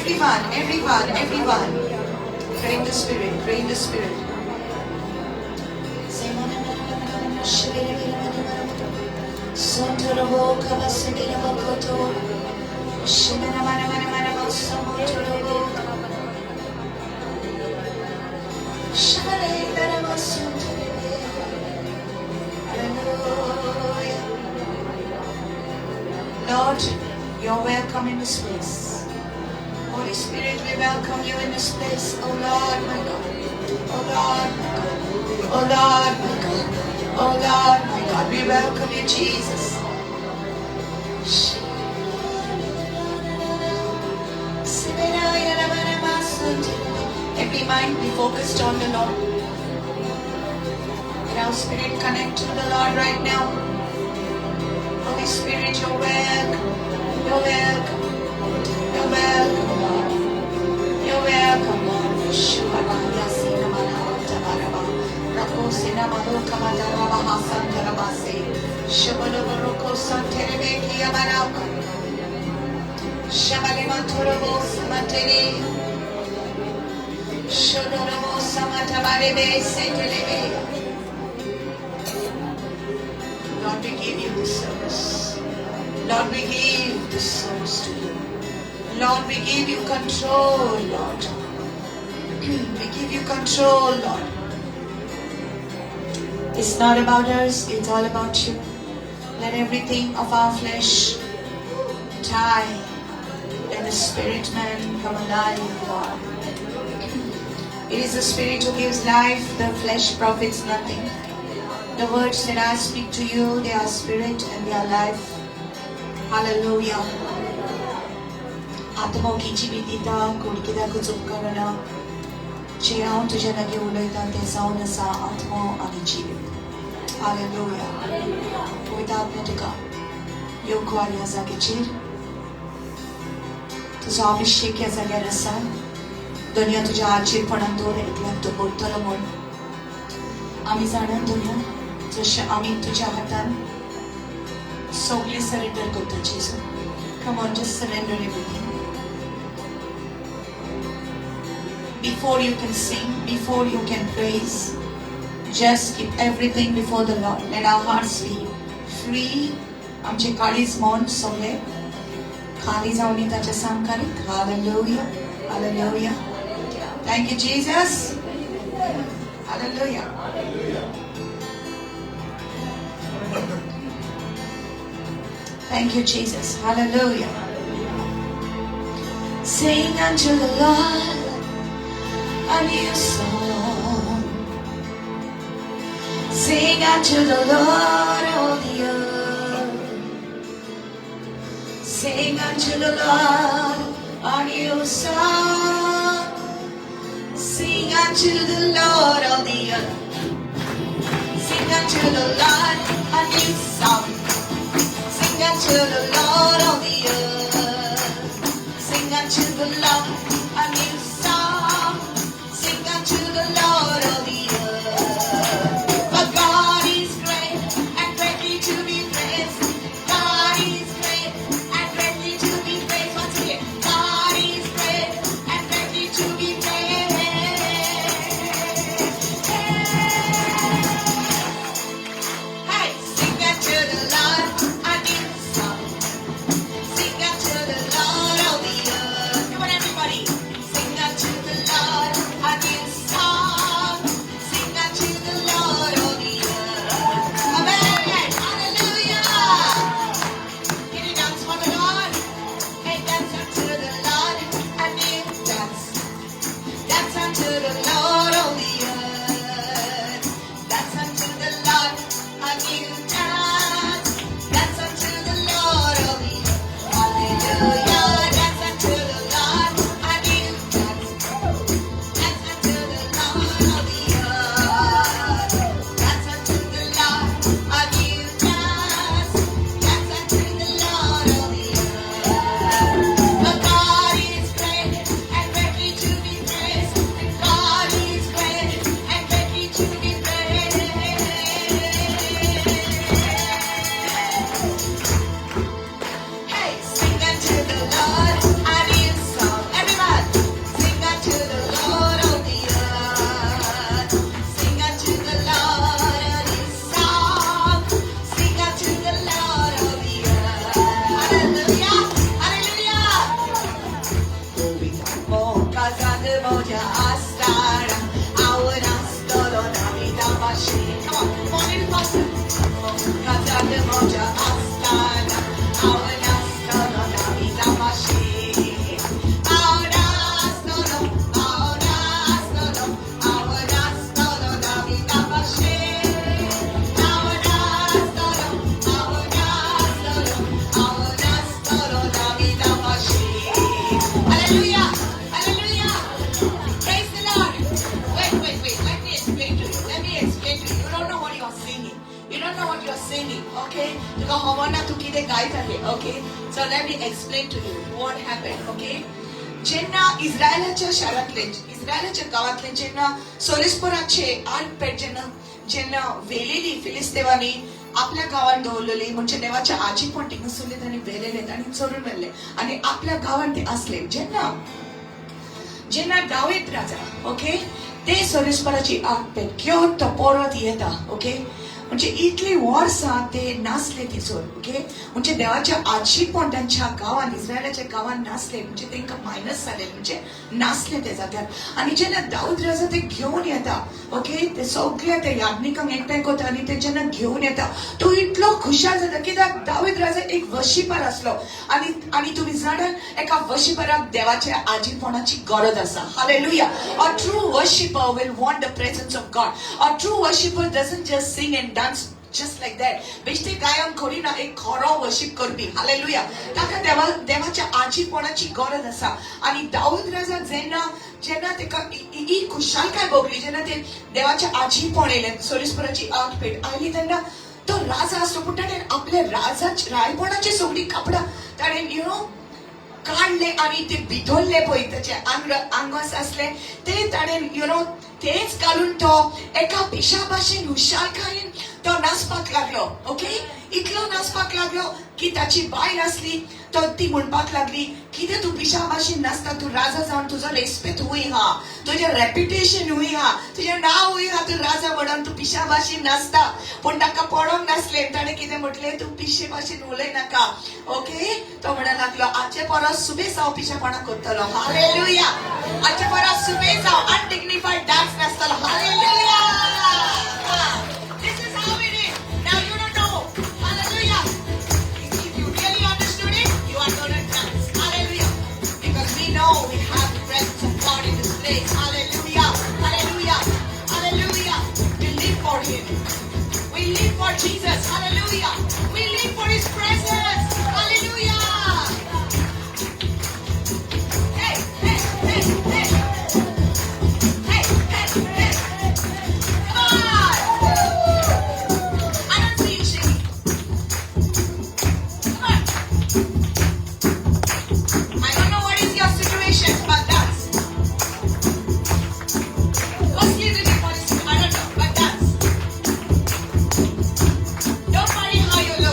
everyone. Pray in the Spirit, pray in the Spirit. Lord, you're welcome in this place. Holy Spirit, we welcome you in this place. Oh Lord, my God. Oh Lord, my God. Oh Lord, my God. Oh Lord, my God. We welcome you, Jesus. Every mind be focused on the Lord. Let our spirit connect to the Lord right now. Holy Spirit, you're welcome. You're welcome. You're welcome, Lord. You're welcome, Lord. Lord, we give you the service. Lord, we give the service to you. Lord, we give you control, Lord. We give you control, Lord. It's not about us, it's all about you. Let everything of our flesh die. Let the spirit man come alive, Lord. It is the Spirit who gives life, the flesh profits nothing. The words that I speak to you, they are spirit and they are life. Hallelujah. आत्माओं की जीवितता कुडकिदा कुचुप करना जे हांव तुझ्या लागीं उलयतां तें जावन आसा आत्मा आनी जिवीत. Hallelujah. पवित्र आत्मा तुका योग्य ह्या जागेचेर तुजो अभिषेक ह्या जाग्यार आसा. दुनिया तुझ्या आचीरपणान दवर एकल्याक तो बोलतलो म्हूण आमी जाणात दुनिया जशें आमी तुझ्या हातान सगळें सरेंडर करता जेजू. Come on, just surrender everything. Before you can sing, before you can praise, just keep everything before the Lord. Let our hearts be free. आमचे काळीज मन सगळे खाली जावनी ताच्या सांकारीत. Hallelujah. Hallelujah. Thank you, Jesus. Hallelujah. Thank you, Jesus. Hallelujah. Sing unto the Lord a new song. Sing unto the Lord, all the earth. Sing unto the Lord a new song. Sing unto the Lord, all the earth. Sing unto the Lord a new song. Sing unto the Lord, all the earth. Sing unto the Lord a new song. Sing unto the Lord, all the earth. For God is great and greatly to be praised. God is great and greatly to be praised. Once again, God is great and greatly to be praised. Hey, sing unto the Lord a new song. Sing unto the Lord, all the earth. Come on, everybody. Hallelujah. Hallelujah. Praise the Lord. Wait. Let me explain to you. You don't know what you are singing. You don't know what you are singing. Okay? तुका हवाना तू किती गायत आहे. Okay? So let me explain to you what happened. Okay? ज्यांना इस्रायलाच्या गावातले ज्यांना सोलिस्पोराचे 8 पेट ज्यांना वेलेली फिलिस्तेवानी आपल्या गावात दवरलेली म्हणजे देवाच्या आजी पण टिंगसुले त्यांनी वेलेले आणि चोरून वेल्ले आणि आपल्या गावात ते असले ज्यांना दावीद राजा ओके ते सोलिस्पोराची 8 पेट घेऊन तो परत येता ओके म्हणजे इतली वर्सां ते नासले तिचोर ओके म्हणजे देवाच्या आजी पण त्यांच्या गावात इस्रायलाच्या गावात नासले म्हणजे तांकां मायनस जाले म्हणजे नासले ते जाग्यार आणि जेन्ना दाऊद राजा ते घेऊन येता ओके ते सगळे ते याज्ञिकांक एकठांय करता आणि ते जेन्ना घेऊन येता तो इतलो खुशाल जाता कित्याक दाऊद राजा एक वर्शिपर आसलो आणि तुम्ही जाणात एका वर्शिपराक देवाच्या आजीपणाची गरज आसा hallelujah a true worshipper will want the presence of God a true worshipper doesn't just sing and dance just like that बेश्टे गायन करिना एक खरो वर्शिप करपी हालेलुया ताका देवाच्या आजीपणाची गरज आसा आणि दाऊद राजा जेन्ना तेका ही खुशालकाय भोगली जेन्ना ते देवाच्या आजीपण येयले सोलिस्पोराची 8 पेट आयली तेन्ना तो राजा असलो पण ताणें आपल्या रायपणाची सगळी कापडां ताणें यू नो काढले आणि ते भिदोरले पळय त्याचे आंगास असले ते ताणें यू नो तेच घालून तो एका पिशा भाशेन हुशालकायेन तो नाचपाक लागलो ओके इतलो नाचपाक लागलो की ताची बायल आसली तो ती म्हणपाक लागली कितें तू पिशा भाशेन नाचता तू राजा जावन तुजो रेस्पेक्ट हुंय हा तुजें रेप्युटेशन हुंय हा तुजें नांव हुंय हा तू राजा म्हणून तू पिशा भाशेन नाचता पण ताका पडोंक नासलें ताणें कितें म्हटलें तू पिशे भाशेन उलय नाका ओके तो म्हणूंक लागलो आजचे परस सुबेज हांव पिशेपणा करतलो हालेलुया आजचे परस सुबेज हांव अनडिग्निफाईड डान्स नाचतलो hallelujah This is how it is. Now you don't know. Hallelujah. If you really understood it, you are going to dance. Hallelujah. Because we know we have the presence of God in this place. Hallelujah. Hallelujah. Hallelujah. We live for Him. We live for Jesus. Hallelujah. We live for His presence. Hallelujah. Hey, hey, hey, hey. Hey, hey, hey. Come on. I don't see you shaking. Come on. I don't know what is your situation, but dance. Go sleep with me for this. I don't know, but dance. Don't worry how you look.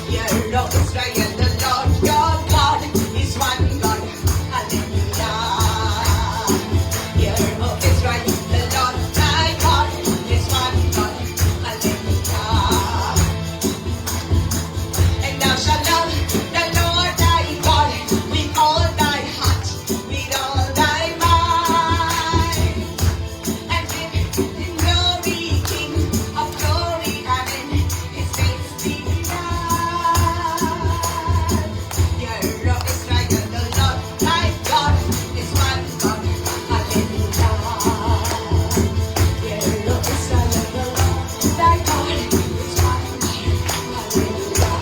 Hear, O Israel, the Lord your God is one God. Hallelujah. Hear, O Israel, the Lord thy God is one God. Hallelujah. And thou shalt love the Lord thy God with all thy heart, with all thy might. And give him glory, King of glory, and in his face be done. Hear, O Israel, the Lord thy God is one God. Hallelujah. Hear, O Israel, the Lord thy God is one God. Hallelujah.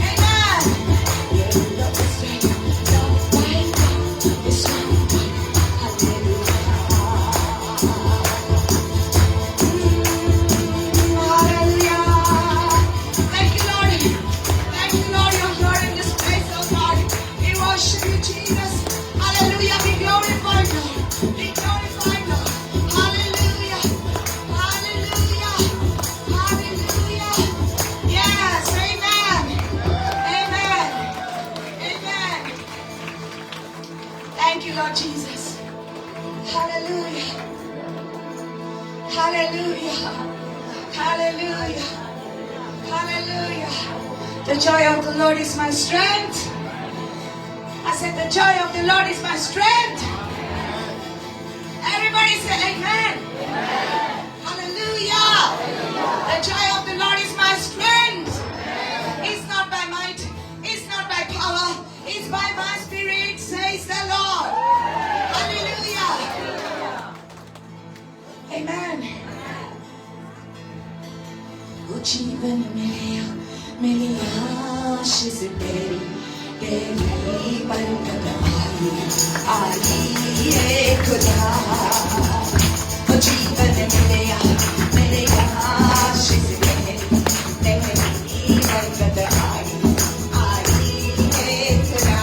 Amen. Hear, O Israel, the Lord thy God is one God. Hallelujah. Hallelujah. Thank you, Lord. Thank you, Lord. You're here in this place, oh God. We worship you, Jesus. Hallelujah. Be glorified, Lord. Be glorified, Lord. Hallelujah. Hallelujah. Hallelujah. Yes. Amen. Amen. Amen. Thank you, Lord Jesus. Hallelujah. Hallelujah. Hallelujah. Hallelujah. The joy of the Lord is my strength. I said, the joy of the Lord is my strength. Everybody say amen. Hallelujah. The joy of the Lord is my strength. It's not by might. It's not by power. It's by my spirit, says the Lord. Hallelujah. Amen. वो जीवन मेरी आशीष तेरी बरकत आई है खुदा वो जीवन मेरे आशीष तेरी बरकत आई है खुदा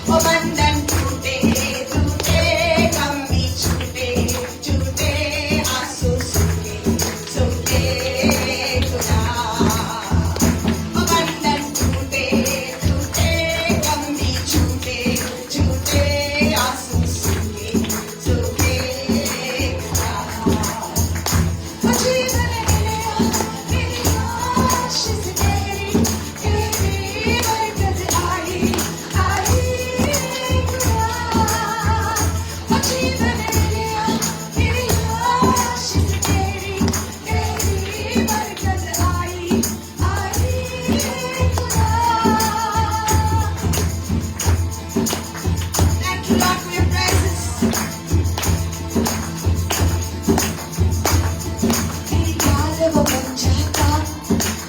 वो बंधन टूटे टूटे गम भी छूटे छूटे आंसू सूखे सूखे खुदा वो बंधन टूटे टूटे गम भी छूटे छूटे आंसू सूखे सूखे खुदा वो जीवन मेरी आशीष तेरी बरकत आई खुदा वो जीवन मेरी आशीष तेरी बरकत आई खुदा Thank you, Lord, for your presence. मेरी याद वो बन जाता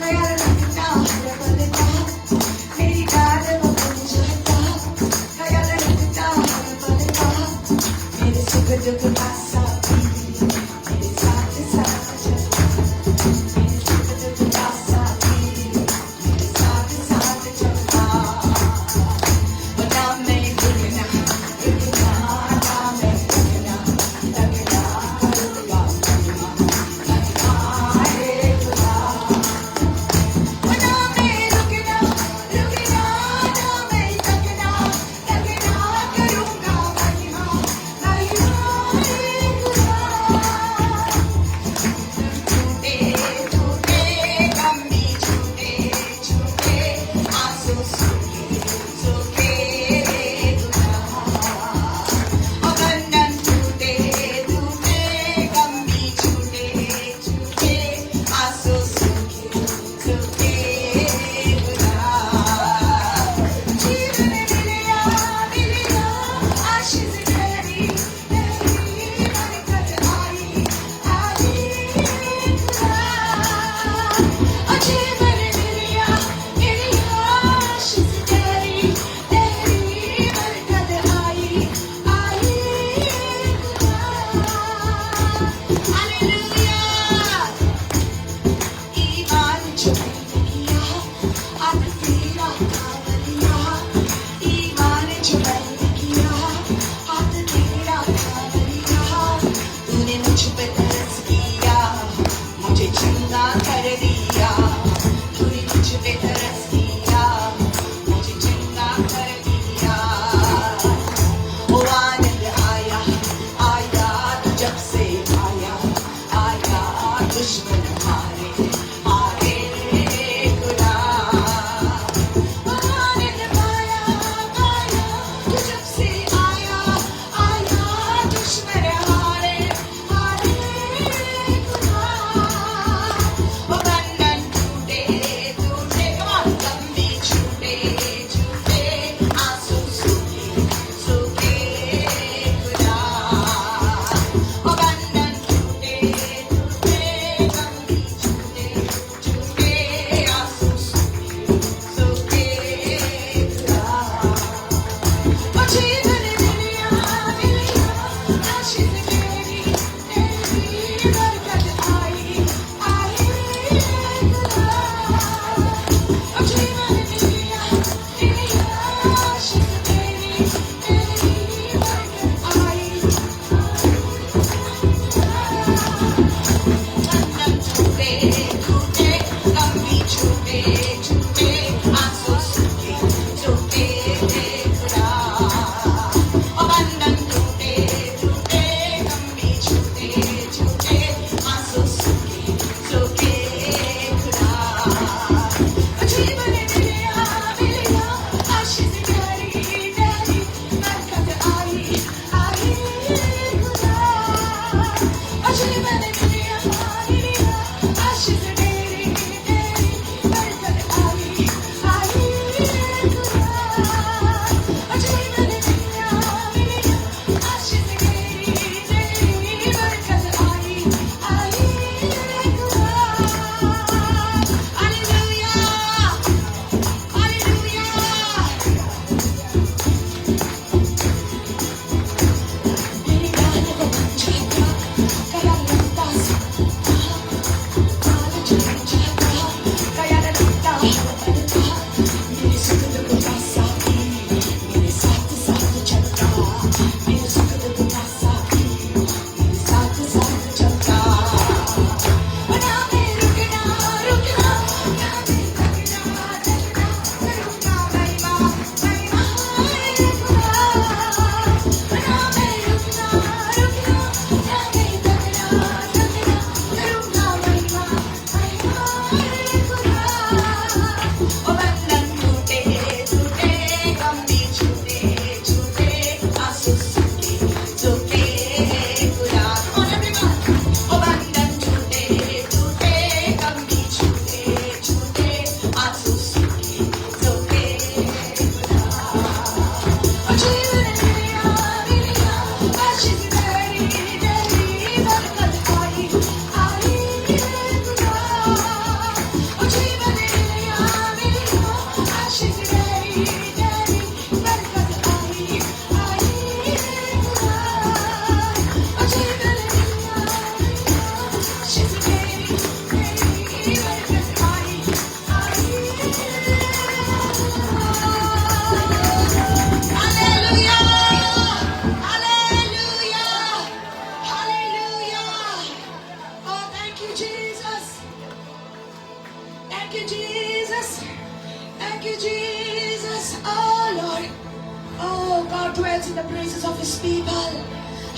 नया रंगता हर बदलता मेरी याद वो बन जाता नया रंगता हर बदलता मेरे सुख दुख का साथी मेरे साथ साथ चलता मेरे सुख दुख का साथी मेरे साथ साथ चलता वो ना मैं रुकना रुकना ना मैं रुकना लगना रुकना लगना है खुदा वो ना मैं रुकना रुकना ना मैं लगना लगना करूँगा महिमा महिमा है खुदा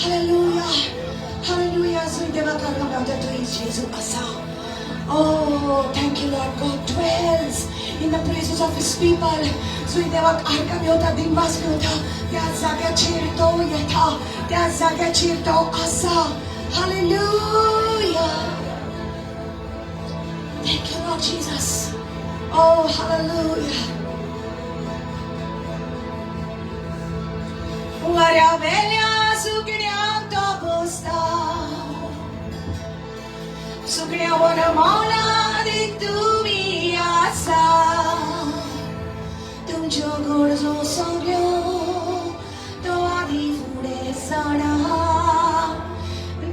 Hallelujah. Hallelujah. Sis.Veronica karagabata to is Jesus asa. Oh, thank you, Lord. God dwells in the praises of His people. Sis.Veronica arkamyota dimbasmyota. त्या जाग्या चिरतो यथा. त्या जाग्या चिरतो asa. Hallelujah. Thank you, Lord Jesus. Oh, hallelujah. Waria velha sugnia tobosta. Sugnia wana maula di tumi asa. Tum jogor zo sogyo. To adi fude sana.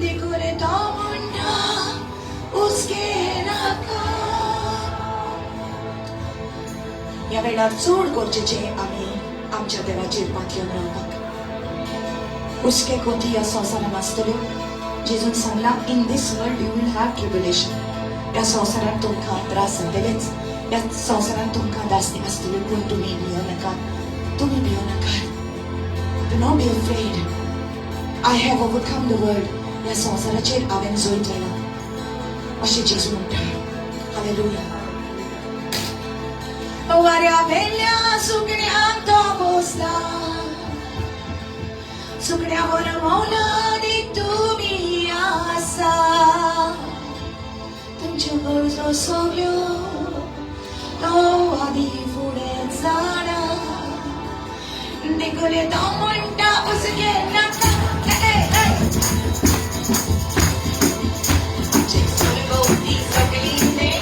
Dikure tomunda. Uske naka. या वेळार चड गरजेचे आमी आमच्या देवाचेर पातयेवन रावपाक. हुस्के कोती ह्या संवसारान आसतल्यो. जेजून सांगला in this world you will have tribulation. ह्या संवसारान तुमकां त्रास जातलेच. ह्या संवसारान तुमकां दासणी आसतल्यो पूण तुमी भियोनाका. तुमी भियोनाका. Do not be afraid. I have overcome the world. ह्या संवसाराचेर हांवें जैत लायला अशें जेजू म्हणटा. Hallelujah. Waria velha sugnia tobosta. Sugnia wana maula di tumi asa. Tum jogor zo sogyo. To adi fude zana. Dikule tomunta uske naka. Hey, hey. Jesu go di soglinde.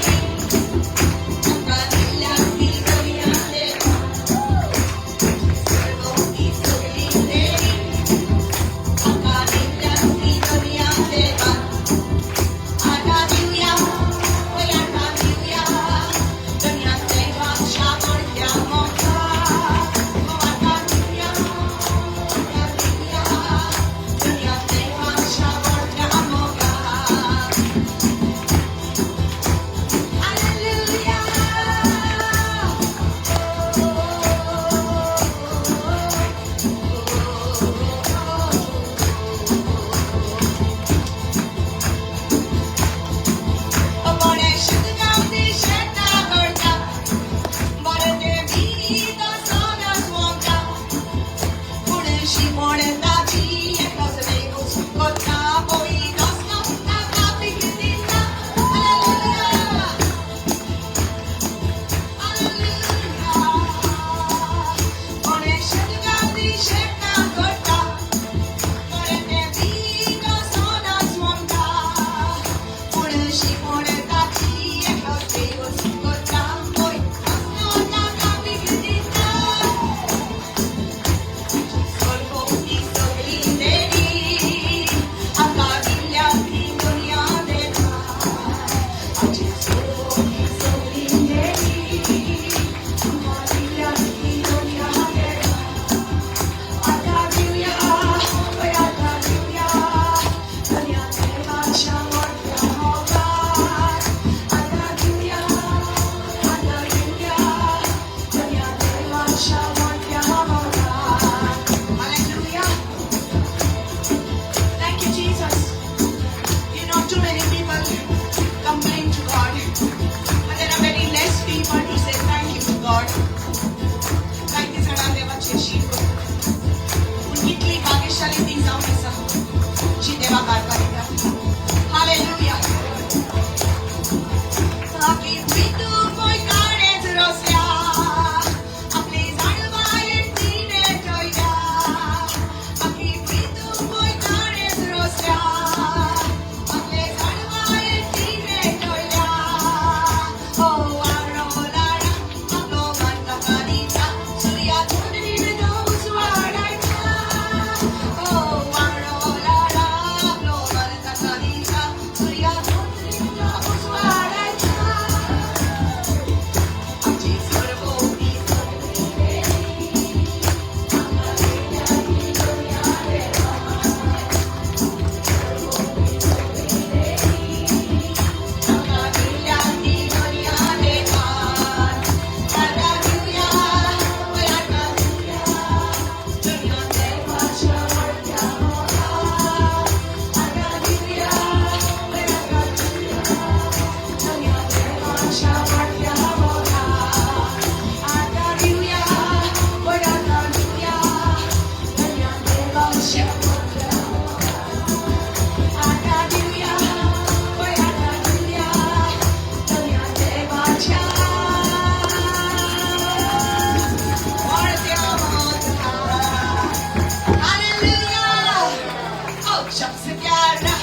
सबसे प्यारा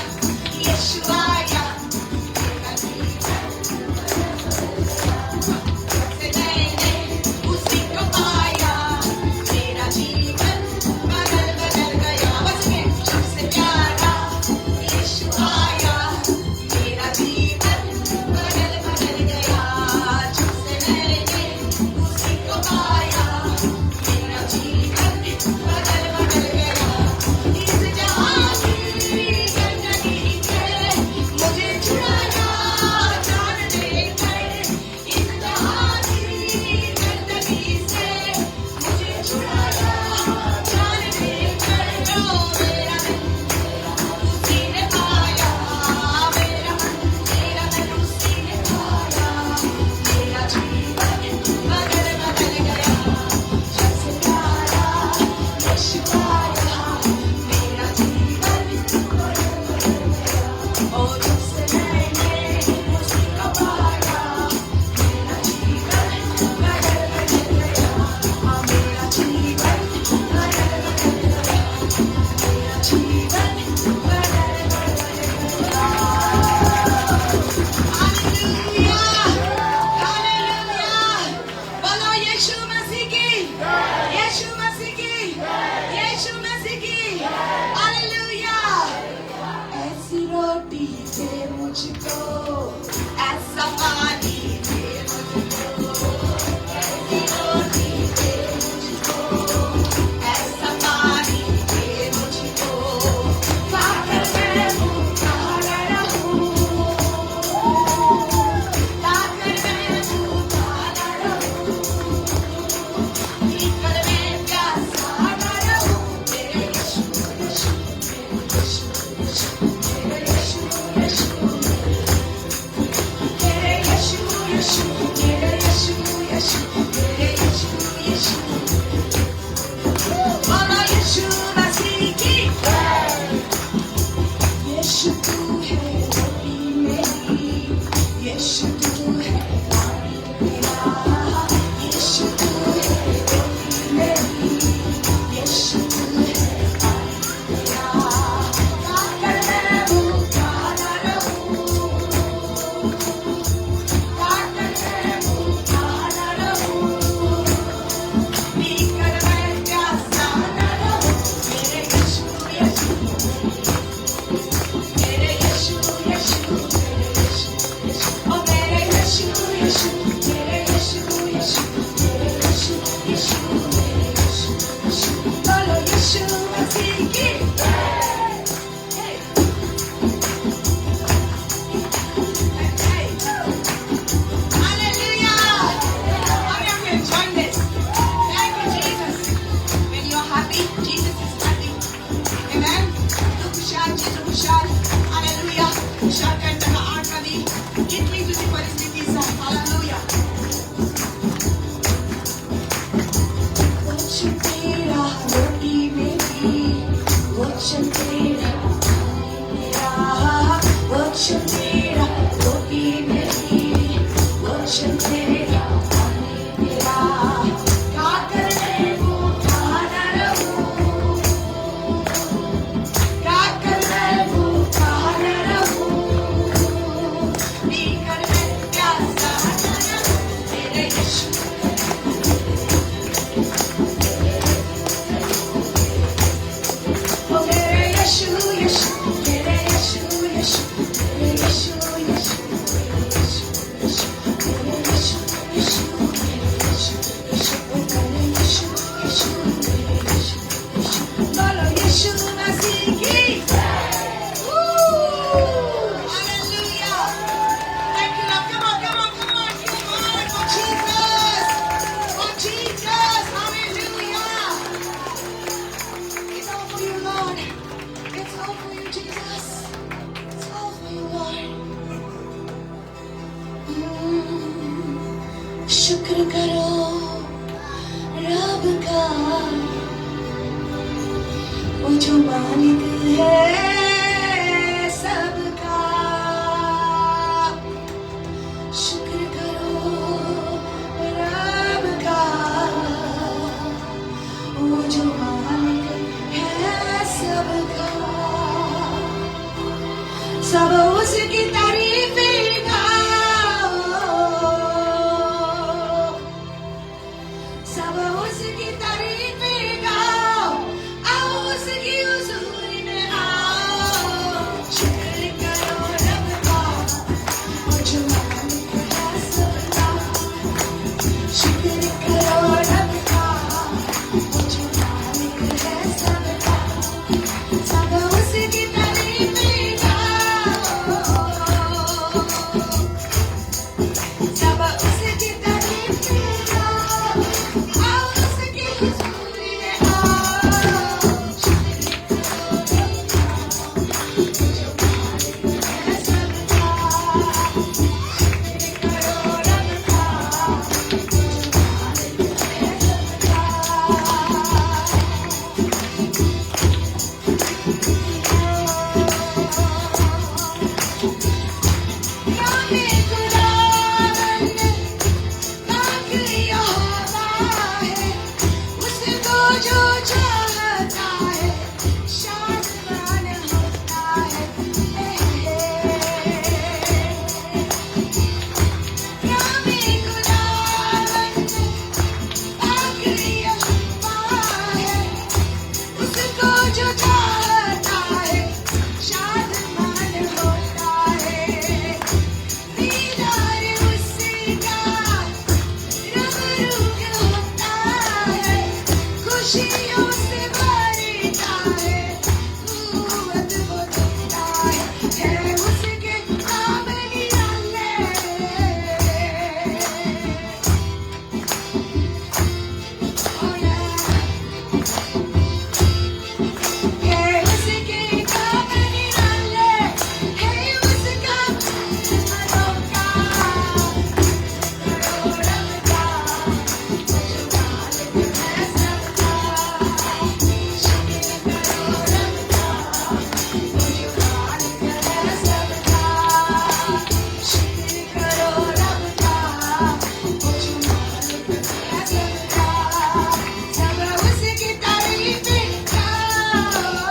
यीशु आया, मेरा जीवन सबसे मैंने उसी को पाया, मेरा जीवन बदल बदल गया। बस में सबसे प्यारा यीशु आया, मेरा जीवन बदल बदल गया। सबसे मैंने उसी को पाया, मेरा जीवन बदल बदल गया। इस जहां की गंदगी से मुझे छुड़ाया जान देकर, इस जहां की गंदगी से मुझे छुड़ाया जान देकर। ओ मेरा दिल उसी ने पाया, मेरा मन उसी ने पाया, मेरा जीवन बदल बदल गया। सबसे प्यारा यीशु आया, मेरा जीवन बदल बदल गया। ओ सबसे मैंने उसी को पाया, मेरा जीवन बदल बदल गया। हाँ, मेरा जीवन बदल बदल गया, मेरा जीवन बदल बदल गया। Hallelujah, hallelujah. बोलो यीशु मसीह की, यीशु मसीह की, यीशु मसीह की। हालेलुया। ऐसी रोटी दे मुझको, ऐसा पानी दे मुझको, ऐसी रोटी दे मुझको, ऐसा पानी दे मुझको, खाकर मैं भूखा न रहूं, खाकर मैं भूखा न रहूं, पीकर मैं प्यासा न रहूं। मेरे यीशु यीशु, मेरे यीशु यीशु, मेरे यीशु यीशु, मेरे यीशु यीशु, मेरे यीशु यीशु, मेरे यीशु यीशु। बोलो यीशु मसीह की। यीशु तू है रोटी मेरी, यीशु तू है पानी मेरा, यीशु तू है रोटी मेरी, यीशु तू है पानी मेरा। खाकर मैं भूखा न रहूं, खाकर मैं भूखा न रहूं, पीकर मैं प्यासा न रहूं। मेरे यीशु यीशु, मेरे यीशु यीशु, मेरे यीशु यीशु, ओ मेरे यीशु यीशु, मेरे यीशु यीशु, मेरे यीशु यीशु, मेरे यीशु यीशु। बोलो यीशु मसीह की। Hey, hey, hallelujah. How many of you enjoying this? Thank you, Jesus. When you're happy, Jesus is happy. Amen. तो खुशहाल चीज़ खुशहाल, हालेलुया। खुशहाल करने का आठ कभी जितनी तुझी परिस्थिति से, हालेलुया। वचन तेरा रोटी मेरी, वचन तेरा पानी मेरा, वचन तेरा रोटी मेरी, वचन तेरा पानी मेरा। खाकर मैं भूखा न रहूं, खाकर मैं भूखा न रहूं, पीकर मैं प्यासा न रहूं। मेरे यीशु, ओ मेरे यीशु यीशु, मेरे यीशु यीशु, मेरे यीशु यीशु, मेरे यीशु यीशु, मेरे यीशु यीशु, मेरे यीशु यीशु, ओ मेरे यीशु यीशु, मेरे यीशु यीशु। बोलो यीशु मसीह की। Hallelujah. Thank you, Lord. Come on, come on, come on, come on. For Jesus. For Jesus. Hallelujah. It's all for you, Lord. It's all for you, Jesus. It's all for you, Lord. शुक्र करो रब का, वो जो मालिक है सबका। शुक्र करो रब का, वो जो मालिक है सबका। सब उसकी तारीफें गाओ, सब उसकी तारीफें गाओ, आओ उसकी हुजूरी में आओ। शुक्र करो रब का, वो जो मालिक है सबका। शुक्र करो रब का, वो जो मालिक है सबका। सब उसकी तारीफें गाओ, सब उसकी तारीफें गाओ, आओ उसकी हुजूरी में आओ। शुक्र करो रब का, शुक्र करो रब खुशियों से भरता है, कुव्वत वो देता है उसके नाम निराले। Oh yeah, है उसके नाम निराले, है उसका अनोखा। करो रब का, वो जो मालिक है सबका। शुक्र करो रब का, वो जो मालिक है सबका। शुक्र करो रब का, वो जो मालिक है सबका। सब उसकी तारीफें गाओ,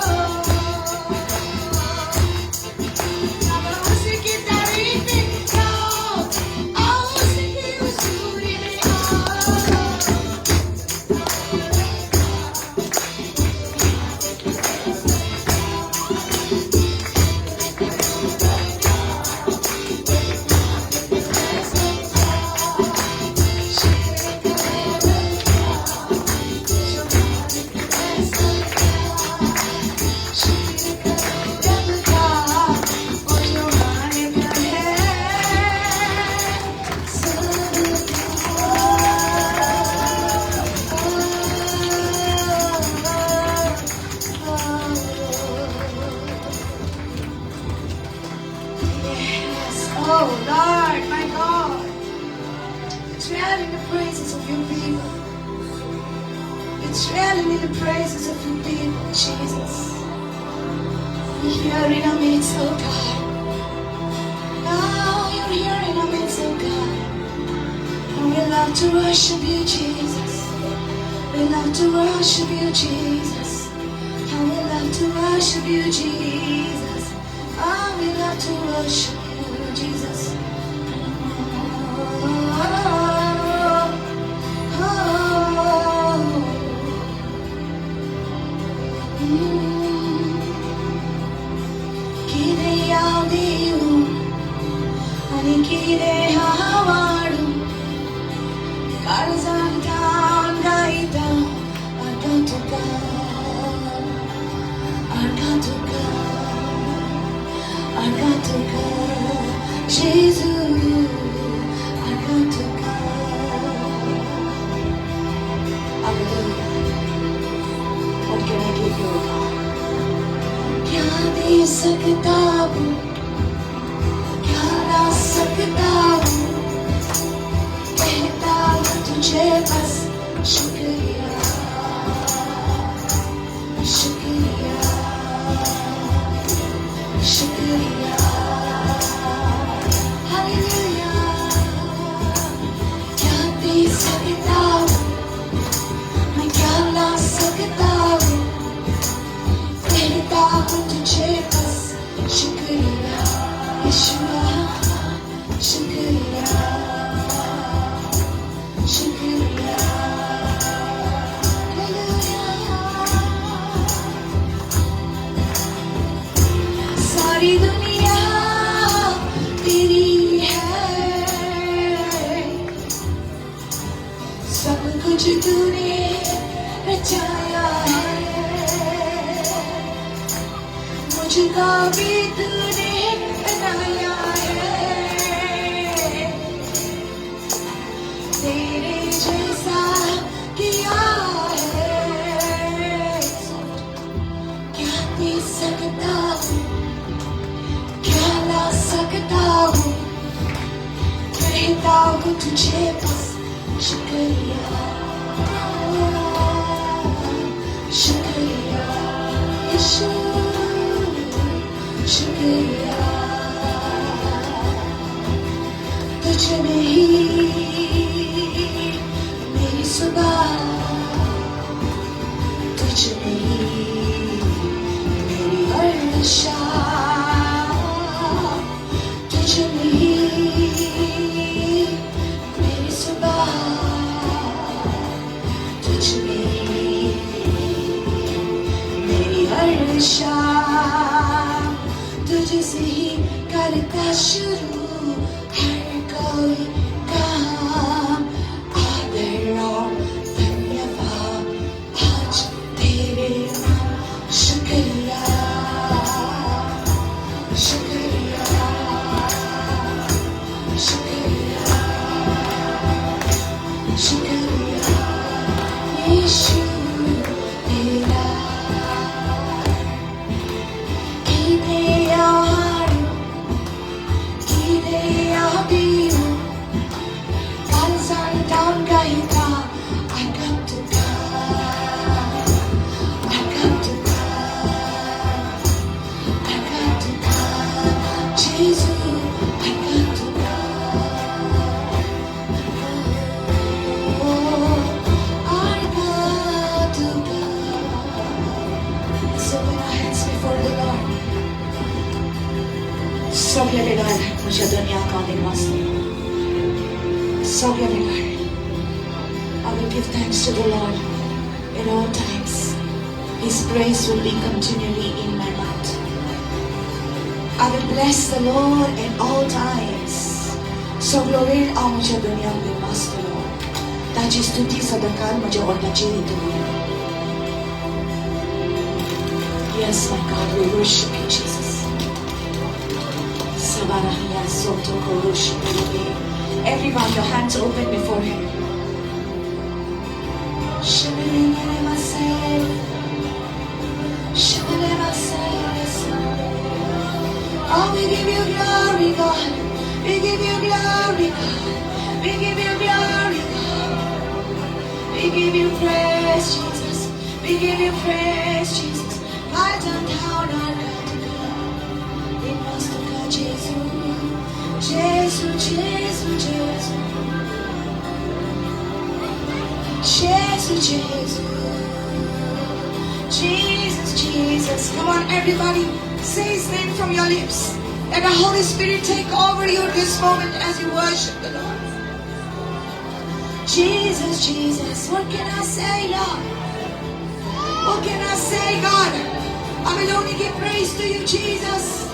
सब उसकी तारीफें गाओ, आओ उसकी हुजूरी में आओ। Oh Lord, my God, dwell in the praises of your people. It's dwelling in the praises of your people, Jesus. You're here in our midst, oh God. Now you're here in our midst, oh God. And we love to worship you, Jesus. We love to worship you, Jesus. And we love to worship you, Jesus. Oh, we love to worship you, Jesus. Jesus, I got to go. Hallelujah. What can I give you, God? क्या दे सकता हूँ, क्या ला सकता हूँ, कहता हूँ तुझे बस शुक्रिया, शुक्रिया, शुक्रिया। Shukriya. Yeshua, Shukriya, Shukriya, Hallelujah. सारी दुनिया तेरी है, सब कुछ तूने रचाया है, मुझको भी तूने बनाया है, तेरे जैसा किया है, क्या दे सकता हूँ, क्या ला सकता हूँ, कहता हूँ तुझे बस शुक्रिया, शुक्रिया यीशु, शुक्रिया तुझ में ही मेरी सुबह, तुझ में ही मेरी हर शाम, तुझ में ही मेरी सुबह, तुझ में ही मेरी हर शाम, तुझसे ही करता शुरू हर कोई काम, आदर और धन्यवाद आज तेरे नाम, शुक्रिया, शुक्रिया, शुक्रिया, शुक्रिया यीशु तेरा, मुझे दुनिया का निवास so heavenly Lord, I will give thanks to the Lord in all times. His praise will be continually in my mouth. I will bless the Lord in all times. So glory ao मुझे दुनिया में निवास करो, ताकि स्तुति सदाकाल मुझे और बचेगी दुनिया. Yes, my God, we worship you, Jesus. Everyone, your hands open before Him. Oh, we give you glory, God. We give you glory, God. We give you glory, God. We give you praise, Jesus. We give you praise, Jesus. Right down, our God. It must have God, Jesus. Jesus, Jesus, Jesus. Jesus, Jesus. Jesus, Jesus. Come on, everybody. Say His name from your lips. Let the Holy Spirit take over you this moment as you worship the Lord. Jesus, Jesus. What can I say, Lord? What can I say, God? I will only give praise to you, Jesus.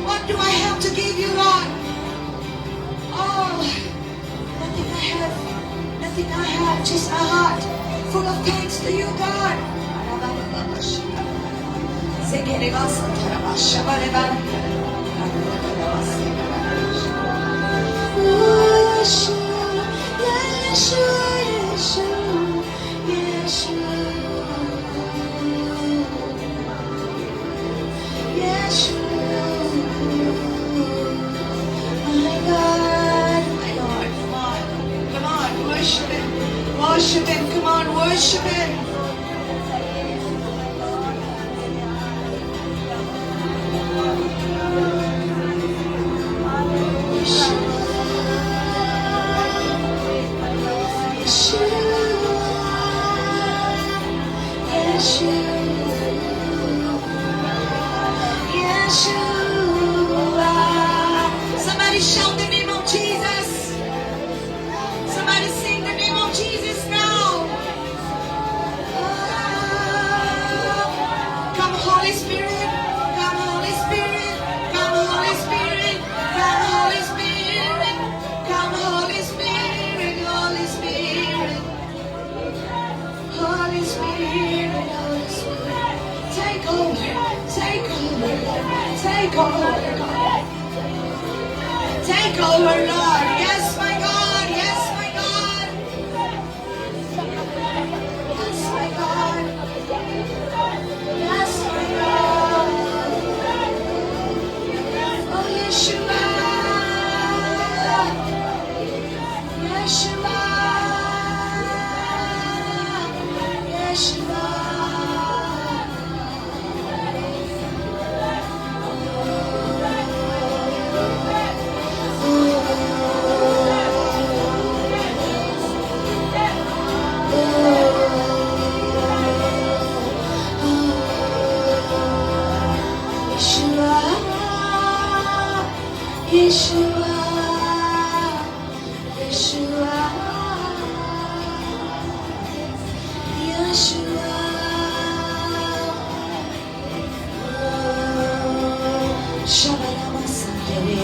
What do I have to give you, Lord? Oh, nothing I have. Nothing I have. Just a heart full of thanks to you, God. Worship Him, come on, worship Him. Yeshua, Somebody shout the name of Jesus. Somebody sing the name of Jesus now. Come Holy Spirit. Come Holy Spirit. Come Holy Spirit. Come Holy Spirit. Come Holy Spirit. Holy Spirit. Holy Spirit. Holy Spirit. Take over. Take over. Take over. Take over, Lord. Yes, my God. Yes, my God. Yes, my God. Yes, my God. Oh, Yeshua. Yeshua. Yeshua. Yeshua, Yeshua, Yeshua, Shabalama Sandere,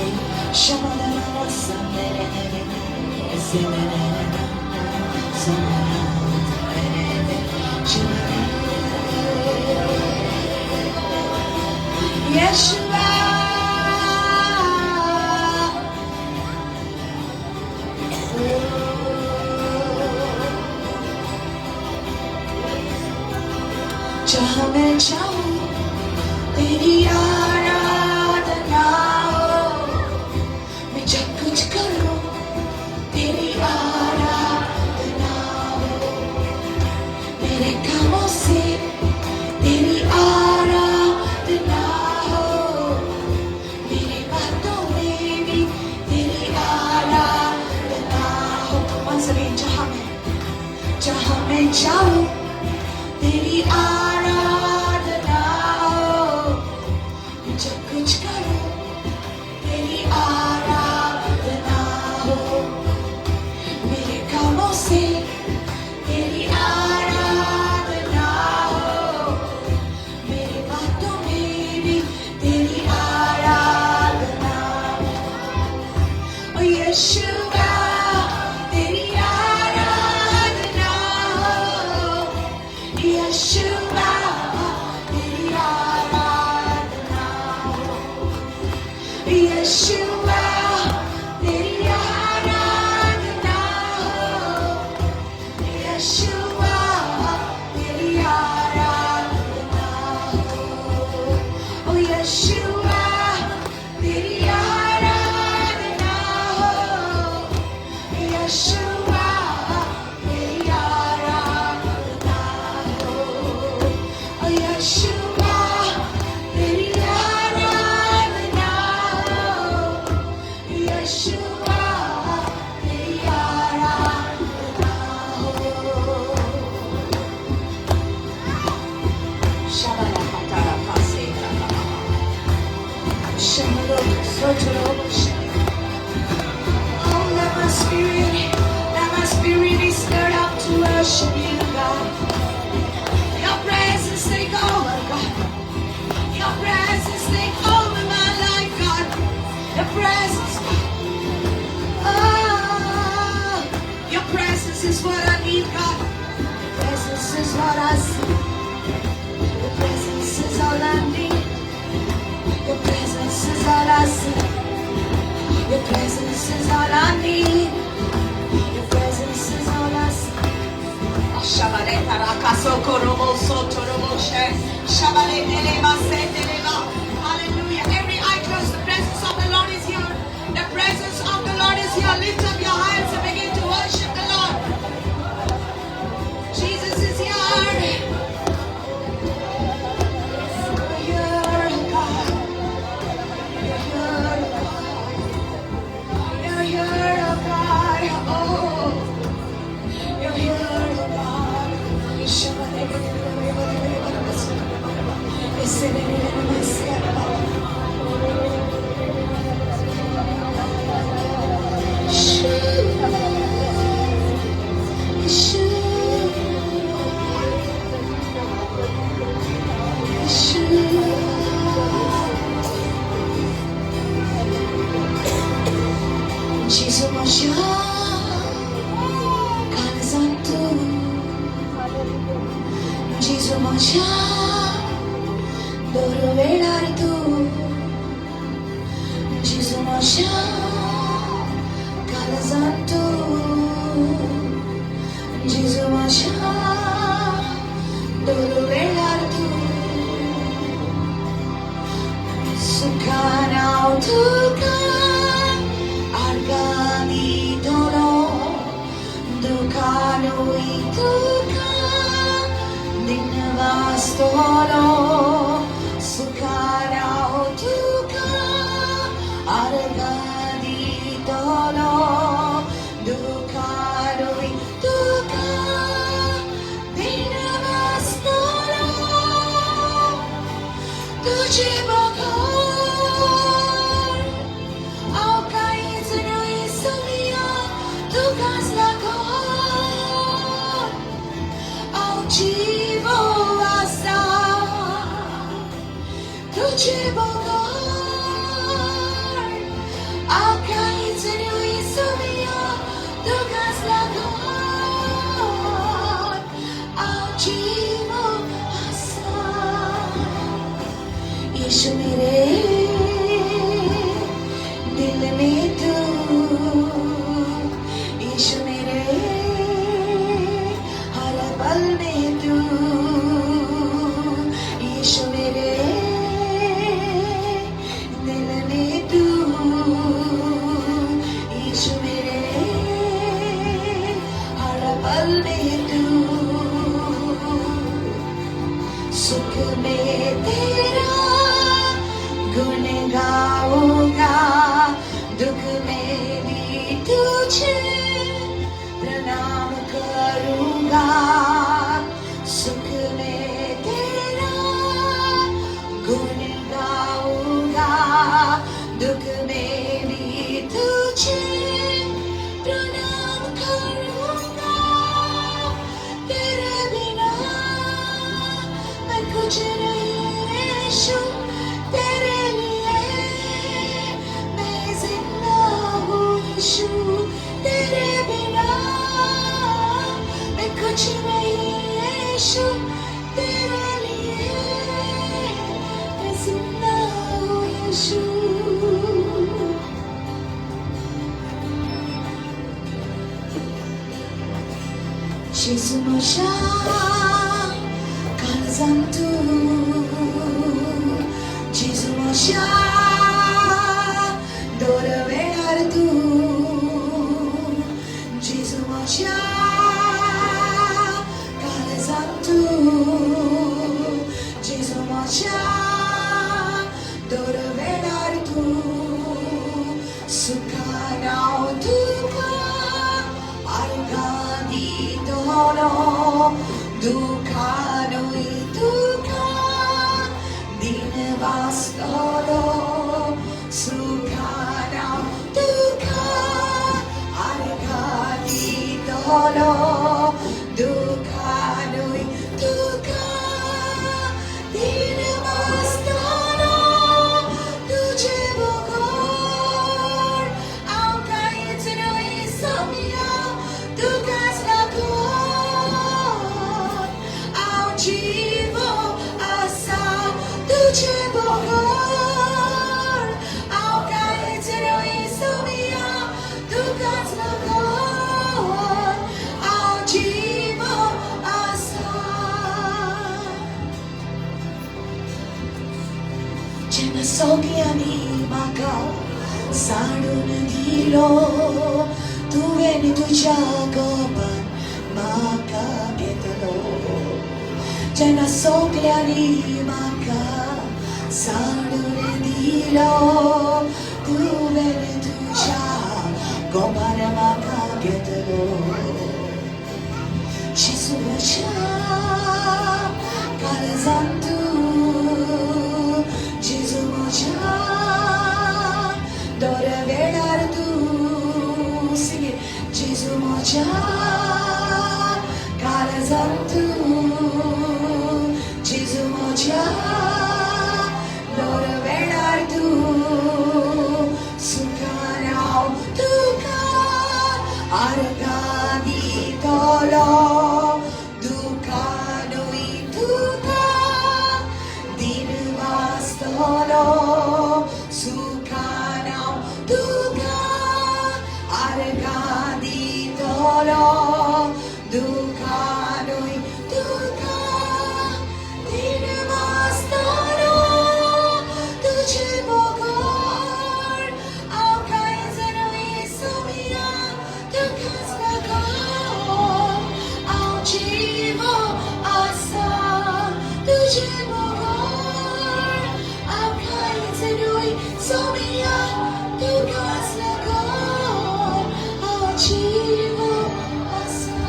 Shabalama Sandere, Yeshua. जहाँ मैं जाऊँ तेरी आराधना हो, मैं जब कुछ करूँ तेरी आराधना हो, मेरे कामों से तेरी आराधना हो, मेरे बातों में भी तेरी आराधना हो। Once again, जहाँ मैं जाऊँ तेरी आराधना हो, जब कुछ करूं तेरी आराधना हो, मेरे कामों से तेरी आराधना हो, मेरी बातों में भी तेरी आराधना हो। ओ यीशुआ तेरी आराधना हो, यीशुआ तेरी आराधना हो, यीशुआ तेरी आराधना हो, यीशुआ तेरी आराधना हो, ओ यीशुआ तेरी आराधना हो, यीशुआ तेरी आराधना हो, ओ यीशुआ तेरी आराधना हो, यीशुआ तेरी आराधना हो। Shabala hatara paseta Shamalo sotoro Oh, let my spirit is stirred up to worship you, God. Your presence take over, God. Your presence take over my life, God. Your presence, oh, your presence is what I need, God. Your presence is what I see. Your presence is all I need. Your presence is all I see. Your presence is all I need. Your presence is all I see. Shabaleta rakaso korobo sotorobo she. Shabalete basete leva. Hallelujah. Every eye closed. The presence of the Lord is here. The presence of the Lord is here. Lift up your hands and begin to worship the Lord. Jesus is here. You're here, God. You're here, God. You're here, God. Oh, you're here, God. Shabbat. Sukarao duka argani dolo dukano ituka dinvastolo Sukarao duka argani dolo dukano ituka dinvastolo तुझे बघार अवकाळीच नाही समिया तू गाजला घार अव जीव असा तुझे बघार अवकाळीच नाही समिया तू गाजला घार अव जीव यीशु मेरे दिल में तू यीशु मेरे हर पल में तू यीशु मेरे दिल में तू यीशु मेरे हर पल में तू सुख में तेरा गुण गाऊंगा दुख में भी तुझे प्रणाम करूंगा सुख में तेरा गुण गाऊंगा दुख में भी तुझे प्रणाम करूंगा तेरे बिना मैं कुछ नहीं यीशु तेरे तेरे बिना मैं कुछ नहीं यीशु तेरे लिए मैं जिंदा हूँ यीशु Jesus moja kalzantu Jesus moja dora velartu Jesus moja kalzantu Jesus moja dora velartu sukarao duka argani dolo dukano ituka dinvastolo sukarao duka argani dolo dukano ituka dinvastolo tujhe bogor aukait noi samya tu gasla जीवो आसा तुझे बघार अवकाळीच नाही समिया तू गाजला घार आव जीवो आसा जेना सगळ्यांनी म्हाका साडून दिलो तुवें तुज्या गोबान म्हाका घेतलो जेना सगळ्यांनी म्हाका साडून दिलो तुवें तुज्या गोबान म्हाका घेतलो जेजू म्हज्या काळजांत तूं जेजू म्हज्या दर वेळार तूं sing it जेजू म्हज्या काळजांत तूं Jesus moja dora velar tu sukarao duka argani dolo dukano ituka dinvastolo sukarao duka argani dolo dukano ituka तुझे Somiya tugas lagon ang jiwa asa.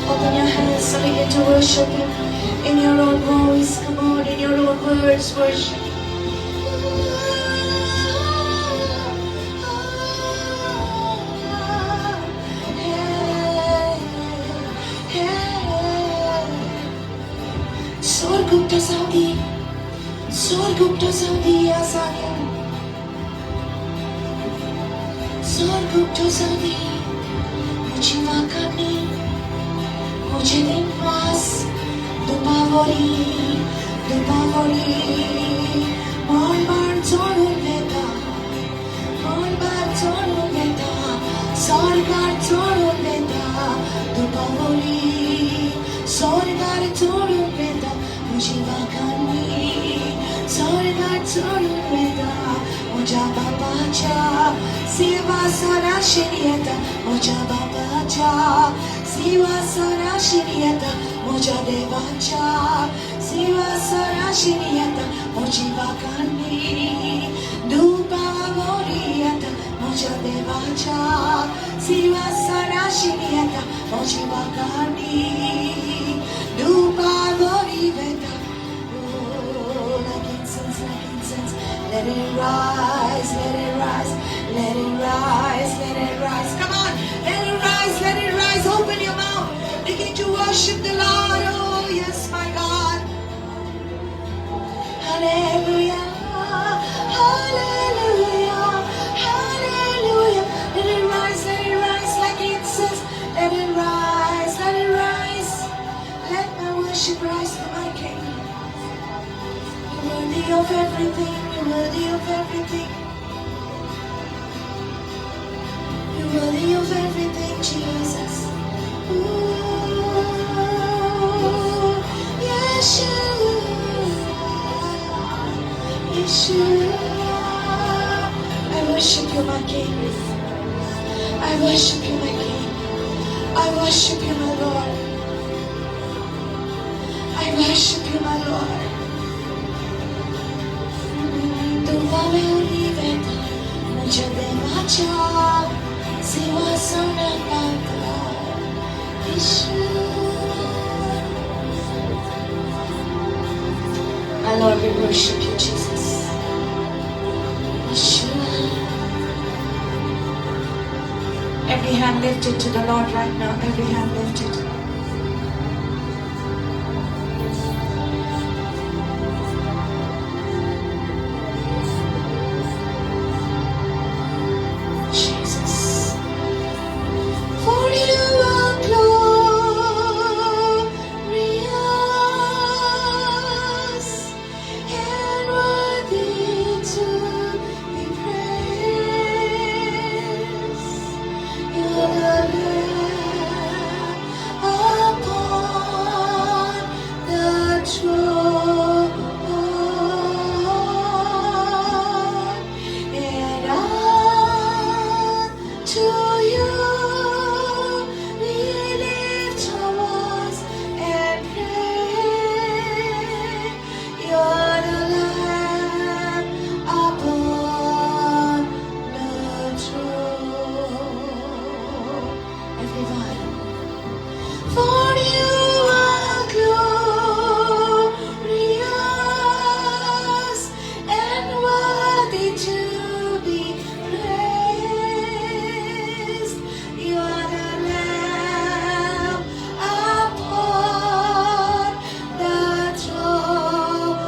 Open your hands so begin to worship Him in your own voice. Come on, in your own words, worship. Sorgupta Saudi, Sorgupta Saudi Asanya, Sorgupta Saudi, मुझे वाकनी, मुझे दिन पास, दुपावरी, मान छोड़ू लेता, मान छोड़ू लेता, सरकार छोड़ू लेता, दुपावरी, सरकार छोड़ू लेता, मुझे वाकनी, सरकार छोड़ू लेता, मुझे बाबाचा, सिवा सारा शरीयता, मुझे बाबाचा, सिवा सारा शरीयता, मुझे देवाचा, सिवा सारा शरीयता, मुझे वाकनी, दुपावरीयता, मुझे देवाचा, सिवा सारा शरीयता, मुझे वाकनी, दुपावरीयता. Like incense, let it rise, let it rise, let it rise, let it rise. Come on, let it rise, let it rise. Open your mouth, begin to worship the Lord. Oh yes, my God. Hallelujah, hallelujah, hallelujah. Let it rise like incense. Let it rise, let it rise. Let my worship rise to my King. You're worthy of everything, you're worthy of everything. You're worthy of everything, Jesus. Ooh, Yeshua. I worship you, my King. I worship you, my King. I worship you, my Lord. I worship you, my Lord. Dupavoriveta, muझे देवाचा, सिवा Sonata, my Lord, we worship you, Jesus. Yeshua. Every hand lifted to the Lord right now. Every hand lifted. Jesus. For you are glorious and worthy to be praised. You are the Lamb upon the throne, and unto you we lift our voice and pray. You're the Lamb upon the throne. Everyone. For you are glorious and worthy to be praised. You are the Lamb upon the throne,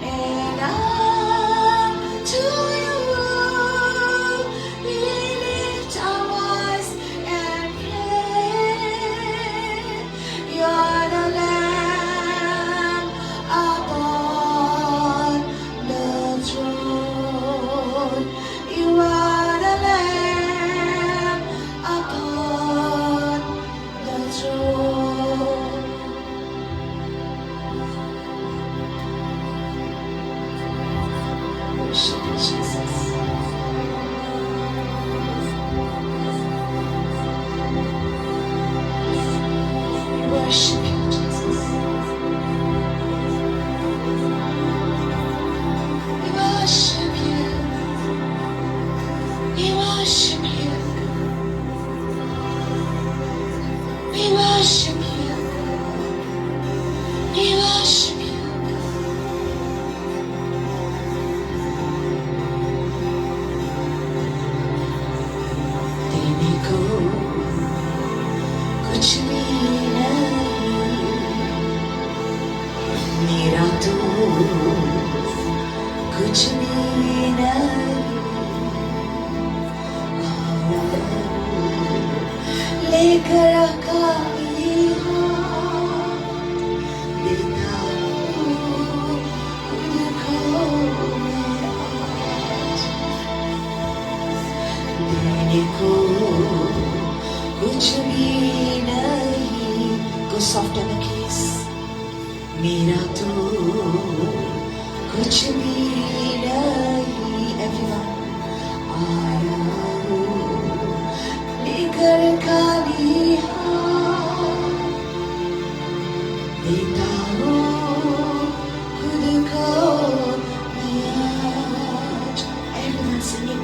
and unto you we lift our voice and pray. You are the Lamb upon worship you, Jesus. We worship you, Jesus. We worship you. We worship you. We worship you. We worship you. तेरे को कुछ भी नहीं, मेरा तो कुछ भी नहीं, लेकर आका ये हाथ देता हूँ खुद को मैं आज, देने को कुछ भी नहीं. Go soft on the keys. मेरा तो कुछ भी नहीं. Everyone. आया हूँ लेकर खाली हाथ, देता हूँ खुद को मैं आज. Everyone singing.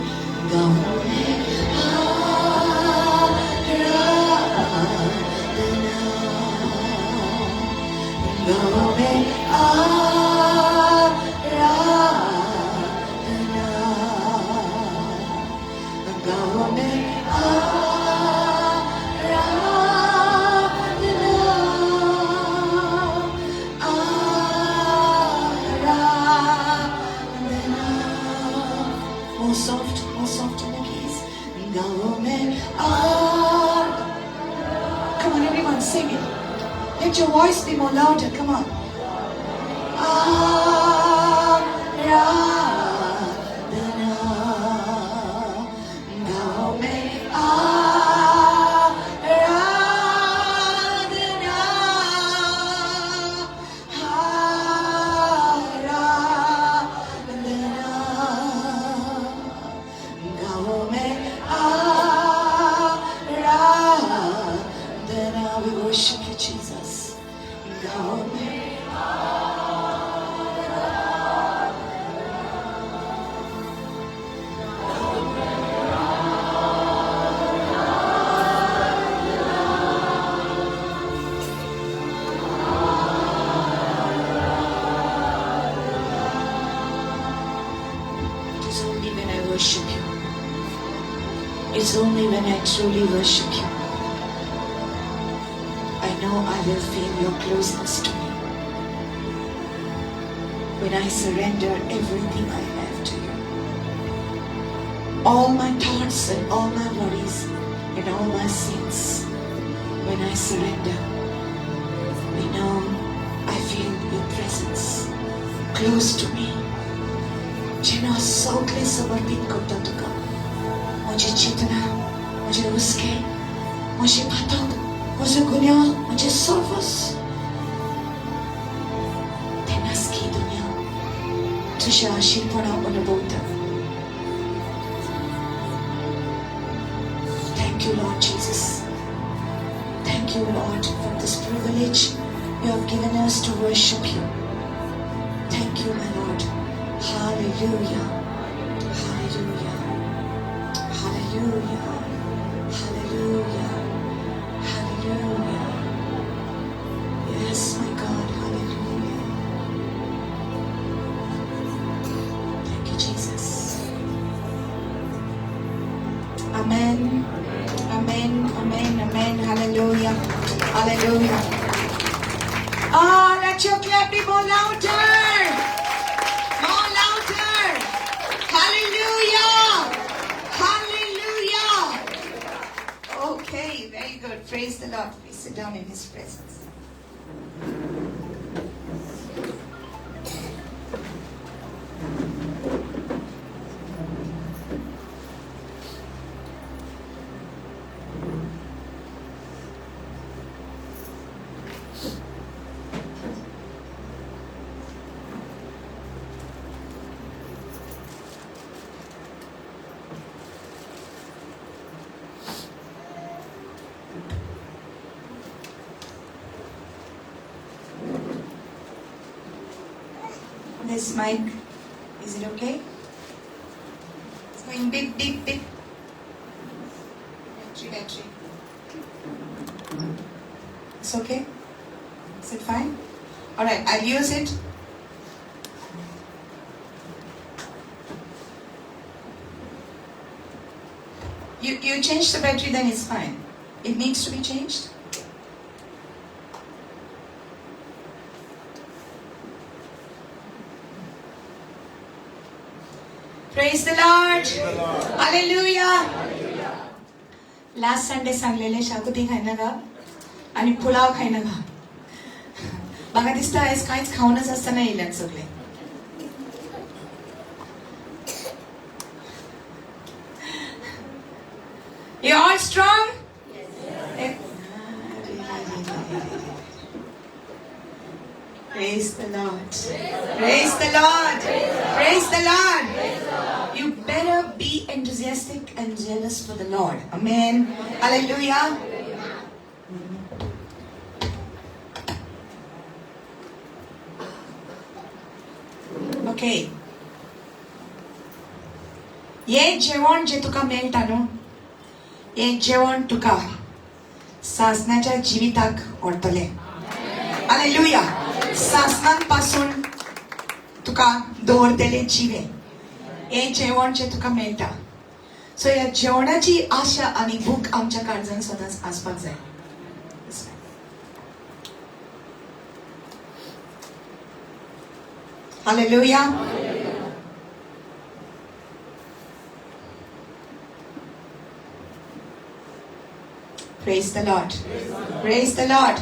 गाँव में आराधना, गाँव में आराधना, गाँव में आराधना, आराधना. More soft on the keys. गाँव में Come on, everyone, sing it. Let your voice be more louder. Come on. आराधना, गाँव में आराधना, आराधना, गाँव में आराधना. We worship you, Jesus. गाँव में It's only when I worship you. It's only when I truly worship you. I know I will feel your closeness to me. When I surrender everything I have to you. All my thoughts and all my worries and all my sins. When I surrender, I know I feel your presence close to me. जेना सौगले समर्पित करता तुका माझी चेतना, माझे हुस्के, माझे भातक, माझे गुन्हा, माझे सर्वस्व ते नसकी दुनिया तुझ्या आशीर्वादा अनुभवता. Thank you, Lord Jesus. Thank you, Lord, for this privilege you have given us to worship you. Thank you, my Lord. Hallelujah. Hallelujah. Hallelujah. Hallelujah. Hallelujah. Yes, my God. Hallelujah. Thank you, Jesus. Amen. Amen. Amen. Amen. Hallelujah. Hallelujah. Oh, let your clap be more louder. More louder. Hallelujah. Hallelujah. Okay, very good. Praise the Lord. Please sit down in His presence. This mic, is it okay? It's going beep, beep, beep. Battery. It's okay? Is it fine? Alright, I'll use it. You change the battery, then it's fine. It needs to be changed. Praise the Lord. Hallelujah. Last Sunday सांगलेले xacuti खायना का आणि पुलाव खायना का. बघा दिसतं आज काहीच खाऊनच असताना येईल सगळे. You all strong? Yes. Praise the Lord. Praise the Lord. Praise the Lord. You better be enthusiastic and jealous for the Lord. Amen. Hallelujah. Okay. ये जेवण जे तुका मेळटा न्हू, हे जेवण तुका सासणाच्या जिविताक व्हरतले. हालेलुया. सासणांपासून तुका दवरतले जिवे. हे जेवण जे तुका मेळटा. सो ह्या जेवणाची आशा आणि भूक आमच्या काळजांत सदांच आसपाक जाय. Hallelujah. Praise the Lord. Praise the Lord.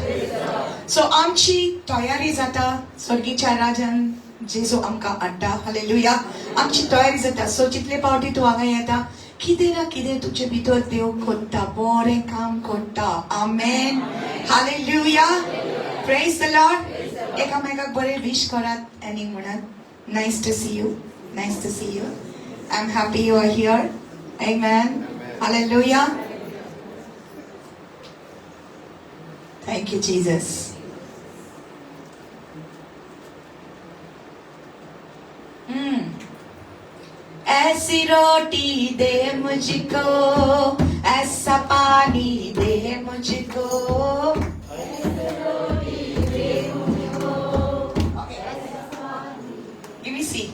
So आमची तयारी जाता स्वर्गीच्या राजान जेजू आमकां हाडटा. हालेलुया. आमची तयारी जाता. सो जितले पावटी तूं हांगा येता कितें ना कितें तुजे भितर देव करता, बरें काम करता. आमेन. हालेलुया. Praise the Lord. एकामेकाक बरें विश करात आनी म्हणात. Nice to see you. Nice to see you. I'm happy you are here. Amen. Hallelujah. Thank you, Jesus. ऐसी रोटी दे मुझको, ऐसा पानी दे मुझको. ऐसी रोटी दे मुझको. Give me see.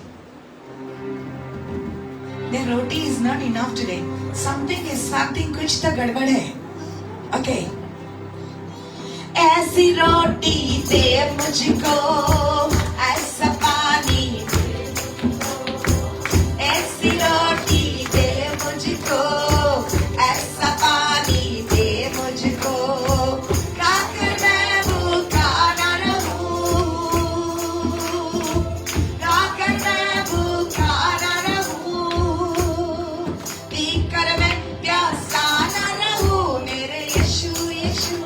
The roti is not enough today. Something कुछ तो गड़बड़ है. Okay. ऐसी रोटी दे मुझको, ऐसा पानी दे मुझको. ऐसी रोटी दे मुझको, ऐसा पानी दे मुझको. खाकर मैं भूखा न रहूं, खाकर मैं भूखा न रहूं, पीकर मैं प्यासा न रहूं. मेरे यीशु यीशु,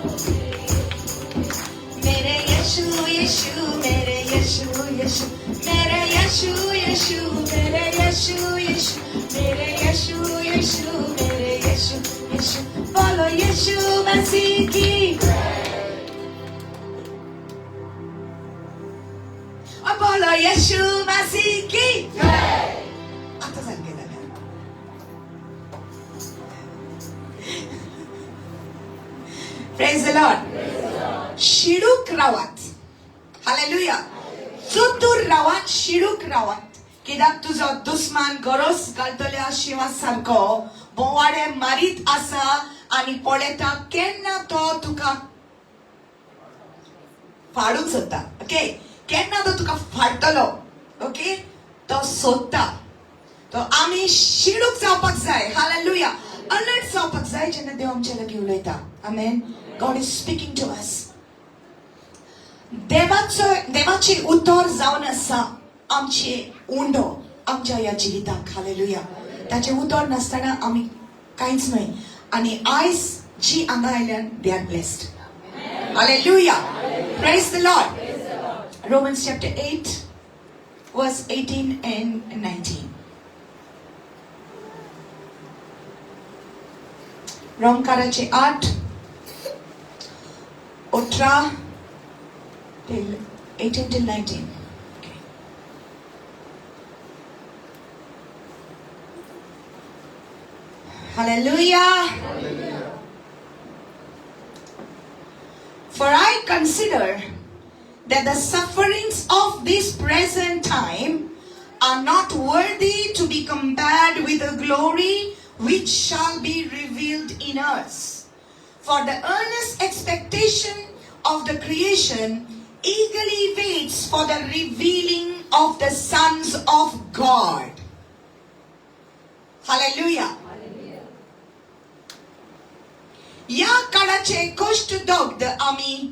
मेरे यीशु यीशु, मेरे यीशु यीशु, मेरे यीशु यीशु, मेरे यीशु यीशु, मेरे यीशु यीशु, मेरे यीशु यीशु. बोलो यीशु मसीह की. और बोलो यीशु मसीह की. आता सांगे दादा. Praise the Lord. शिडूक रावात. हालेलुया. चतुर रावात, शिडूक रावात. कित्याक तुजो दुस्मान गरोस घालतल्या शिवा सारको बोवाडे मारीत आसा आनी पळयता केन्ना तो तुका फाडूंक सोदता. ओके. केन्ना तो तुका फाडटलो. ओके. तो सोदता. तो आमी शिडूक जावपाक जाय. हालेलुया. अलर्ट जावपाक जाय जेन्ना देव आमचे लागीं उलयता. आमेन. God is speaking to us. देवाचे उतर जावन आसा आमचे उंडो आमच्या ह्या जिविताक. हालेलुया. ताचे उतर नासतना आमी कांयच न्हय. आनी आयज जी हांगा आयल्यान they are blessed. Hallelujah. Praise the Lord. Romans chapter 8 verse 18 and 19. रोमकाराचे 8 18 till 19. Okay. Hallelujah. For I consider that the sufferings of this present time are not worthy to be compared with the glory which shall be revealed in us. For the earnest expectation of the creation eagerly waits for the revealing of the sons of God. Hallelujah. या काळाचे कष्ट दग्ध आम्ही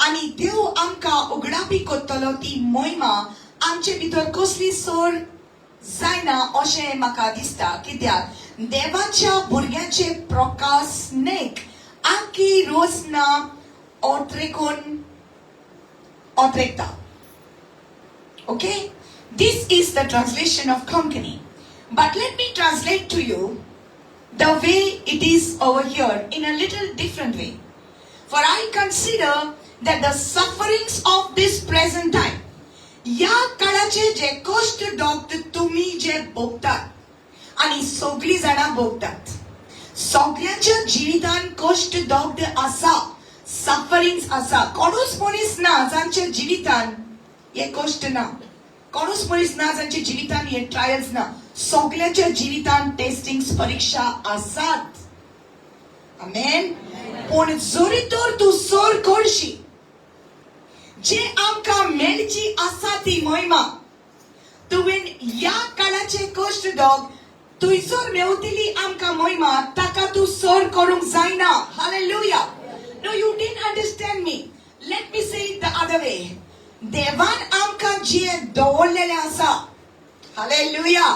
आणि देव आमका उगडापी कोत्तलो ती मोहिमा आमचे भितर कसली सोड जायना अशें म्हाका दिसता कित्याक देवाच्या भुरग्याचे प्रकाशनेक आखी रोजना ओत्रेकता. Okay? This is the translation of Konkani. But let me translate to you the way it is over here in a little different way. For I consider that the sufferings of this present time, या काळाचे जे कष्ट दोग तुम्ही जे भोगतात आणि सगळी जाणां भोगतात, सगळ्यांच्या जिवितान कष्ट दोग आसा, सफरिंग्स आसा. कोणूच मनीस ना जांच्या जिवितान हे कष्ट ना, कोणूच मनीस ना जांच्या जिवितान हे ट्रायल्स ना. सगळ्यांच्या जिवितान टेस्टिंग्स परीक्षा आसात. आमेन. पण जरी तर तू सोर करशी जे आमकां मेलची आसा ती महिमा, तुवें ह्या काळाचे कष्ट दोग थंयसर मेवतली आमकां महिमा ताका तू सोर करूंक जायना. Hallelujah. No, you didn't understand me. Let me say it the other way. देवान आमकां जे दवरलेले आसा, हालेलुया,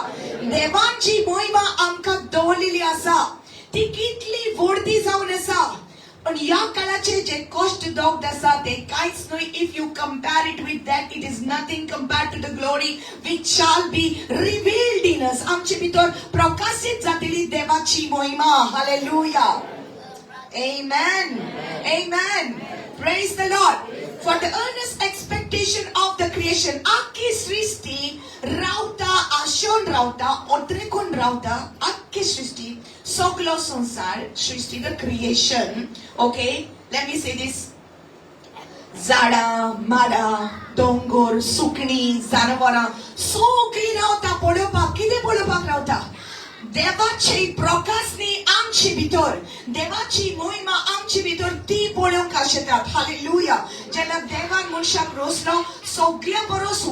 देवांची महिमा आमकां दवरलेली आसा ती कितली व्हडली जावन आसा. पण ह्या काळाचे जे कष्ट दोग आसा ते कांयच न्हय. If you compare it with that, it is nothing compared to the glory which shall be revealed in us. आमचे भितर प्रकाशित जातली देवाची महिमा. Hallelujah. Amen. Amen. Praise the Lord. For the earnest expectation of the creation, आखी सृष्टी रावता, आशोन रावता, ओत्रेकून रावता, आखी सृष्टी, सगळो संसार, सृष्टी, the creation. Okay, let me say this. झाडां, माडां, दोंगर, सुकणी, जानवरां, सगळी रावता पळोवपाक. कितें पळोवपाक रावता? देवाची प्रकाशनी आमचे भितर, देवाची महिमा आमचे भितर ती पळोवंक आशेतात. हालेलुया. जेन्ना देवान मनशाक रोसलो, सगळ्या परस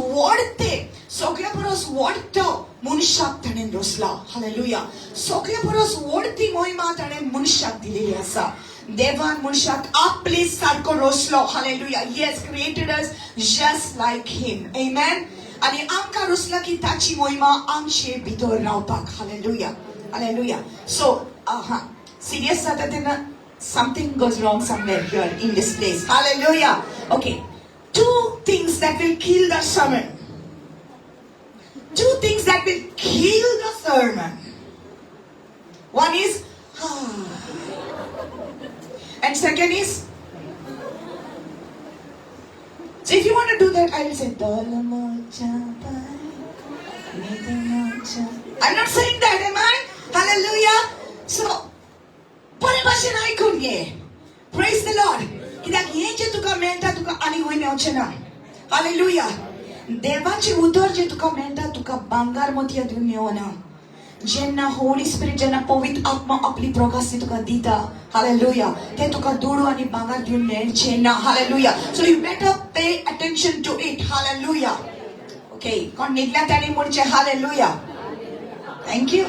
व्हडतो मनशाक ताणें रोसला. हालेलुया. सगळ्या परस व्हडती महिमा ताणें मनशाक दिलेली आसा. देवान मनशाक आपले सारको रोसलो. Hallelujah. He has created us just like him. Amen. आणि आमकां रोसला की ताची महिमा आमचे भितर रावपाक. हालेलुया. हालेलुया. So, serious जाता तेन्ना something goes wrong somewhere here in this place. Hallelujah. Okay. Two things that will kill the sermon. Two things that will kill the sermon. One is and second is, so if you want to do that, I will say I'm not saying that, am I? Hallelujah. So बरे भाशेन आयकून घे. Praise the Lord. कित्याक हें जे तुका मेळटा तुका आनी वयर मेळचें ना. हालेलुया. देवाचे उदर जे तुका मेळटा तुका भांगार मोतयां दिवन मेळना. जेन्ना होली स्पिरीट, जेन्ना पवित्र आत्मा आपली प्रकाश तुका दिता, हालेलुया, ते तुका दुडू आनी भांगार दिवन मेळचें ना. Hallelujah. So you better pay attention to it. Hallelujah. Okay, कोण निगल्या ताणी म्हणचें hallelujah. Thank you.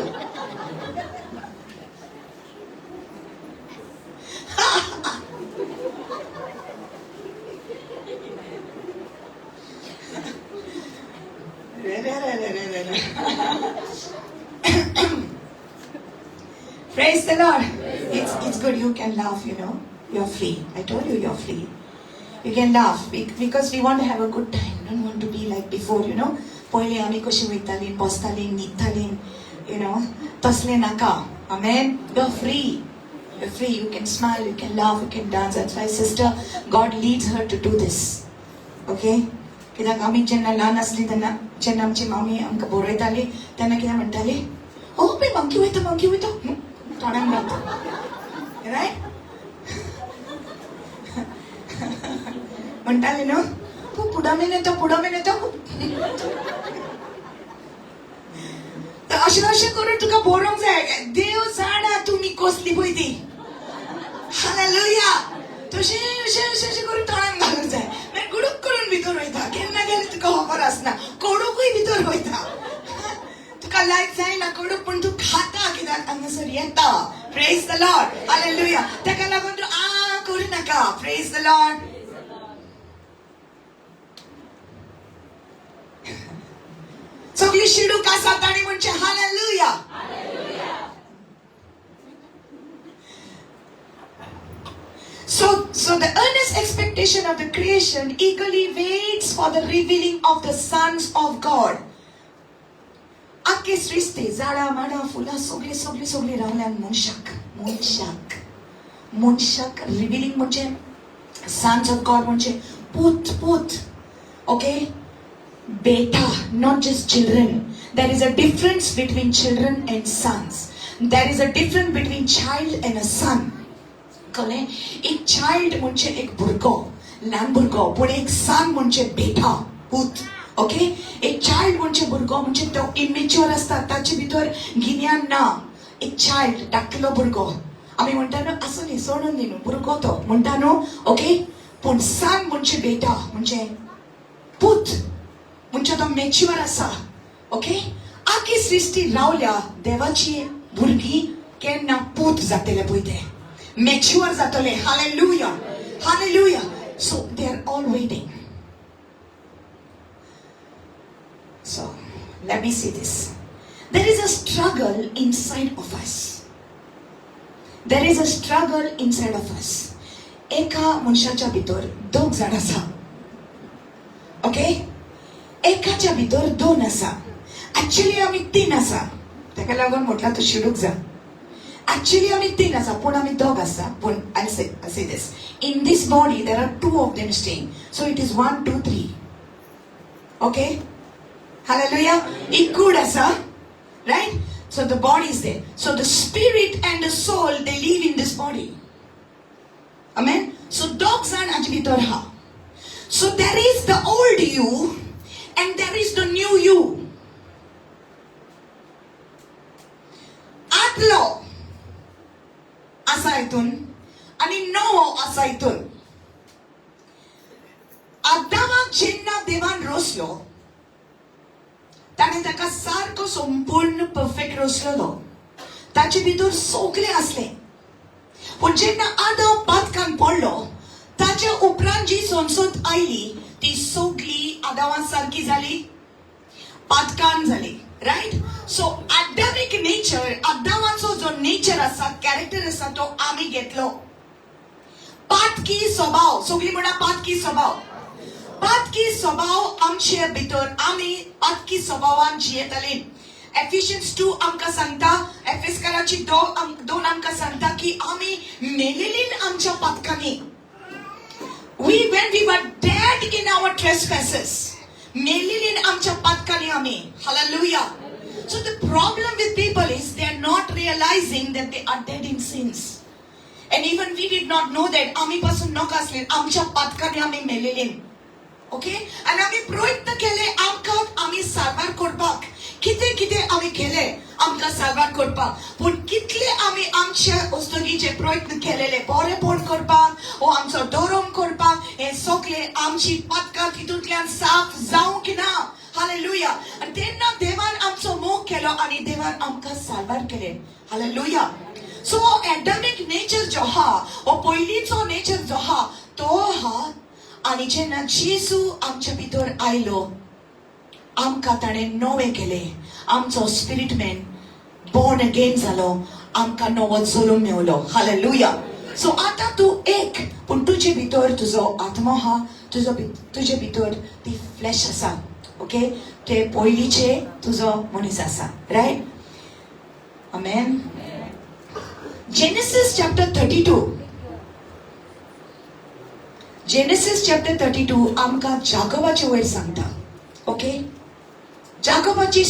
Praise the Lord. It's good. You can laugh, you know. You're free. I told you you're free. You can laugh because we want to have a good time. We don't want to be like before, you know. पहिले आम्ही कशी वयतालीं, बसतालीं, न्हिदतालीं, you know. तसलें नाका. Amen. You're free. You're free. You can smile, you can laugh, you can dance. That's why sister, God leads her to do this. Okay? कित्याक आमी जेन्ना ल्हान आसली तेन्ना जेन्ना आमची मामी आमकां बरयताली तेन्ना कितें म्हणटाली, ओ बे मंकी वयता. थोड्यांक घालता रायट म्हणटाले न्हू तूं पुडामेन येता अशें करून तुका बरोवंक जाय देव जाणा तुमी कसली पळय ती हालेलुया तशें करून तोंडान घालूंक जाय मागीर गुडूक करून भितर वयता केन्ना गेले तुका खबर आसना कडूकूय भितर वयता तुका लायक जायना कडूक पूण तूं खाता कित्याक हांगासर येता प्रेज द लॉर्ड हालेलुया ताका लागून तूं करूं नाका प्रेज द लॉर्ड सगळी शिडूक आसा ताणी म्हणचे hallelujah So the earnest expectation of the creation eagerly waits for the revealing of the sons of God. आख्खे सृष्टी झाडां माडां फुलां सगळी रावल्यान मनशाक रिव्हिलिंग म्हणजे sons of God म्हणजे पूत okay beta not just children. There is a difference between children and sons. There is a difference between child and a son. एक चाइल्ड म्हणजे एक भुरगो ल्हान भुरगो पण एक सन म्हणजे बेटा पूत ओके एक चाइल्ड म्हणजे भुरगो म्हणजे तो इमेच्युअर आसता ताचे भितर गिन्यान ना एक चाइल्ड धाकलो भुरगो आमी म्हणटा न्हू असो न्ही सोडून न्ही न्हू भुरगो तो म्हणटा न्हू ओके पूण सन म्हणजे बेटा म्हणजे पूत म्हणजे तो मॅच्युअर आसा ओके आख्खी सृष्टी रावल्या देवाची भुरगीं केन्ना पूत जातले पळय ते mature zatole hallelujah so they are all waiting so let me see this there is a struggle inside of us eka मनशाच्या भितर दोग जाण आसा ओके एकाच्या भितर दोन आसा एक्चुअली आमी तीन आसा ताका लागून म्हटला तू शिडूक जा Actually, आमी तीन आसा पूण आमी दोग आसा पूण I'll say this. In this body, there are two of them staying. So it is 1, 2, 3. Okay? Hallelujah. It good asa, right? So the body is there. So the spirit and the soul, they live in this body. Amen? So dogs are ajvitorha. So there is the old you and there is the new you. Atlo. असा हितून आणि नवो असा हितून आदामाक जेन्ना देवान रोसलो ताणें ताका सारको संपूर्ण परफेक्ट रोसलेलो ताचे भितर सगळें आसलें पूण जेन्ना आदम पातकान पडलो ताच्या उपरांत जी संसद आयली ती सगळी आदामा सारकी जाली पातकान जाली राइट सो आदामिक नेचर आदामाचो जो नेचर आसा कॅरेक्टर आसा तो आमी घेतलो पातकी स्वभाव सगळी म्हणा पातकी स्वभाव आमचे भितर आमी पातकी स्वभावान जियेतली एफिशियन्स 2 आमकां सांगता एफेसकाराची 2 आमकां सांगता की आमी मेलेलीन आमच्या पातकांनी when we were dead in our trespasses मेलेलीन आमच्या पातकांनी आमी hallelujah so the problem with people is they are not realizing that they are dead in sins and even we did not know that आमी पासून नका आसले आमच्या पातकांनी आमी मेलेलीन okay आणि आमी प्रयत्न केले आमकां आमी सारवार करपाक कितें आमी केले आमकां सारवार करपाक पूण कितले आमी आमच्या वस्तुंचे प्रयत्न केलेले बरेपण करपाक ओ आमचो धर्म करपाक हे सगळे आमची पातकां तितूंतल्यान साफ जावंक ना हालेलुया आणि तेन्ना देवान आमचो मोग केलो आणि देवान आमकां सारवार केले हालेलुया सो एडमिक नेचर जो हा ओ पयलींचो नेचर जो हा तो हा आणि जेन्ना जेजू आमच्या भितर आयलो आमकां ताणें नवें केलें आमचो स्पिरीट मॅन बोर्न अगेन जालो आमकां नवो जल्म मेवलो हालेलुया सो आतां तूं एक पूण तुजे भितर तुजो आत्मा हा तुजे भितर ती फ्लॅश आसा ओके ते पयलींचे तुजो मनीस आसा रायट आमेन जेनेसिस चॅप्टर 32 आमकां जाकोबाचे वयर सांगता ओके जाकोबाची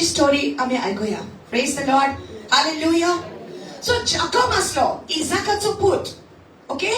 स्टोरी आमी आयकुया praise the Lord, hallelujah. So Jacob असलो इजाकाचो पूत, ओके,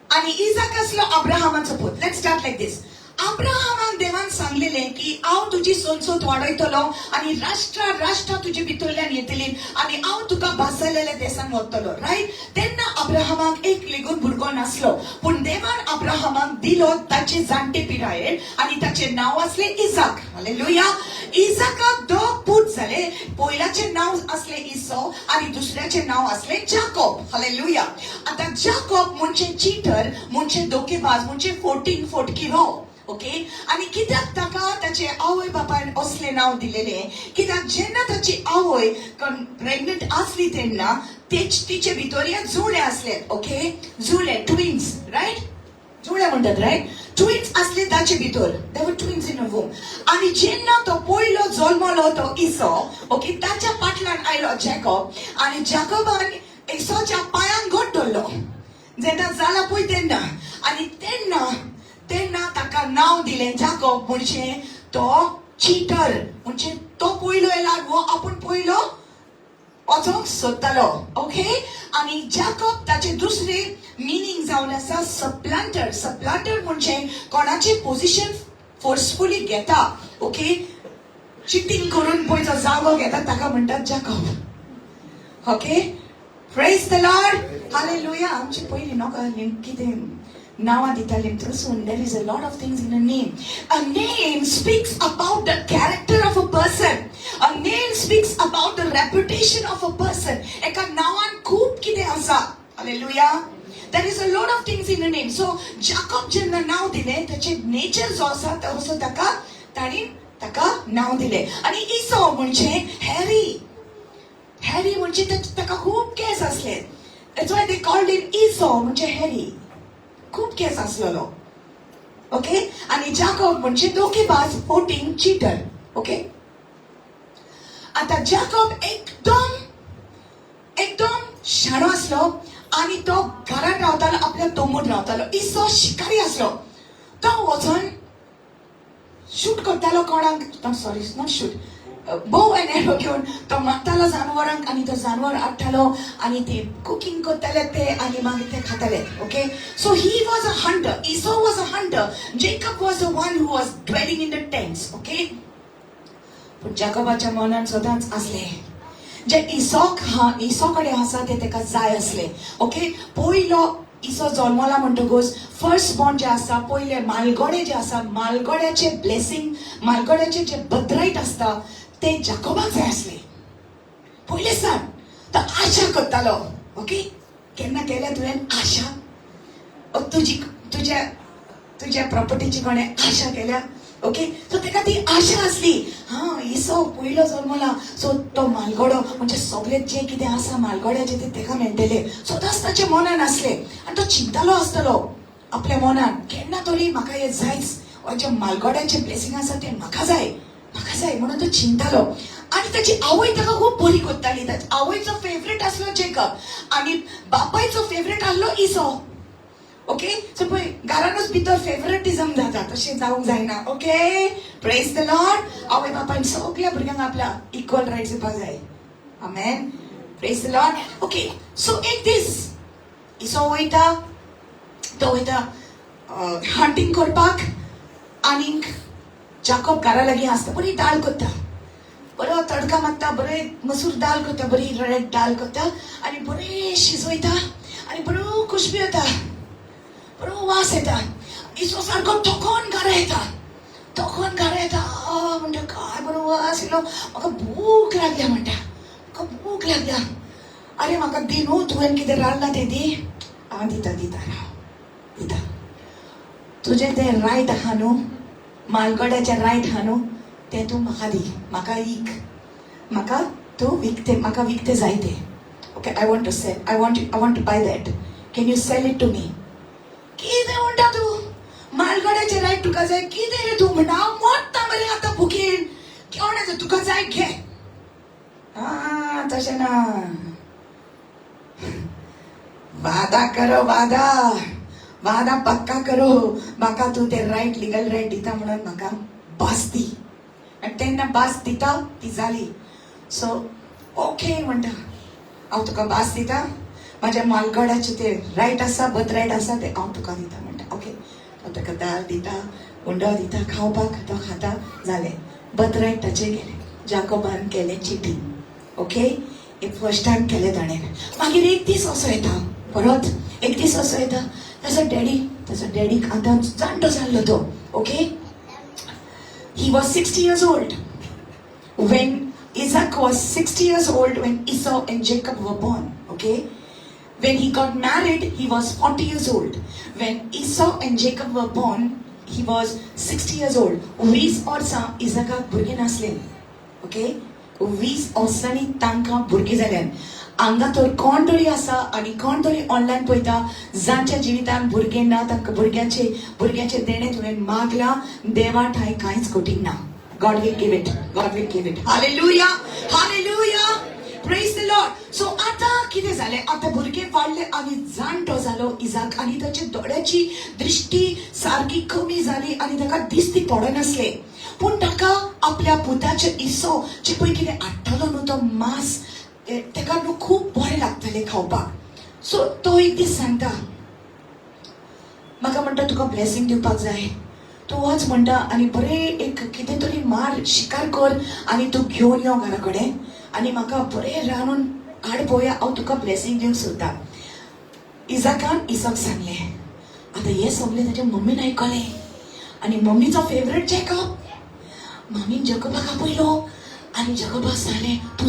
आणि इजाक असलो अब्राहमाचो पूत. Let's start like this. अब्राहमाक देवान सांगलेले की हांव तुजी संसद वाडयतलो आणि राष्ट्र तुजे भितरल्यान येतली आणि हांव तुका भासलेल्या देशान व्हरतलो, राईट. तेन्ना अब्राहमाक एक लेगून भुरगो नासलो, पण देवान अब्राहमाक दिलो ताचे जाणटे पिरायेर आणि ताचे नाव असले इजाक. हालेलुया. इजाकाक दोग पूत जाले. पयल्याचे नाव असले इसो आणि दुसऱ्याचे नाव असले जाकोब. हालेलुया. आता जाकोब म्हणजे चीटर, म्हणजे धोकेबाज, म्हणजे फोटकीरो, ओके. आणि कित्याक ताका ताचे आवय बापायन असले नाव दिलेले, कित्याक जेन्ना ताची आवय प्रेग्नंट असली तेन्ना तिचे भितर या जुळे असले, ओके, जुळे, ट्विन्स, राईट, जुळे म्हणतात, राईट. ट्विन्स असले ताचे भितर, दे वर ट्विन्स इन अ वूम. आणि जेन्ना तो पयलो जल्मलो तो इसो, ओके, ताच्या फाटल्यान आयलो जॅकोब आणि जॅकोबान इसोच्या पायांक घट धरलो जेन्ना जाला पळय तेन्ना. आणि तेन्ना ताका नाव दिले जाकोब, म्हणजे तो चीटर, म्हणजे तो पयलो येयला वो आपूण पयलो वचोंक सोदतालो, ओके. आणि जाकोब ताचे दुसरे मिनींग जावन आसा सप्लांटर. सप्लांटर म्हणजे कोणाचे पोझिशन फोर्सफुली घेता, ओके, चिटिंग करून पळय जो जागो घेता ताका म्हणटात Jacob, okay. Praise the Lord, hallelujah. आमची पयली नोका कितें नावा दितालीं थंयसून. There is a lot of things in a name. A name speaks about the character of a person. A name speaks about the reputation of a person. एका नावान खूप कितें आसा. Hallelujah. There is a lot of things in a name. सो जाकोब जेन्ना नाव दिलें ताचे nature जो आसा तसो ताणी ताका नाव दिलें. आणि इसो म्हणजे हॅरी म्हणजे ताका खूप केस असले. That's why they called him Esau, म्हणजे हॅरी, खूप केस असलेलो, ओके. आणि जाकोब म्हणजे धोकेबाज, चीटर, ओके. आता जाकोब एकदम शाणो असलो आणि तो घरात रावतालो, आपल्या तोंबून रावतालो. इसो शिकारी असलो. तो वचून शूट करतालो कोणाक, sorry not shoot, bow and arrow घेऊन तो मारतालो जानवरांक आणि तो जानवर हाडटालो आणि ते कुकिंग करताले ते आणि मागीर ते खाताले, okay. So he was a hunter. Esau was a hunter. Jacob was the one who was dwelling in the tents, okay. पण जाकोबाच्या मनान सदांच असले जे इसो कडेन आसा ते ताका जाय असले, ओके. पयलो इसो जल्मला म्हणटकूच फर्स्ट बॉर्न जे आसा, पयले मालगडे जे आसा, मालगड्याचे ब्लेसिंग, मालगड्याचे जे बद्राईट असता ते जाकोबाक जाय असले पयले सान. तो आशा करतालो, ओके. केन्ना केल्या तुवें आशा? तुज्या प्रॉपर्टीची कोणे आशा केल्या, ओके. सो ताका ती आशा असली. इसो पयलो जल्मला, सो तो मालगडो म्हणजे सगळे जे कितें आसा मालगड्याचे ते ताका मेळटले. सदांच ताच्या मनान असले आणि तो चिंतालो आसतलो आपल्या मनान, केन्ना तरी म्हाका हे जायच, जे मालगड्याचे ब्लेसिंग आसा ते म्हाका जाय म्हणून तो चिंतालो. आणि त्याची आवय ताका खूप बरी करताली. ताच्या आवयचो फेवरेट असलो जेकब आणि बापायचो फेवरेट आसलो इसो, ओके. सो पळय घरानूच भितर फेवरेटिझम जाता, तशें जावंक जायना, ओके. Praise the Lord. आवय बापायन सगळ्या भुरग्यांक आपल्या इक्वल रायट्स दिवपाक जाय. आमेन. Praise the Lord, okay. So एक दीस इसो वयता हंटिंग करपाक आणि जाकोब घरा लागीं आसता. बरी दाळ करता, बरो तडका मारता, बरे मसूर दाळ करता, बरी रेड दाळ करता आणि बरे शिजयता आणि बरो खुशबू येता, बरो वास येता. इसो सारको थकोन घरा येता म्हणटा काय बरो वास येलो, म्हाका भूक लागल्या म्हणटा, म्हाका भूक लागल्या. अरे म्हाका दी न्हू, तुवें कितें रांदलां तें दी. हांव दिता. तुजें तें रायट आहा न्हू, मालगड्याचे रायट आहा न्हू, ते तूं म्हाका दी, म्हाका ईक, म्हाका तूं म्हाका विकते जाय ते, okay. I want to sell, I want to buy that. Can you sell it to me? कितें म्हणटा तूं? मालगड्याचे रायट तुका जाय? कितें रे तूं म्हणटा? हांव मोडटा मरे आतां भुकेन. केवणाचें तुका जाय घे. तशें ना. वादा करो, वादा पक्का करो. म्हाका तूं ते रायट, लिगल रायट दिता म्हणून म्हाका बास दी. आणि तेन्ना बास दिता ती जाली. सो ओके म्हणटा, हांव तुका भास दिता, माझ्या मालगडाचे ते रायट आसा, बत रायट आसा ते हांव तुका दिता म्हणटा. ओके, तो ताका दाल दिता, हुंडो दिता खावपाक, तो खाता, जालें. बत रायट ताचे गेले. जाकोबान केलें चिटींग. ओके, एक फर्स्ट टायम केलें ताणें. मागीर एक दीस असो येता, परत एक दीस असो येता, ताचो डॅडीक आतां जाणटो जाल्लो तो. Okay, he was 60 years old when Isaac was 60 years old when Esau and Jacob were born. Okay, when he got married he was 40 years old. When Esau and Jacob were born he was 60 years old. 20 वर्सां इसाकाक भुरगें नासलें. Okay, 20 वर्सांनी तांकां भुरगीं जाल्यान. हांगा तर कोण तरी आसा आनी कोण तरी ऑनलायन पळयता जांच्या जिवितान भुरगें ना, तांकां भुरग्याचे देणे तुवें मागला, देवा थंय कांयच कठीण ना. God will give it. God will give it. Hallelujah. Hallelujah. Praise the Lord. So आता कितें जालें? आता भुरगे वाडले आनी जाणटो जालो इजाक, आनी ताच्या दोळ्याची दृष्टी सारकी कमी जाली आनी ताका दिसती पडनासले. पूण ताका आपल्या पुताचे इसो जे पळय कितें हाडटलो न्हू तो मांस, ताका न्हू खूब बरें लागतलें खावपाक. सो तो एक दीस सांगता, म्हाका म्हणटा तुका ब्लेसिंग दिवपाक जाय, तूं वच म्हणटा आनी बरें एक कितें तरी मार, शिकार कर आनी तूं घेवन यो घरा कडेन आनी म्हाका बरें रांदून हाड पळोवया, हांव तुका ब्लेसिंग दिवंक सोदतां. इजाकान इसाक सांगलें. आतां हें सगळें ताच्या मम्मीन आयकलें आनी मम्मीचो फेवरेट जॅकब. मम्मीन जॅकबाक आपयलो आनी जॅकबाक सांगलें, तूं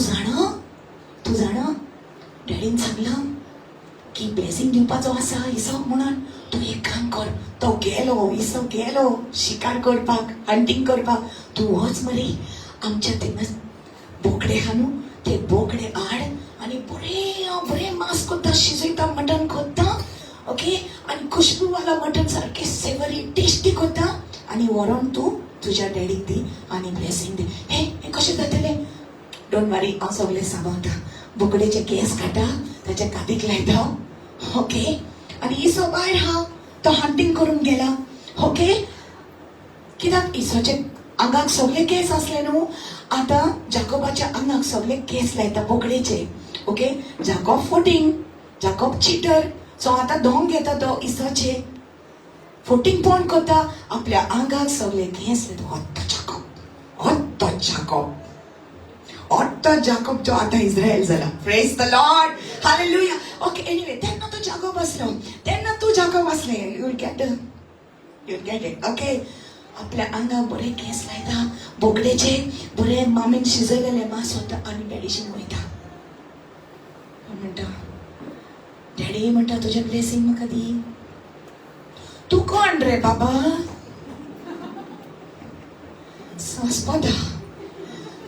जाण डॅडीन सांगलां की ब्लेसिंग दिवपाचो आसा इसाक म्हणून, तूं एक काम कर, तो गेलो, इसो गेलो शिकार करपाक, हंटींग करपाक, तूं वच मरे आमच्या थिंगा बोकडे आहा न्हू, ते बोकडे हाड आनी बरें मांस करता, शिजयता, मटन करता. ओके, आनी खुशबूवाला मटन सारकें सेवरी टेस्टी करता आनी व्हरोन तूं तुज्या डॅडीक दी आनी ब्लेसिंग दी. हें कशें जातलें? डोंट वरी, हांव सगळें सांबाळटा. बोकडेचे केस काडटा, ताच्या कातीक लायता. ओके, आनी इसो भायर आहा, तो हंटींग करून गेला. ओके, कित्याक इसोचे आंगाक सगळे केस असले न्हू, आतां जाकोबाच्या आंगाक सगळे केस लायता बोकडेचे. ओके, जाकोब फोटींग, जाकोब चिटर. सो आतां धोंग घेता तो इसोचे, फोटींग पॉन करता, आपल्या आंगाक सगळे केस लायता. otto Jacob जो आता इस्रायल जाला. Praise the Lord. Hallelujah. Okay, anyway, तेन्ना तू जाकोब असले. You'll get it. Okay. आपल्या आंगाक बरे केस लायता, बोकडेचे बरे मामीन शिजयलेले मांस होता आनी डॅडीशीन वयता. म्हणटा, डॅडी म्हणटा तुजें ब्लेसिंग म्हाका दी. तू कोण रे बाबा? सासपदा,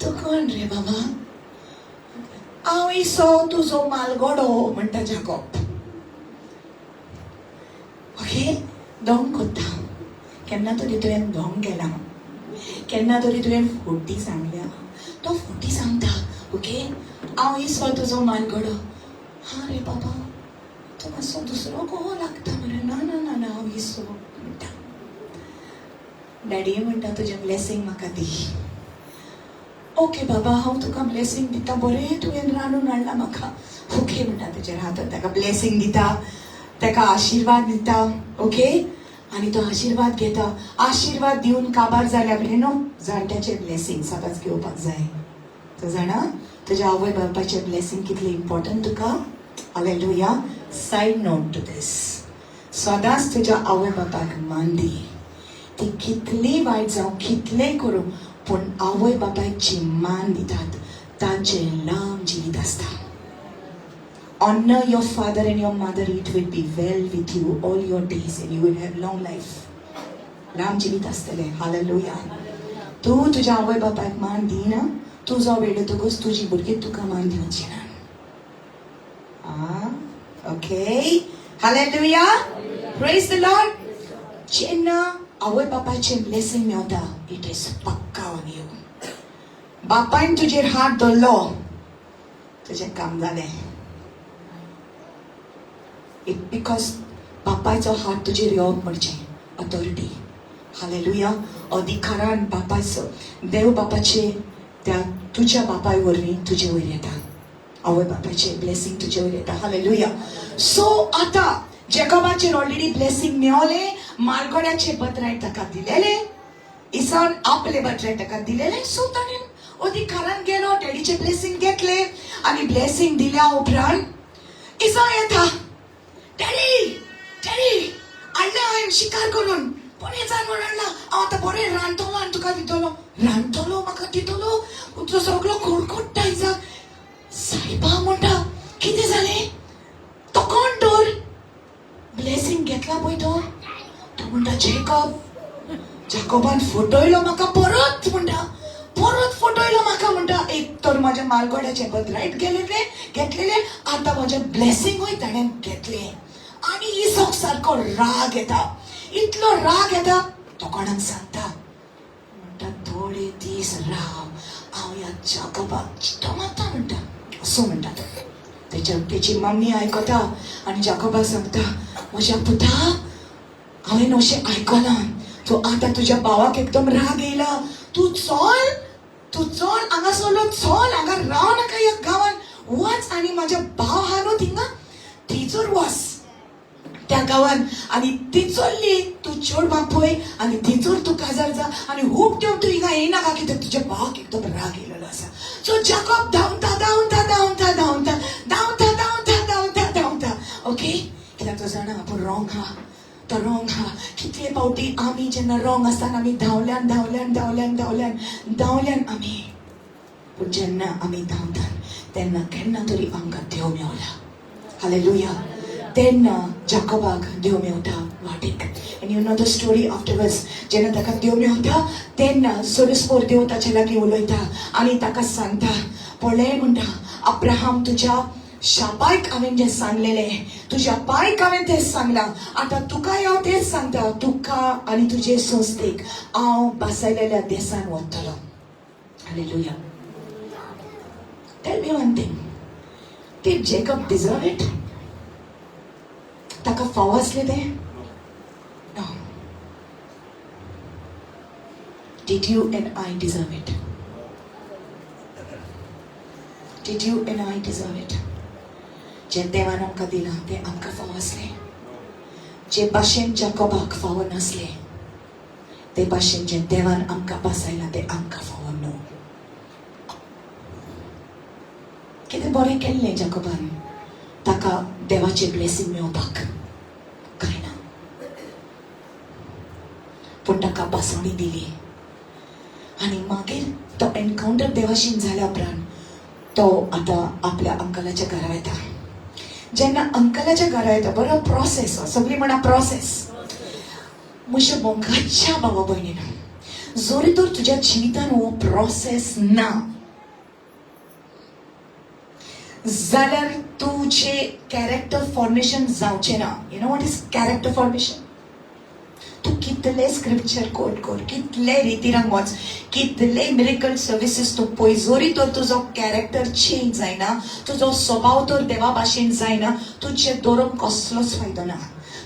तू कोण रे बाबा? हांव इसो तुजो मालगडो म्हणटा जाकोब. ओके, दोंग कोत्ता. केन्ना तरी तुवें दोंग केला, केन्ना तरी तुवें फोटी सांगल्या, तो फोटी सांगता. ओके, हांव इसो तुजो मालगडो. हा रे बाबा, तो मातसो दुसरो कोहो लागता मरे. ना हांव इसो म्हणटा. डॅडी म्हणटा तुजें ब्लेसिंग म्हाका दी. ओके बाबा, हांव तुका ब्लेसिंग दिता, बरें तुवें रांदून हाडला म्हाका. ओके म्हणटा, तेजेर हात ताका ब्लेसिंग दिता, ताका आशिर्वाद दिता. ओके, आनी तो आशिर्वाद घेता. आशिर्वाद दिवन काबार जाल्या बरें न्हू, जाणट्याचे ब्लेसिंग सदांच घेवपाक जाय. तूं जाणा तुज्या आवय बापायचे ब्लेसिंग कितले इम्पॉर्टंट तुका? Hallelujah. Side note to this, सदांच तुज्या आवय बापायक मान दी. ती कितली वायट जावं, कितलेंय करूं, पूण आवय बापायक जी मान दितात तांचें लांब जिवीत आसता. Honor your father and your mother, it will be well with you all your days and you will have long life. लांब जिवीत आसतलें. हालेलुया. तूं तुज्या आवय बापायक मान दिना, तुजो वेळ येतकच तुजी भुरगीं तुका मान दिवची ना. Okay, hallelujah. Praise the Lord. जेन्ना आवय बापायचें ब्लेसिंग मेवता, इट इज पक्का ऑन यू. बापायन तुजेर हात धरलो, तुजें काम जालें. बिकॉज बापायचो हात तुजेर येवप म्हणचे ऑथॉरिटी. हालेलुया. अधिकारान बापायचो, देव बापाचे त्या तुझ्या बापाय वरवीं तुजे वयर येता. आवय बापायचे ब्लेसिंग तुजे वयर येता. हालेलुया. सो आता जॅकोबाचेर ऑलरेडी ब्लेसिंग मेळोले, मारगोड्याचे बत्राय ताका दिलेले, इसान आपले बत्राय ताका दिलेले. सो ताणें अधिकारान गेलो, डॅडीचे ब्लेसिंग घेतले आणि ब्लेसिंग दिल्या उपरांत इसा येता. डॅडी डॅडी हाडला हांवें शिकार करून, बरें जाण म्हण हाडला. हांव आतां बरें रांदतलो आनी तुका दितलो. रांदतलो म्हाका दितलो. तो सगलो खडखडटा इसाक. सायबा म्हणटा कितें जालें? तो कोण तर ब्लेसिंग घेतला पळय तो म्हणटा जॅकोबान फटयलो म्हाका परत. म्हणटा परत फटयलो म्हाका. म्हणटा एक तर म्हाज्या मालगोड्याचे बदरायत घेतलेले, आतां म्हजें ब्लेसिंगूय ताणें घेतलें. आनी इसोक सारको राग येता. इतलो राग येता तो कोणाक सांगता. म्हणटा थोडे दीस राव, हांव ह्या जॅकोबाक चितो मारता. म्हणटा असो म्हणटा तो. तेची मम्मी आयकता आनी जॅकोबाक सांगता, म्हज्या पुता हांवें अशें आयकलां, तूं आतां तुज्या भावाक एकदम राग येयला. तूं चल हांगासरलो चल, हांगा राव नाका ह्या गांवान. वच आनी म्हाज्या भाव आहा न्हू थिंगा थंयसर वच त्या गांवान, आनी ती चल्ली तूं चड बापय आनी थंयसर तूं काजार जा आनी खूब देव तूं हिंगा येयनाका, कित्याक तुज्या भावाक एकदम राग येयलेलो आसा. सो जॅकोब धांवता. ओके, कित्याक तो जाणा आपूण रॉंग आहा. तो रॉंग आहा. कितले फावटी आमी जेन्ना रॉंग आसतना आमी धांवल्यान आमी, पूण जेन्ना आमी धांवतात तेन्ना केन्ना तरी आमकां देव मेवला. हालेलुया. तेन्ना जॅकोबाक देव मेवता वाटेक. And you know the story afterwards. जेन्ना ताका देव मेवता तेन्ना सोरस्पोर देव ताचे लागीं उलयता आनी ताका सांगता, पळय म्हणटा, अब्राहम तुज्या शापायक हांवें जें सांगलेलें, तुज्या पायक हांवें तें सांगलां. आतां तुकाय हांव तेंच सांगता, तुका आनी तुजे संस्थेक हांव बसयलेल्या देसान वतलो. Hallelujah. Tell me one thing. Did Jacob deserve it? ताका फाव आसलें तें? No. Did you and I deserve it? Did you and I deserve it? जे देवान आमकां दिलां तें आमकां फाव आसलें. जे भाशेन जॅकोबाक फाव नासलें, ते भाशेन जे देवान आमकां बसयलां तें आमकां फाव न्हू. कितें बरें केल्लें जॅकोबान ताका देवाचे ब्लेसिंग मेळपाक? कांय ना. पूण ताका बासवणी दिली आनी मागीर तो एनकावंटर देवाशीन जाल्या उपरांत तो आतां आपल्या अंकलाच्या घरा येता. जेन्ना अंकलाच्या घरा येता, बरो प्रोसेस, सगळीं म्हणा प्रोसेस. म्हज्या मोगाच्या भावा भयणीनो, जोरी तर तुज्या जिवितान हो प्रोसेस ना जाल्यार तुझे कॅरेक्टर फॉर्मेशन जावचें ना. You know what is character formation? तूं कितले स्क्रिप्चर कोट कर, कितले रितीरांग वच, कितले मिरेकल सर्विसीस तूं पळय, जोरी तर तुजो कॅरेक्टर चेंज जायना, तुजो स्वभाव तर देवा भाशेन जायना, तुजे धोरण कसलोच फायदो ना,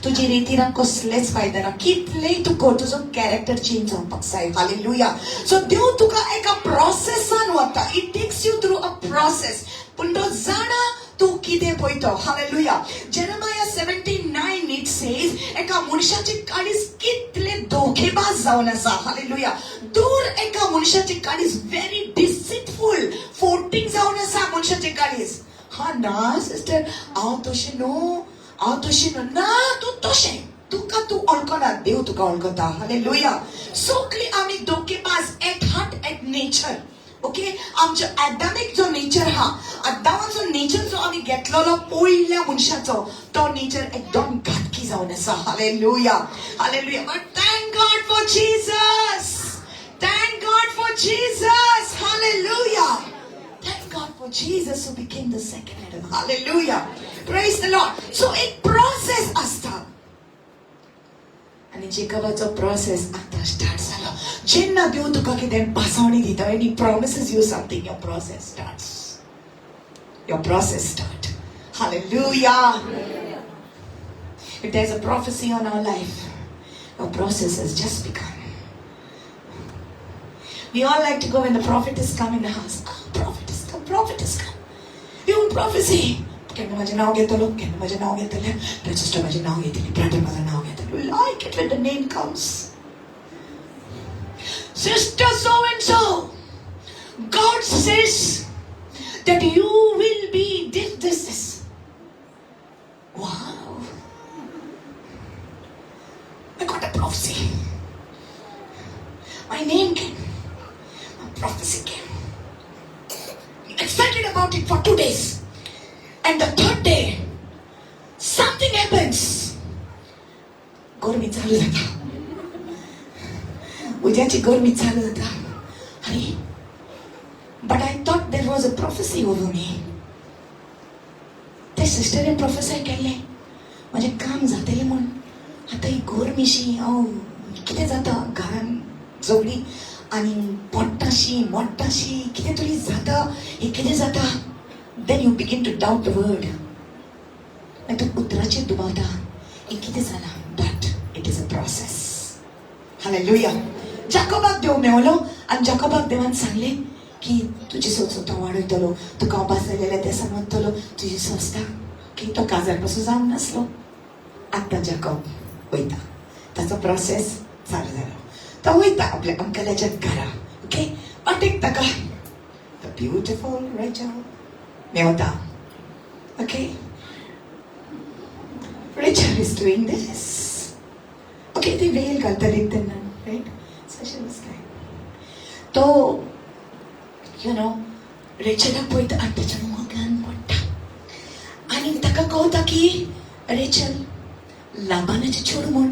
तुजी रितीरांग कसलेच फायदो ना. कितलेय तूं कर, तुजो कॅरेक्टर चेंज जावपाक जाय. हालेलुया. सो देव तुका एका प्रोसेसान वता. It takes you through a process. पूण तो जाणा तूं कितें पळयतो. हालेलुया. जेरेमाया 17:9 इट सेज, एका मनशाची काळीज कितले धोकेबाज जावन आसा. हालेलुया. दूर एका मनशाची काळीज व्हेरी डिसिटफुल, फोर्टिंग जावन आसा मनशाची काळीज. हा ना सिस्टर, हांव तशें न्हू ना, तूं तशें, तुका तूं वळखना, देव तुका वळखता. हालेलुया. सगळीं आमी धोकेबाज at heart, at nature. Okay, आमचो एडमिक जो नेचर हा, आदामाचो नेचर जो आमी घेतलेलो पयल्या मनशाचो, तो नेचर एकदम घातकी जावन आसा. Hallelujah. Hallelujah. But thank God for Jesus. Thank God for Jesus. Hallelujah. Thank God for Jesus who became the second Adam. Hallelujah. Praise the Lord. So एक प्रोसेस असता आणि जॅकोबाचो प्रोसेस आता स्टार्ट झालो. जेन्ना देव तुका कितें बासवणी दिता, when he promises you something, your process starts. Your process start. Hallelujah. If there's a prophecy on our life, our process has just begun. We all like to go when the prophet is come in the house. Prophet is come, prophet is come. You prophecy. केन्ना माझे नाव घेतलो, केन्ना माझे नाव घेतले, register माझे नाव घेतले, brother माझे नाव घेतले. You like it when the name comes. Sister so and so, God says that you will be this. Wow. I got a prophecy. My name came. My prophecy came. I'm excited about it for 2 days. And the third day, something happens. गरमी चालू जाता. उद्याची गरमी चालू जाता. अरे, but I thought there was a prophecy over me. ते सिस्टरने professor केले. माझे काम जातले म्हणून. आता ही गरमीशी किती जाता घरान जोडली आणि मोठाशी किती तरी जाता. हे किती जाता. Then you begin to doubt the word. And तू उतराचे दुबावता. हे किती झाला. But it is a process. Hallelujah. जाकोबाक देव मेवलो आणि जाकोबाक देवान सांगले की तुझी स्वच्छता वाढवतलो, तुका बसलेल्या त्या सांगतलो तुझी स्वच्छता की तो काजारपासून जाऊन नसलो. आता जाकोब वयता. त्याचा प्रोसेस चालू झाला. तो वयता आपल्या अंकलाच्या घरा. ओके, वाटेक ताका the beautiful Rachel Mewat. Okay, Rachel is doing this. Okay, ती वेल घालतली त्यांना, right? So she was like, तो रेचलला पळयता आनी त्याच्या मोगान पडटा आनी ताका कळटा की रेचल लाबानाचें चेडूं म्हूण.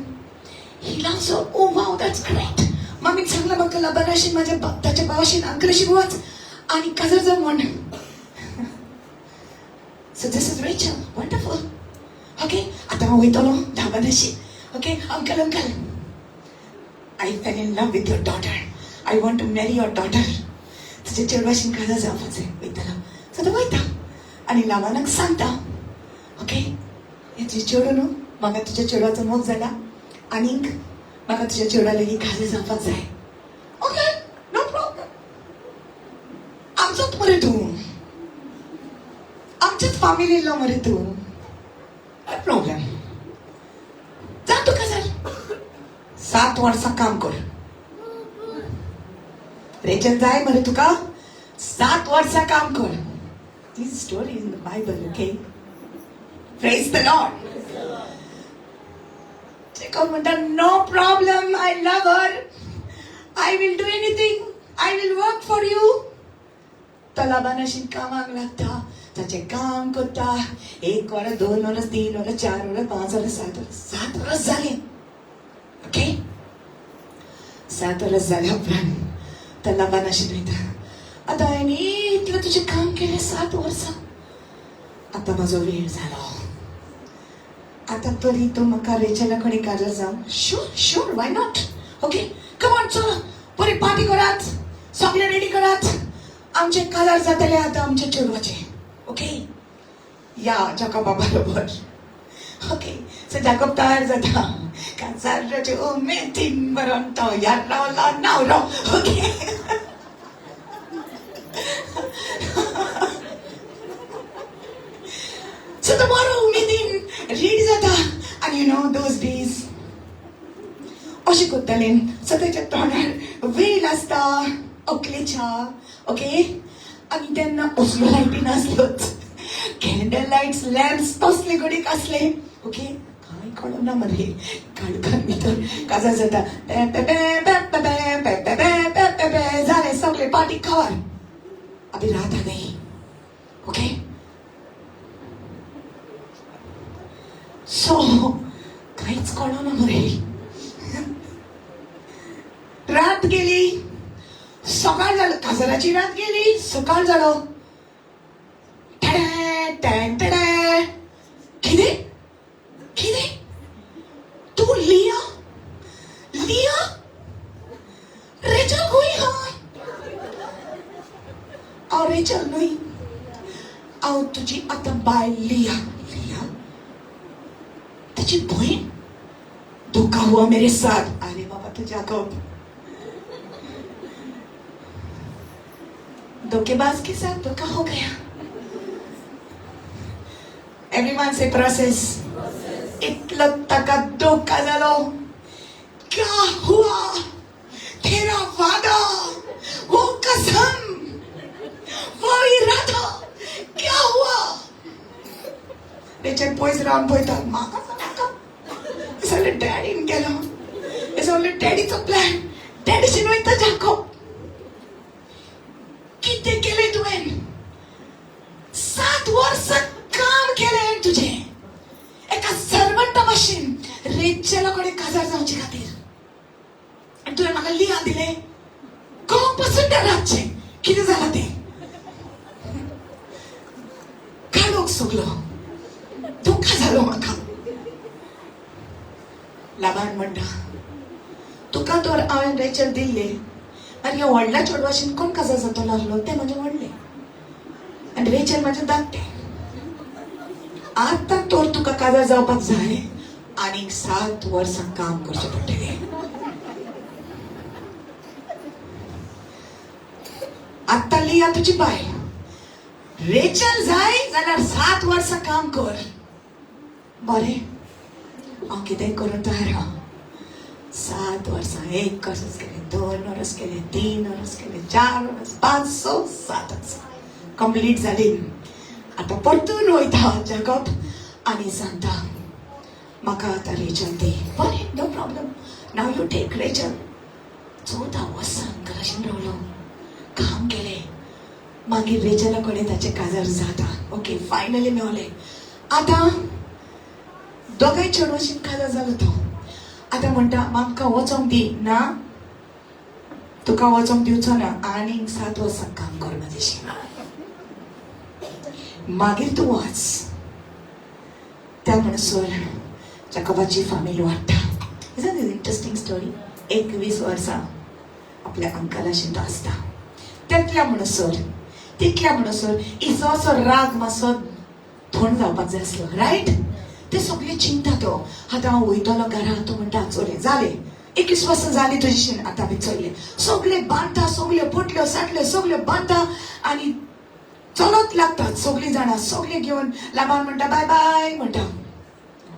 ही लावसो ओ वाव दॅट्स ग्रेट. मम्मीक सांगला म्हाका लाबानाशी माझ्या ताच्या भावाशीन अंकलाशी वच आनी काजर जा म्हूण. So this is Rachel. Wonderful. Okay, आता हांव वयतलो लाबानाशी. Okay, uncle. I fell in love with your daughter. I want to marry your daughter. तुझ्या चेडवाशीन काजा जावपाचें वयतलो. सो तो वयता आनी लाबानाक सांगता. ओके, हे तुजें चेडूं न्हू, म्हाका तुज्या चेडवाचो मोग जाला आनीक म्हाका तुज्या चेडवा लागीं काजा जावपाक जाय. Okay, no problem. आमचोच मरे तूं, आमच्याच फॅमिलीलो मरे तूं. No problem. जा तू काजार. 7 वर्सां काम कर. रेचल जाय मरे तुका. 7 वर्सां काम कर. This story is in the Bible, okay? Praise the Lord. Jacob म्हणता, no problem, I love her. I will do anything. I will work for you. तो लाबानाशी कामाक लागता. ताचें काम करता. 1 वरा, 2 वरां, 3 वरां, 4 वरां, 5 वरां, 7 वरां. 7 वरां जालीं. ओके, 7 वरां जाल्या उपरांत तो लाबानाशी वयता. आता हांवें इतलें तुजें काम केलें 7 वर्सां. आता म्हाजो वेळ जालो. आता तरी तूं म्हाका रेचला कडेन काजर जावं. Sure, why not. Okay, come on, चला बरी पार्टी करात. सगळें रेडी करात. आमचें काजार जातलें आता आमच्या चेडवाचें. ओके, या जाकोबा बरोबर. ओके, सो जाकोब तयार जाता. काजाराचे उमेदीन बरोवन तो यारावलो न्हवरो. Okay, so the boro umidin ready जाता. And you know those days अशें करताले. सो तेच्या तोंडार वेल आसता अकलेच्या. ओके, आनी तेन्ना असल्यो लायटी नासल्योच. कॅन्डल लायट्स, लॅम्प्स तसले कडेक आसले. ओके, कांय कळना मरे. काळखान भितर काजार जाता. जालें सगळे पार्टी कवर. अभी रात आ गई. ओके, सो काहीच कळना मरे. रात गेली, सकाळ झालं. काजराची रात गेली, सकाळ झालो. किती तू लिया रेचल हुई. हांव रेचल न्हय, हांव तुजी आतां बाय लिया. ताची भयण. धोका हुआ मेरे साथ. अरे बाबा, तो जाकोब धोखेबाज के साथ धोखा हो गया. Everyone say process. इतलं तका धोखा झालो. क्या हुआ? तेरा वादा, वो कसम, वो इरादा, क्या हुआ? रेचल पयस रावन पळयता, म्हाका सांगता. It's only daddyन Kelo. It's only daddyचो plan. डॅडीशी वयता जाकोब. कितें केलें तुवें? 7 वर्सां काम केलें तुजें. एका सर्वंट भाशेन रेचला कडेन काजार जावचे खातीर. आनी तुवें म्हाका लिया दिलें. कोण पासून रातचें कितें जालां तें? काडोक सगलो. धोका जालो म्हाका. लाबान म्हणटा, तुका तर हांवें रेचल दिल्लें. आनी ह्या व्हडल्या चेडवाशीन कोण काजार जातो लागलो तें म्हजें व्हडलें. आनी रेचल म्हाजें धाकटें. आतां तर तुका काजार जावपाक जाय आनीक 7 वर्सां काम करचें पडटलें. आतां लिया तुजी बायल. रेचल जाय जाल्यार 7 वर्सां काम कर. बरें, हांव कितेंय करूं तयार आहा. 7 वर्सां 1 वर्स केलें, 2 वर्स केलें, 3 वर्स केलें, 4 वर्स, 5, 6, 7 वर्सां कंप्लीट जाली. आतां परतून वयता जाकोब आनी सांगता, म्हाका आतां रेचल दी. बरें, no problem. Now you take Rachel. 14 वर्सां घराशीन रावलो, काम केलें. मागीर रेचला कडेन ताचें काजार जाता. ओके, फायनली मेवलें. आतां दोगांय चेडवाशीन काजार जालो तो. आतां म्हणटा, म्हाका वचोंक दी. ना, तुका वचोंक दिवचो ना. आनीक 7 वर्सां काम कर म्हाजेशी. मागीर तूं वाच. त्या म्हणसर जाकोबाची फामील वाडटा. Isn't this interesting story? 21 वर्सां आपल्या अंकलाशी तो आसता. तितल्या म्हणसर इचो असो राग मातसो थंड जावपाक जाय आसलो, रायट? ते सगळे चिंता तो. आतां हांव वयतलो घरा. तो म्हणटा, चोले जालें, 21 वर्सां जालीं तुजीशीन. आतां बी चललें. सगळे बांदता, सगळे पोटल्यो साटल्यो सगळे बांदता आनी चलत लागतात सगळीं जाणां. सगळे घेवन लाबान म्हणटा बाय बाय म्हणटा.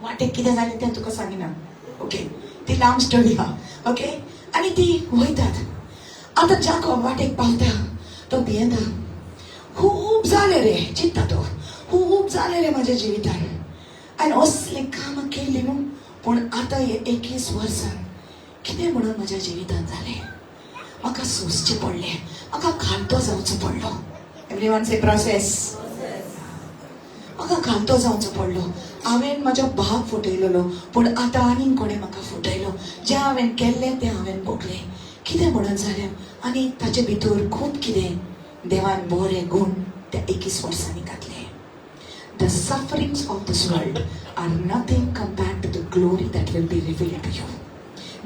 वाटेक कितें जालें तें तुका सांगिना. ओके, ती लांब स्टोरी आहा. ओके, आनी ती वयतात. आतां जाकोब वाटेक पावता. तो भियेता. खूब जालें रे, चिंता तो. खूब जालें रे म्हाज्या जिवितान. हांवें असलें कामां केलीं न्हू, पूण आतां हे 21 वर्सां कितें म्हणून म्हाज्या जिवितान जालें. म्हाका सोंसचें पडलें. म्हाका खालतो जावचो पडलो. एवरीवन से प्रोसेस. म्हाका खालतो जावचो पडलो. हांवें म्हाज्या भावाक फटयलेलो, पूण आतां आनीक कोणें म्हाका फटयलो. जें हांवें केल्लें तें हांवें भोगलें. कितें म्हणून जालें. आनी ताचे भितर खूब कितें देवान बरें गूण त्या 21 वर्सांनी घातले. The sufferings of this world are nothing compared to the glory that will be revealed to you.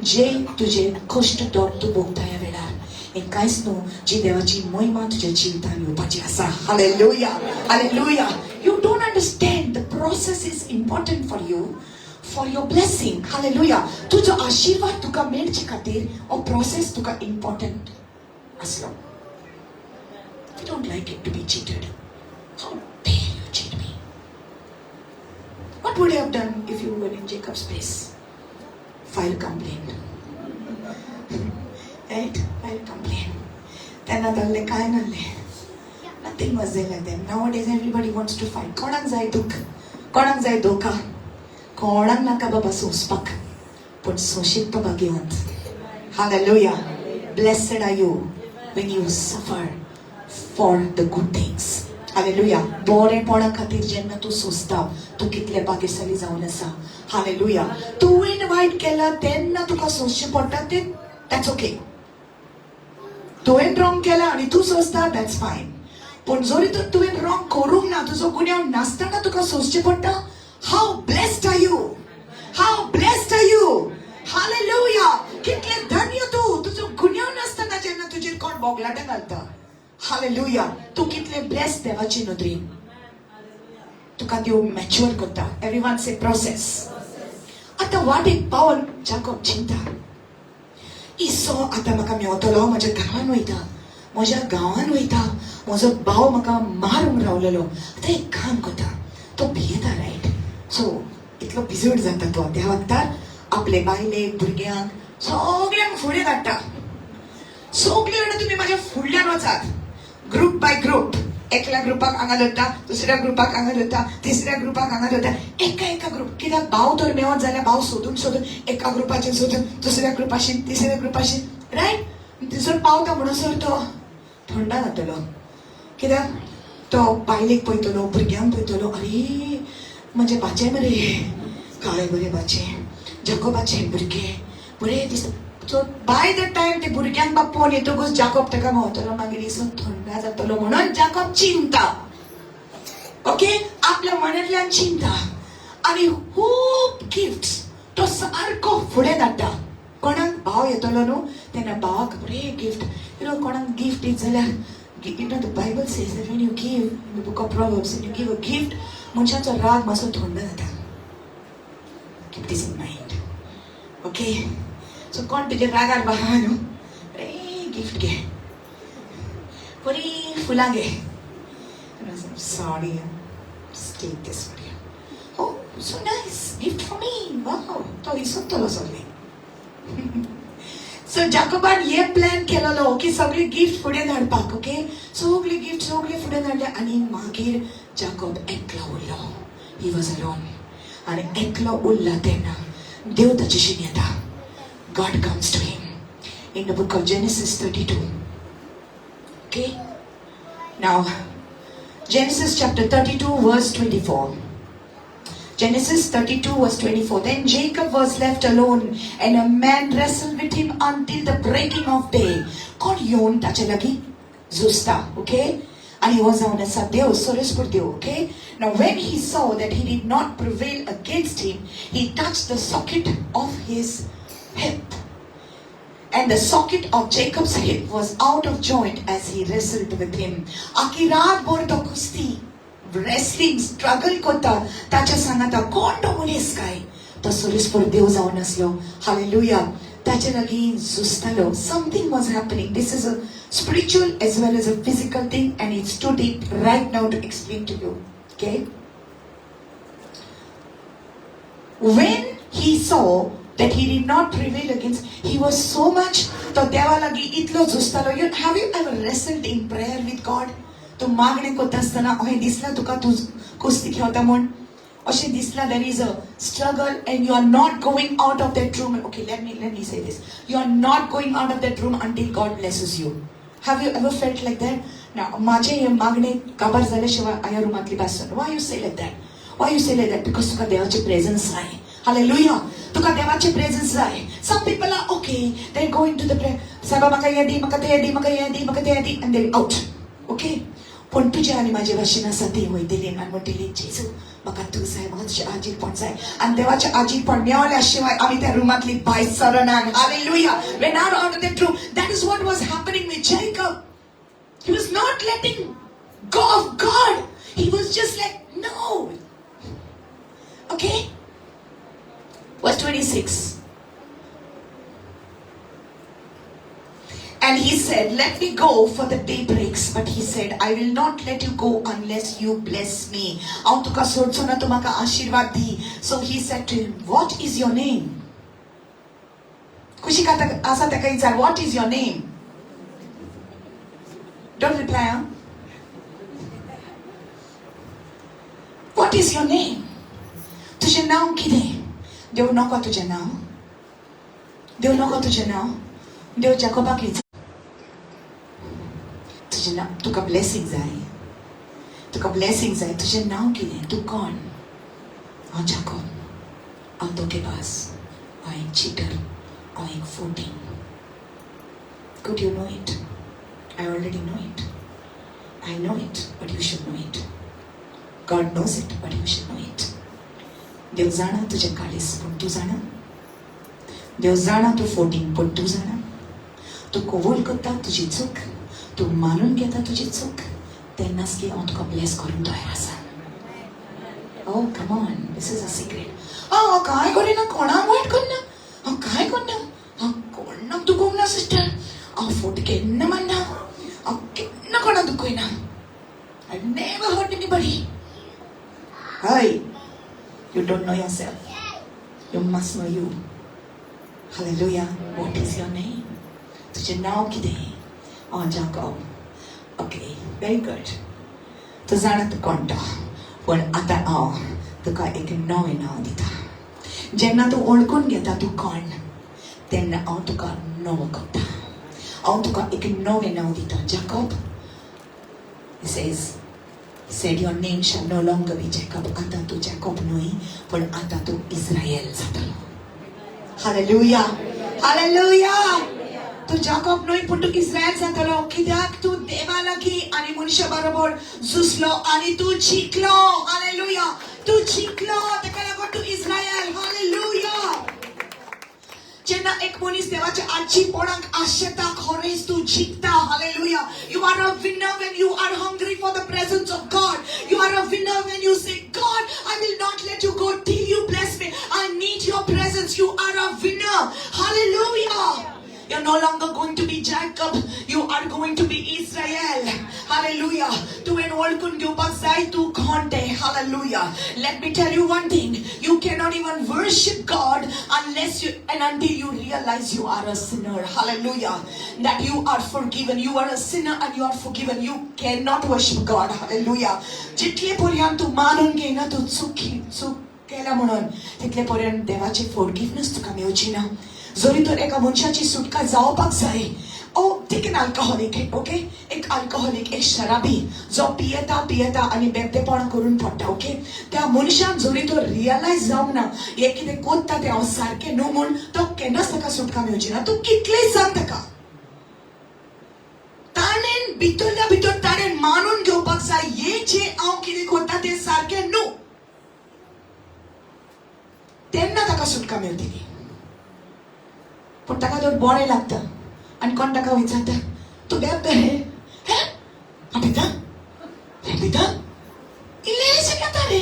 जे तुझे कष्ट तूं भोगता ह्या वेळार हें कांयच न्हू, जी देवाची महिमा तुज्या जिवितान येवपाची आसा. Hallelujah, hallelujah. You don't understand. The process is important for you, for your blessing. Hallelujah. तुजो आशीर्वाद तुका मेळचे खातीर हो प्रोसेस तुका इम्पॉर्टंट आसलो. I don't like it to be cheated. How dare you cheat me? What would you have done if you were in Jacob's place? File complaint. Right? File complaint. त्यांना धरले काय नाले. Nothing was there like that. Nowadays everybody wants to fight. कोणाक जाय दुःख, कोणाक जाय धोका, कोणाक नाका बाबा सोंसपाक, पूण सोंशीत तो भाग्यवंत. Hallelujah. Blessed are you when you suffer for the good things. Hallelujah. बरेपणा खातीर जेन्ना तूं सोंसता, तूं कितले भाग्यशाली जावन आसा. Hallelujah. तुवें वायट केलां तेन्ना तुका सोंसचें पडटा तें that's okay. तुवें रॉंग केलां आनी तूं सोंसता that's fine. पूण जरी तर तुवें रॉंग करूंक ना, तुजो गुन्यांव नासतना तुका सोंसचें पडटा, how blessed are you? How blessed are you? Hallelujah. कितले धन्य तूं, तुजो गुन्यांव नासतना जेन्ना तुजेर कोण बोगलाटा घालता. Hallelujah. तूं कितले ब्लेस्ड देवाची नदरेन. तुका देव मॅच्युअर करता. एवरीवन से प्रोसेस. आतां वाटेक पावन जाकोब चिंता, इसो आतां म्हाका मेवतलो, म्हाज्या घरान वयता. म्हज्या गांवान वयता, म्हजो भाव म्हाका मारूंक रावलेलो, आतां एक काम करता, तो भियेता रायट. सो इतलो बिजोड जाता तो त्या वखतार आपले बायलेक भुरग्यांक सगळ्यांक फुडें काडटा. सगळीं जाणां तुमी म्हाज्या फुडल्यान वचात, ग्रुप बाय ग्रुप. एकल्या ग्रुपाक हांगा धरता, दुसऱ्या ग्रुपाक हांगा धरता, तिसऱ्या ग्रुपाक हांगा धरता, एका ग्रुप. कित्याक भाव तर मेवत जाल्यार भाव सोदून एका ग्रुपाचेर सोदून दुसऱ्या ग्रुपाशी, तिसऱ्या ग्रुपाशी, रायट. थंयसर पावता म्हणसर तो थंडा जातलो. कित्याक तो बायलेक पळयतलो, भुरग्यांक पळयतलो, अरे म्हजे भाचे मरे, काळे बरे भाचे, जाकोबाचे भुरगे बरे दिसता. सो बाय द टायम ते भुरग्यांक बाप पळोवन येतकूच जाकोब ताका मेवतलो, मागीर इसो थंडा जातलो म्हणून जाकोब चिंता. ओके, आपल्या मनांतल्यान चिंता आनी खूब गिफ्ट्स तो सारको फुडें धाडटा. कोणाक भाव येतलो न्हू तेन्ना भावाक बरे गिफ्ट. कोणाक गिफ्ट दीत जाल्यार the Bible says that when you give in the book of Proverbs, when you give a gift, मनशाचो राग मातसो थंड जाता. Keep this in mind. Okay, so कोण तुजे रागार बाहा न्हू, बरे गिफ्ट घे, बरी फुलां घे. Sorry, take this for you. Oh, so nice, gift for me. Wow, तो इसोतलो सगळे. सो जाकोबान हे प्लॅन केलेलो की सगळी गिफ्ट फुडें धाडपाक. ओके, सगळी गिफ्ट सगळे फुडें धाडले आनी मागीर जाकोब एकलो उरलो. He was alone. आनी एकलो उरला तेन्ना देव ताचेशी येता. God comes to him in the book of Genesis 32. Okay, now Genesis chapter 32 verse 24. Genesis 32 verse 24. Then Jacob was left alone and a man wrestled with him until the breaking of day. God yon tachelagi zusta. Okay, and he was on a sadeo soris por deo. Okay, now when he saw that he did not prevail against him, he touched the socket of his hip, and the socket of Jacob's hip was out of joint as he wrestled with him. Akirat bordo kusti wrestling struggle kota tacha sangata kondo munis kai to solis por Deo zaun aslo. Hallelujah. Tacha lagi zustalo. Something was happening. This is a spiritual as well as a physical thing, and it's too deep right now to explain to you. Okay, when he saw that he did not prevail against, he was so much to देवा लागी इतलो झुजतालो. Have you ever wrestled in prayer with God? तू मागणे करता आसतना अशें दिसला तुका तू कुस्ती खेळटा म्हूण, अशें दिसला there is a struggle and you are not going out of that room. Okay, let me say this. You are not going out of that room until God blesses you. Have you ever felt like that? Now, माझे हे मागणे काबार जाल्या शिवाय ह्या रूमांतली पासून. Why you say like that? Why you say like that? Because तुका देवाची presence जाय. Hallelujah. तुका देवाची प्रेझन्स जाय. Some people are okay, they go into the prayer. साबा म्हाका हे दी, म्हाका ते दी, म्हाका हे दी, म्हाका ते दी, and they out. Okay? पण तुझे आनी माझे भाशेन आसा ती वयतली आनी म्हणटली जेजू म्हाका तू जाय, म्हाका तुझे आजीरपण जाय. आनी देवाचे आजीरपण मेवल्या शिवाय आमी त्या रूमांतली भायर सरनात. Hallelujah. When out of that room, that is what was happening with Jacob. He was not letting go of God. He was just like, no. Okay? Verse 26. And he said, let me go for the day breaks. But he said, I will not let you go unless you bless me. हांव तुका सोडचो ना, तू म्हाका आशीर्वाद दी. So he said to him, what is your name? कुशीक आसा ताका विचार, what is your name? Don't reply, huh? What is your name? तुझे नाव कितें? देव नका तुझे नाव. देव नका तुझे नाव. देव जाकोबाक विचार, तुझे नाव, तुका ब्लेसिंग जाय, तुका ब्लेसिंग जाय, तुझे नाव कितें, तू कोण? हांव जाकोब, हांव धोकेबाज, हांव एक चीटर, हांव एक फोटींग. Could you know it? I already know it. I know it, but you should know it. God knows it, but you should know it. देव जाणा तुझे काळीस, पण तू जाणा. देव जाणा तू फोटींग, पण तू जाणा. तू कबूल करता तुजी चूक, तू मानून घेता तुजी चूक, तेन्नाच की हांव तुका ब्लेस करूंक तयार आसा. Oh, come on, this is a secret. हांव कांय करिना, कोणाक वायट करना, हांव कांय करना, हांव कोणाक दुखोवंक ना सिस्टर, हांव फोट केन्ना मारना, na kono dukoina. I've never hurt anybody. Hey, you don't know yourself. You must know you. Hallelujah. What is your name? तुझे नाव किती? Jacob. Okay, very good. तू जाणत कोणता? पण आता तुका एक नवे नाव दिता. जेन्ना तू ओळखून घेता तू कोण, तेन्ना हांव तुका नवो करता. हांव तुका एक नवे नाव दिता. Jacob. He said your name shall no longer be Jacob. आता तू Jacob न्हय, पण आता तू इस्रायल जातलो. Hallelujah. Hallelujah. तू जाकोब न्हय पण तू इस्रायल जातलो. कित्याक तू देवा लागीं आनी मनशा बरोबर झुजलो आनी तू जिखलो. हालेलुया. तू जिखलो ताका लागून तू इस्रायल. हालेलुया. जेन्ना एक मनीस देवाच्या आजीपणाक आशेता खरेंच तू जिखता. Hallelujah. You are a winner when you are hungry for the presence of God. You are a winner when you say, God, I will not let you go till you bless me. I need your presence. You are a winner. Hallelujah. You're no longer going to be Jacob. You are going to be Israel. Hallelujah. Tu en olkun gyupak zai tu khonte. Hallelujah. Let me tell you one thing. You cannot even worship God unless you and until you realize you are a sinner. Hallelujah. That you are forgiven. You are a sinner and you are forgiven. You cannot worship God. Hallelujah. Jitle poryan tu manun geina tu chukela म्हणून तितले पर्यंत देवाची forgiveness तुका मेवची ना. जरी तर एका मनशाची सुटका जावपाक जाय. ठीक आहे, अल्कोहोलिक आहे. ओके, एक अल्कोहोलिक, एक शराबी जो पियेता आनी बेबदेपण करून पडटा. ओके, त्या मनशान जरी तो रियलाइज जावंक ना हे कितें कोत्ता तें हांव सारकें न्हू म्हूण तो केन्नाच ताका सुटका मेवची ना. तूं कितलेंय सांग ताका. ताणेन भितरल्या भितर ताणेन मानून घेवपाक जाय हे जे हांव कितें कोत्ता तें सारकें न्हू, तेन्ना ताका सुटका मेवतली. पण ताका तर बरें लागता आनी कोण ताका विचारता, तूं बेबदे हे पिता इल्लेशें घेता रे,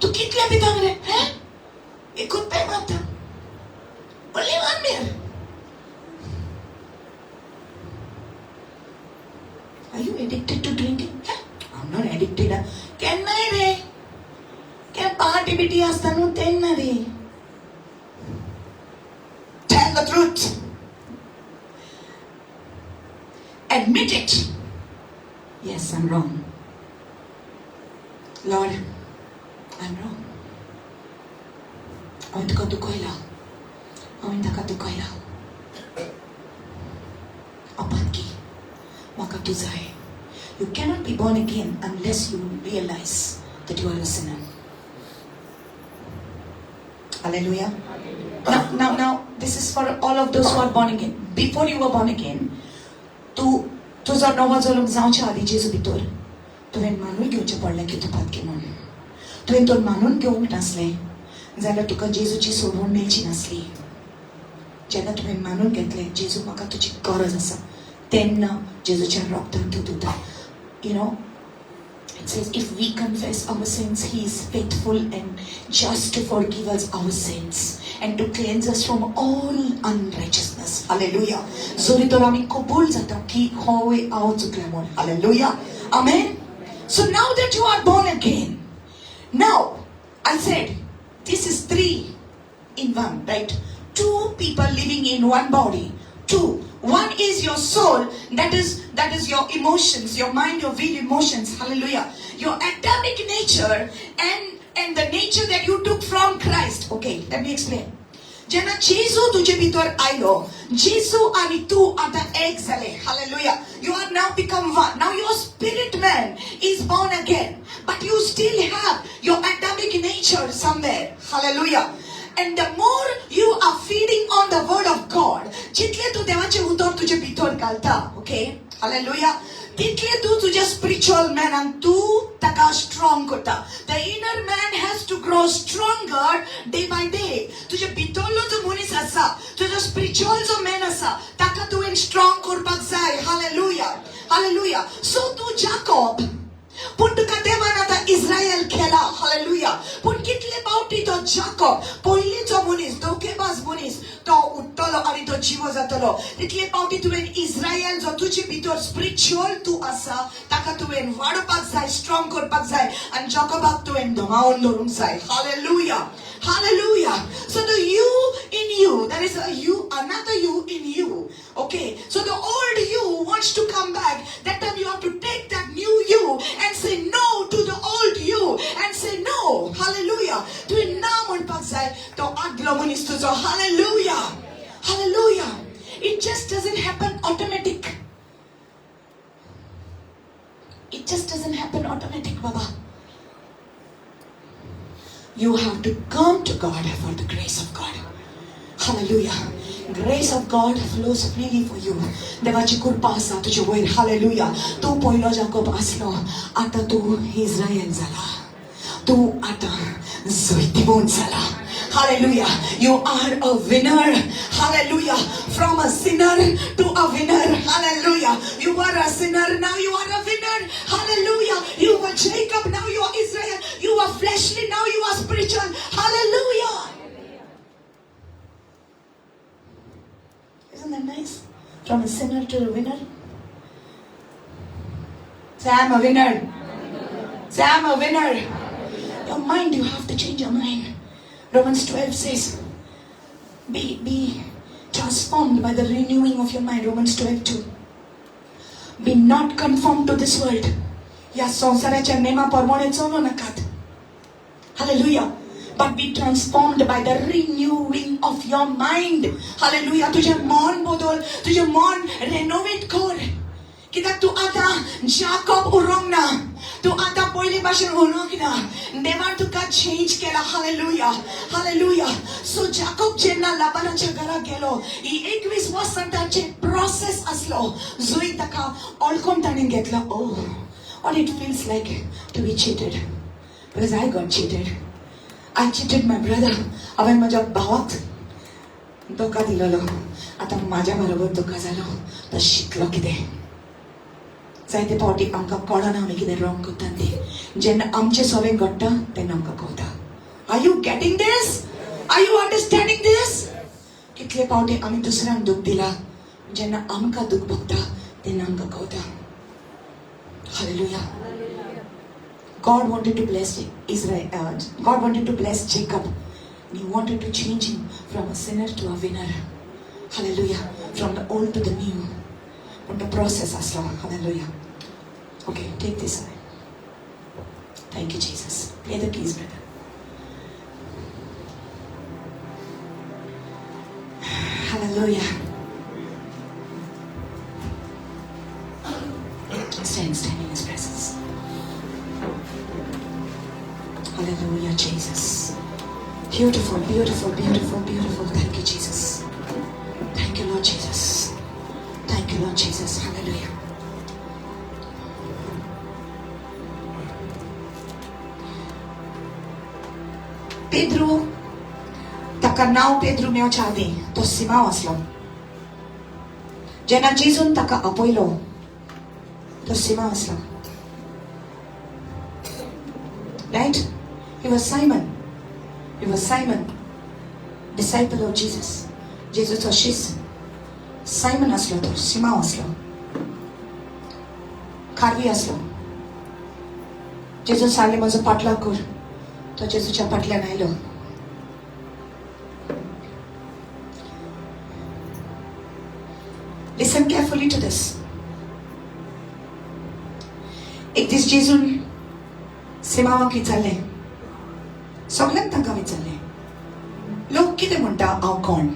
तूं कितले पिता रे? एकूच पेय मारता, only one meal. Are you addicted to drinking? I'm not addicted. केन्नाय रे, केन्ना पार्टी बिटी आसता न्हू तेन्ना रे. Tell the truth. Admit it. Yes, I'm wrong. Lord, I'm wrong. हांवें तुका दुखयला. हांवें ताका दुखयला. अपातकी म्हाका तूं जाय. You cannot be born again unless you realize that you are a sinner. Hallelujah. Now, this is for all of those who are born again. Before you were born again, तुझा नवा जल्म जावच्या आदी जेजू भितर तुवें मानून घेवचें पडलें की तूं पातकी म्हणून. तुवें तर मानून घेवंक नासलें जाल्यार तुका जेजूची सोडवण मेळची नासली. जेन्ना तुवें मानून घेतलें जेजू म्हाका तुजी गरज आसा, तेन्ना जेजूच्या रगतान तूं धुता. You know, it says, if we confess our sins, He is faithful and just to forgive us our sins and to cleanse us from all unrighteousness. Hallelujah. Zori tor ami kabul jata ki howe ao chukla mon. Hallelujah. Amen. So now that you are born again, now I said this is 3 in 1, right? 2 people living in one body. 2. One is your soul, that is your emotions, your mind, your will, emotions. Hallelujah. Your Adamic nature and the nature that you took from Christ. Okay, let me explain. जेन्ना जेजू तुजे भितर आयलो, जेजू आनी तू आतां एक जाले. Hallelujah. You are now become one. Now your spirit man is born again, but you still have your Adamic nature somewhere. Hallelujah. And the more you are feeding on the word of God, जितले तू देवाचे उतर तुझे भितर घालता, okay? Hallelujah. तितले तू तुझे spiritual man and तू ताका strong करता. The inner man has to grow stronger day by day. तुझे भितरलो जो मनीस आसा, तुझो spiritual जो man आसा, ताका तुवें strong करपाक जाय. Hallelujah. Hallelujah. So तू Jacob, पण तुका देवान आतां इस्रायल केला. हालेलुया. पण कितले पावटी तो जाकोब पयलींचो मनीस धोकेबाज मनीस तो उठतलो आनी तो जिवो जातलो. तितले पावटी तुवें इस्रायल जो तुजे भितर स्पिरिच्युअल तूं आसा ताका तुवें वाडोवपाक जाय, स्ट्रॉंग करपाक जाय आनी जाकोबाक तुवें दमावून दवरूंक जाय. Hallelujah. Hallelujah. So the you in you, there is a you, another you in you. Okay. So the old you wants to come back. That time you have to take that new you and say no to the old you and say no. Hallelujah. To naman pagsay to adlomonis to so. Hallelujah. Hallelujah. It just doesn't happen automatic. It just doesn't happen automatic, Baba. You have to come to God for the grace of God. Hallelujah. Grace of God flows freely for you. देवाची कृपा आसा तुजे वयर. Hallelujah. तू पयलो जाकोब आसलो, आता तू इस्रायल जाला. तू आता जोइतिमोन जाला. Hallelujah. You are a winner. Hallelujah. From a sinner to a winner. Hallelujah. You were a sinner, now you are a winner. Hallelujah. You were Jacob, now you are Israel. You were fleshly, now you are spiritual. Hallelujah. Isn't that nice? From a sinner to a winner. Say, I'm a winner. Say, I'm a winner. Your mind, you have to change your mind. Romans 12 says, be transformed by the renewing of your mind. Romans 12:2. Be not conformed to this world. या संसाराच्या नेमाप्रमाणे चलू नकात. Hallelujah. But be transformed by the renewing of your mind. Hallelujah. तुझे मन बदल, तुझे मन renovate कर. कित्याक तू आता जाकोब उरोंक ना. तू आता पयली भाशेन उरोंक ना. देवान तुका चेंज केला. हालेलुया. हालेलुया. सो जाकोब जेन्ना लाबानाच्या घराक गेलो, ही 21 वर्सांचे प्रोसेस असलो, जोई ताका ओळखून ताणें घेतलो. Oh, what it feels like to be cheated. Because I got cheated. I cheated my brother. हांवें म्हज्या भावाक धोका दिलेलो. आता म्हाज्या बरोबर धोका जालो. तो शिकलो कितें? जायते फावटी आमकां कळना आमी कितें रॉंग करता तें. जेन्ना आमचें सवें घडटा तेन्ना आमकां कळटा. Are you getting this? Are you understanding this? कितले फावटी आमी दुसऱ्यांक दूख दिला. जेन्ना आमकां दूख भोगता तेन्ना आमकां कळटा. Hallelujah. God wanted to bless Israel. God wanted to bless Jacob. He wanted to change him from a sinner to a winner. Hallelujah. From the old to the new. From the process as well. Hallelujah. Okay, take this away. Thank you, Jesus. Play the keys, brother. Hallelujah. Stand in His presence. Hallelujah, Jesus. Beautiful, beautiful, beautiful, beautiful. Thank you, Jesus. Thank you, Lord Jesus. Thank you, Lord Jesus. Hallelujah. Pedro, taka naw Pedro miał czady, to simał aslo. Jena Jezun taka apojlo, to simał aslo. Right? He was Simon. He was Simon, disciple of Jesus. Jesus was Shis. Simon aslo to, simał aslo. Karwi aslo. Jesus sale माझं पाठलाग कर. तो जेजूच्या पाटल्यान आयलो. Listen carefully to this. एक दीस जेजून सिमावाक विचारले. सगळ्यांक तांकां विचारले. लोक कितें म्हणटा हांव कोण?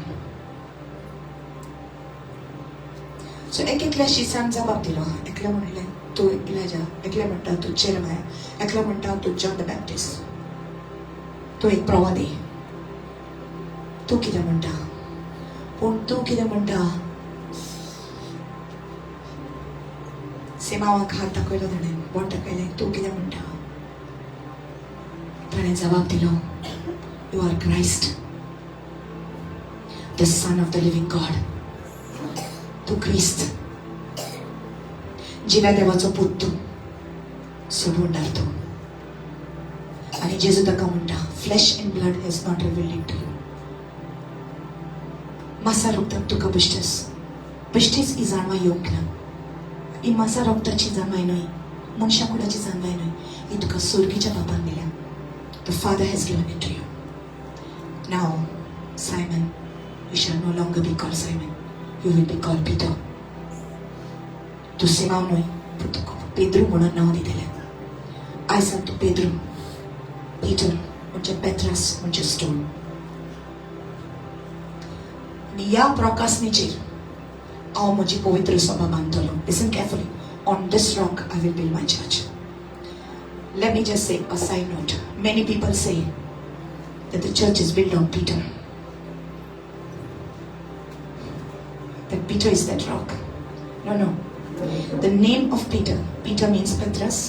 सो एकल्या शिसांक जबाब दिलो. एकले म्हणलें तूं इलाजा. एकले म्हणटा तूं जेरमाया. एकले म्हणटा तूं जॉन द बॅप्टिस्ट. तू एक प्रवादी. तू कितें म्हणटा? पूण तू कितें म्हणटा? सिमावाक हात दाखयलो ताणें. बोट दाखयलें. तू कितें म्हणटा? ताणें जबाब दिलो. You are Christ, the son of the living God. तू क्रिस्त, जिव्या देवाचो पूत तू. सोडून तू. आणि जेजू ताका म्हणटा, flesh and blood has not revealed it to you. मासा रोगताक तुका बेश्टेच ही जाणवा येवंक ना. ही मासा रोगताची जाणवाय न्हय, मनशा कुडाची जाणवाय न्हय, ही तुका सुर्गीच्या बापान दिल्या. The Father has given it to you. Now, Simon, you shall no longer be called Simon. You will be called Peter. तू सिमाव न्हय, पूण तुका पेद्रू म्हणून नांव दितलें. आयज सांग तूं पेद्रू. पीटर म्हणजे पेत्रास म्हणजे स्टोन. आनी ह्या प्रकाशनेचेर हांव म्हजी पवित्र सभा बांदतलो. Listen carefully. On this rock I will build my church. Let me just say a side note. Many people say that the church is built on Peter. That Peter is that rock. No. The name of Peter. Peter means Petras,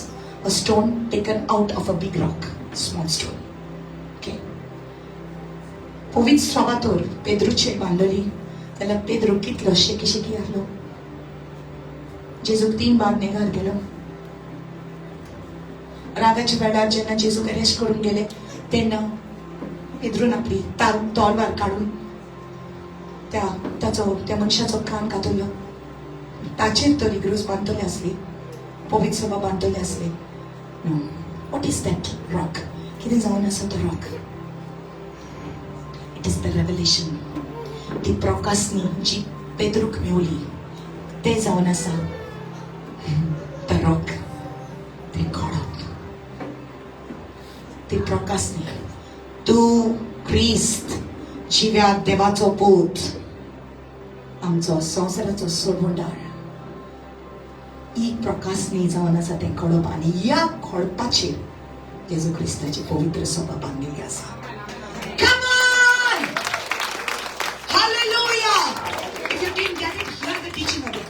a stone taken out of a big rock, small stone. Okay. पवित्र सभातोर पेद्रूचे बांदली जाल्यार पेद्रू कितलो shaky आहलो. जेजूक 3 बार नेगार गेलो. रागाच्या वेळार जेन्ना जेजूक arrest करून गेले तेन्ना पेद्रून आपली तलवार काढून त्या मनशाचो कान कातरलो. ताचेर तरी क्रूस बांदतले आसली, पवित्र सभा बांदतले आसले. No. What is that rock? कितें जावन आसा तो rock? It is the revelation. ती प्रकाशनी जी पेद्रूक मेवली ते जावन आसा द रॉक. ते गॉड. ती प्रकाशनी. तू क्रिस्त, जिव्या देवाचो पूत, आमचो संवसाराचो सोडवणदार. ही प्रकाशनी जावन आसा तें कळप. आनी ह्या कळपाचेर जेजू क्रिस्ताची पवित्र सभा बांदिल्ली आसा. Come on! Hallelujah! If you didn't get it, hear the teaching again.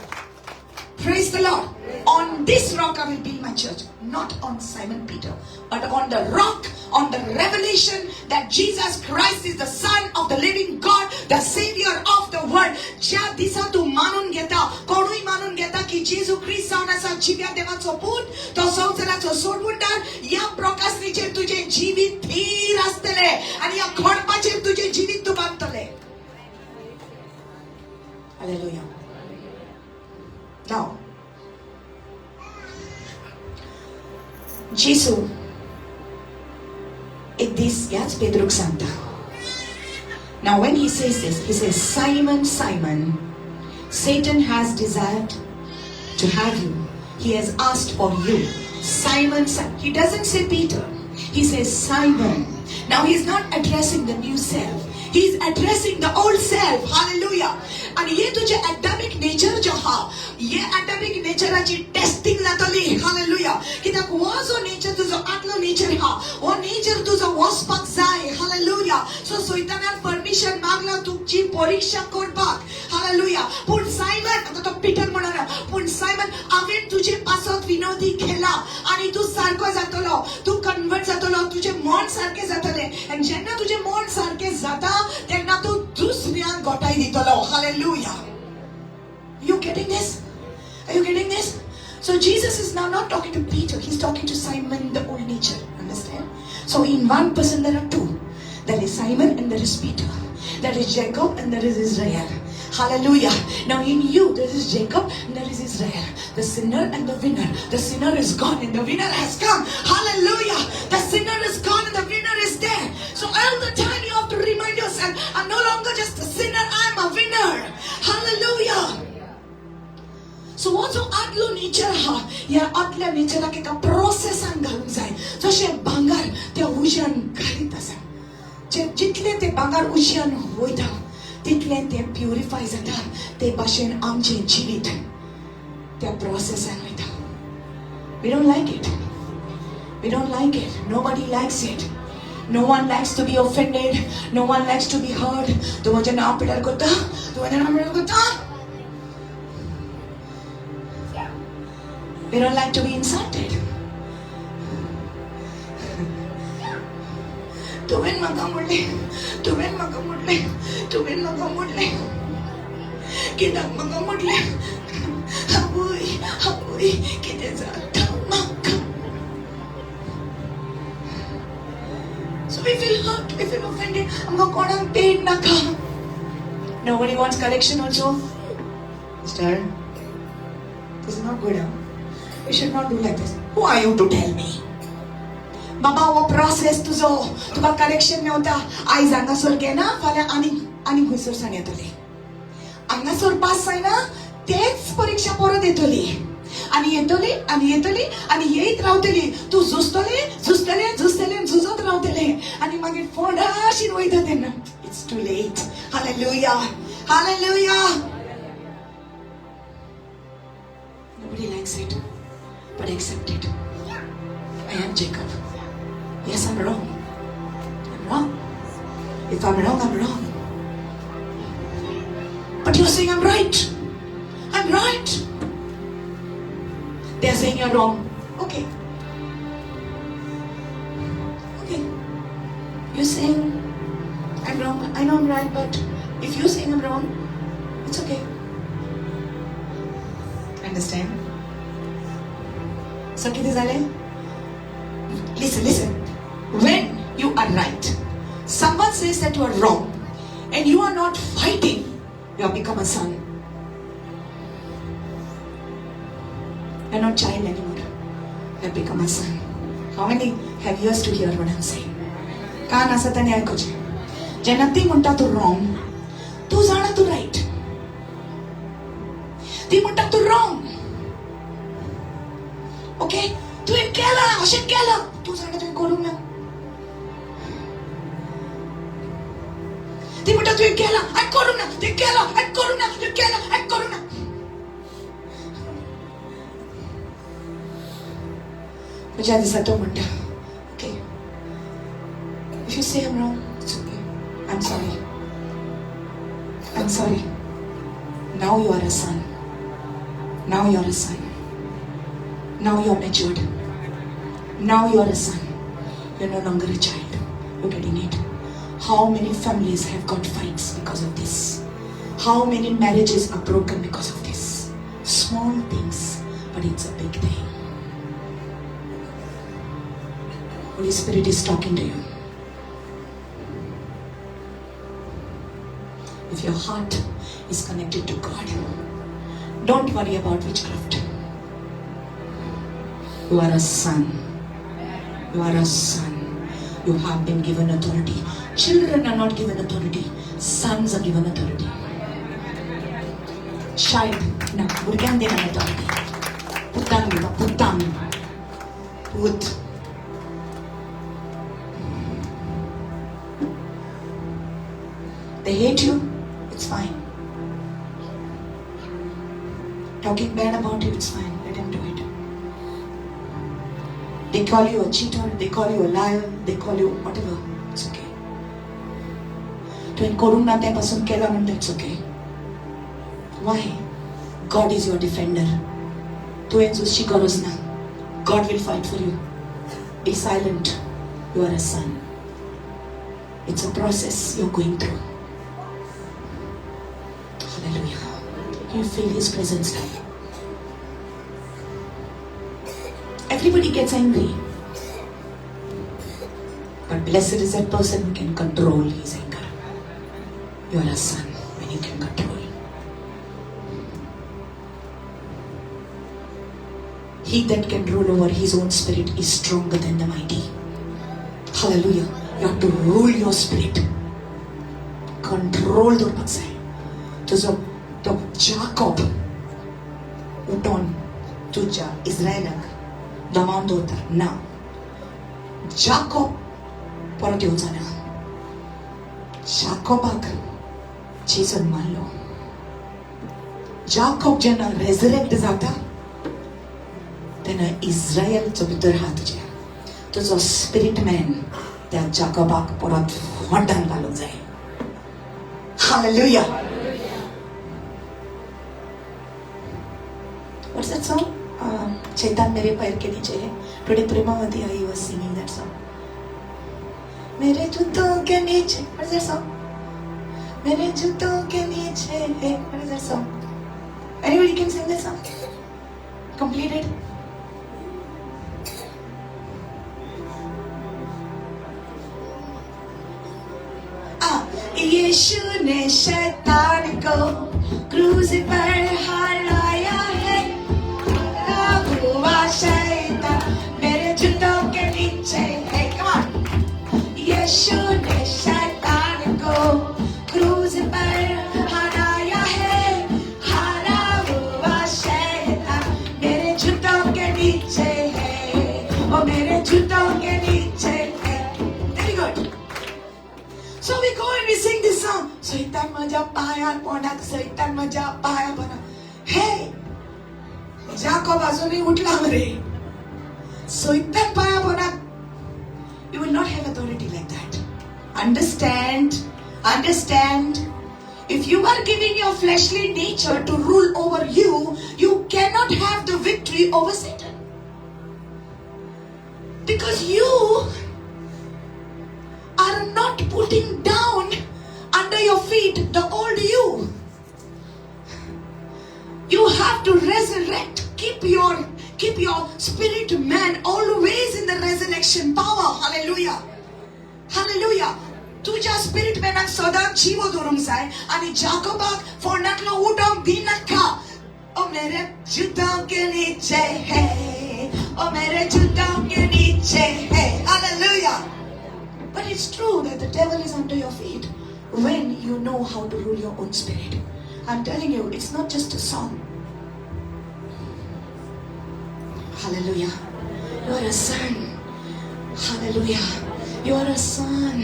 Praise the Lord. On this rock I will build my church. Not on Simon Peter, but on the rock, on the revelation that Jesus Christ is the Son of the living God, the Savior of the world. ज्या दिसा तू मानून घेता, कोणूय मानून घेता की जेजू ख्रिस्त जावन आसा जिव्या देवाचो पूत, तो संवसाराचो सोडवणदार, ह्या प्रकाशनेचेर तुजें जिवीत थीर आसतलें आनी ह्या खडपाचेर तुजें जिवीत तू बांदतलें. Hallelujah. Now, जेसू एक दीस ह्याच पेद्रूक सांगता. Now when he says this, he says, Simon, Simon, Satan has desired to have you. He has asked for you. Simon, Simon. He doesn't say Peter. He says Simon. Now he's not addressing the new self. He's addressing the old self. Hallelujah. And ये तुझे एडमिक nature जो हा, ये एडमिक नेचराची testing जातली. Hallelujah. कित्याक वो जो nature तुजो आतलो नेचर हा, वो नेचर तुजो वचपाक जाय. हालेलुया. सो सैतानान परमिशन मागला तुमची परीक्षा करपाक. हालेलुया. पूण सायमन, आता तो पीटर म्हणना, पूण सायमन हांवें तुजे पासत विनोदी केला आनी तू सारको जातलो, तू कन्वर्ट जातलो, तुजे मन सारके जातले. आनी जेन्ना तुजे मन सारके जाता तेन्ना तू दुसऱ्यांक गोठाय दितलो. Hallelujah. You getting this? Are you getting this? So Jesus is now not talking to Peter. He's talking to Simon, the old nature. Understand? So in one person there are two. There is Simon and there is Peter. There is Jacob and there is Israel. Hallelujah. Now in you there is Jacob and there is Israel. The sinner and the winner. The sinner is gone and the winner has come. Hallelujah. The sinner is gone and the winner is there. So all the time you have to remind yourself, I'm no longer just a sinner, I'm a winner. Hallelujah. So what's adlo nature ha? या आतल्या नेचराक एका प्रोसेसान घालूंक जाय. जशें भांगार त्या उज्यान घालीत आसा. जितले ते भांगार उज्यान वयता तितले ते प्युरिफाय जाता. ते भाशेन आमचें जिवीत त्या प्रोसेसान वयता. We don't like it. We don't like it. Nobody likes it. No one likes to be offended. No one likes to be hurt. तू माझे नाव पिडार करता, तू माझे नाव पिडार करता. We don't like to be insulted. तुवें म्हाका म्हणले, तुवें म्हाका म्हणले, तुवें म्हाका म्हणले. कित्याक म्हाका म्हणले? आवय, कितें जाता म्हाका? Amko konang paid na ka. Nobody wants correction also. Sister, this is not good. Huh? You should not do like this. Who are you to tell me? Baba, wo process tuzo. Tuka correction ne hota. Ai zanga sor ke na. Fala ani gusur sanya tole. Anga sor pass sai na. Teच परीक्षा पोरं देतली आणि आणि येत रावतली तू झुजत रावतले आणि मागीर फोंडाशीन वयता तेन्ना it's too late hallelujah nobody likes it but accept it. I am Jacob. Yes, I'm wrong. If I'm wrong, I'm wrong, but you're saying I'm right. I'm right. They are saying you're wrong. Okay. You're saying I'm wrong. I know I'm right, but if you're saying I'm wrong, it's okay. Understand? So, listen. When you are right, someone says that you are wrong, and you are not fighting, you have become a son. You're not child anymore. You have become a son. How many have ears to hear what I'm saying? Kaan asata nahi aiko je. Janati munta tu wrong. Tu zana tu right. Ti munta tu wrong. Okay? Tu in kela, ashin kela. Tu zana tu in kolum na. Ti munta tu in kela, ay kolum na. Ti kela, ay kolum na. Ti kela, ay kolum na. Okay. If you say I'm wrong, it's okay. I'm sorry. Now you are a son. Now you're a son. Now you're matured. Now you are a son. You're no longer a child. You're getting it. How many families have got fights because of this? How many marriages are broken because of this? Small things, but it's a big thing. Holy Spirit is talking to you. If your heart is connected to God, don't worry about witchcraft. You are a son. You are a son. You have been given authority. Children are not given authority. Sons are given authority. Child, no, burgan dena authority. Putan. Put. They hate you, it's fine. Talking bad about you, it's fine. Let them do it. They call you a cheater, they call you a liar, they call you whatever. It's okay. To encourage na pasun kela munda, it's okay. Why? God is your defender. To enzushi korosna. God will fight for you. Be silent. You are a son. It's a process you're going through. Hallelujah. You feel His presence now. Everybody gets angry. But blessed is that person who can control his anger. You are a son when you can control. He that can rule over his own spirit is stronger than the mighty. Hallelujah. You have to rule your spirit. Control the patsai. To Jacob uton tuja Israelak damandota na Jacob porati utsana Jacobak Jesus malo Jacob jena resurrect zata tena Israel co भितर हात जे तो जो spirit man त्या Jacobak porat वाटण घालूंक जाय. Hallelujah. What's that song? Chaitan मेरे पैर के नीचे है. Today Premavati I was singing that song. मेरे जूतों के नीचे. What's that song? मेरे जूतों के नीचे है. What is that song? Anybody can sing that song? Completed. यीशु ने शैतान को क्रूस पर हराया है, हरा हुआ शैतान मेरे जूतों के नीचे है। Come on. यीशु ने शैतान को क्रूस पर हराया है, हरा हुआ शैतान मेरे जूतों के नीचे है, ओ मेरे जूतों के नीचे है। Very good. So we go and we sing this song. शैतान माझ्या पायात पडला, शैतान माझ्या पाया पडला. Hey, जाकोब अजूनही उठला रे. शैतान पाया पडला. You will not have authority like that. Understand. If you are giving your fleshly nature to rule over you, you cannot have the victory over Satan. Because you are not putting down under your feet the old you. You have to resurrect. Keep your spirit man always in the resurrection power. Hallelujah. तुझ्या spirit मॅनाक सदांच जीव धरून जाय आणि जाकोबाक फोंडांतलो उदक दिनाका. ओ मेरे जूतों के नीचे है, ओ मेरे जूतों के नीचे है. Hallelujah. But it's true that the devil is under your feet when you know how to rule your own spirit. I'm telling you, it's not just a song. Hallelujah. You are a son. Hallelujah. You are a son.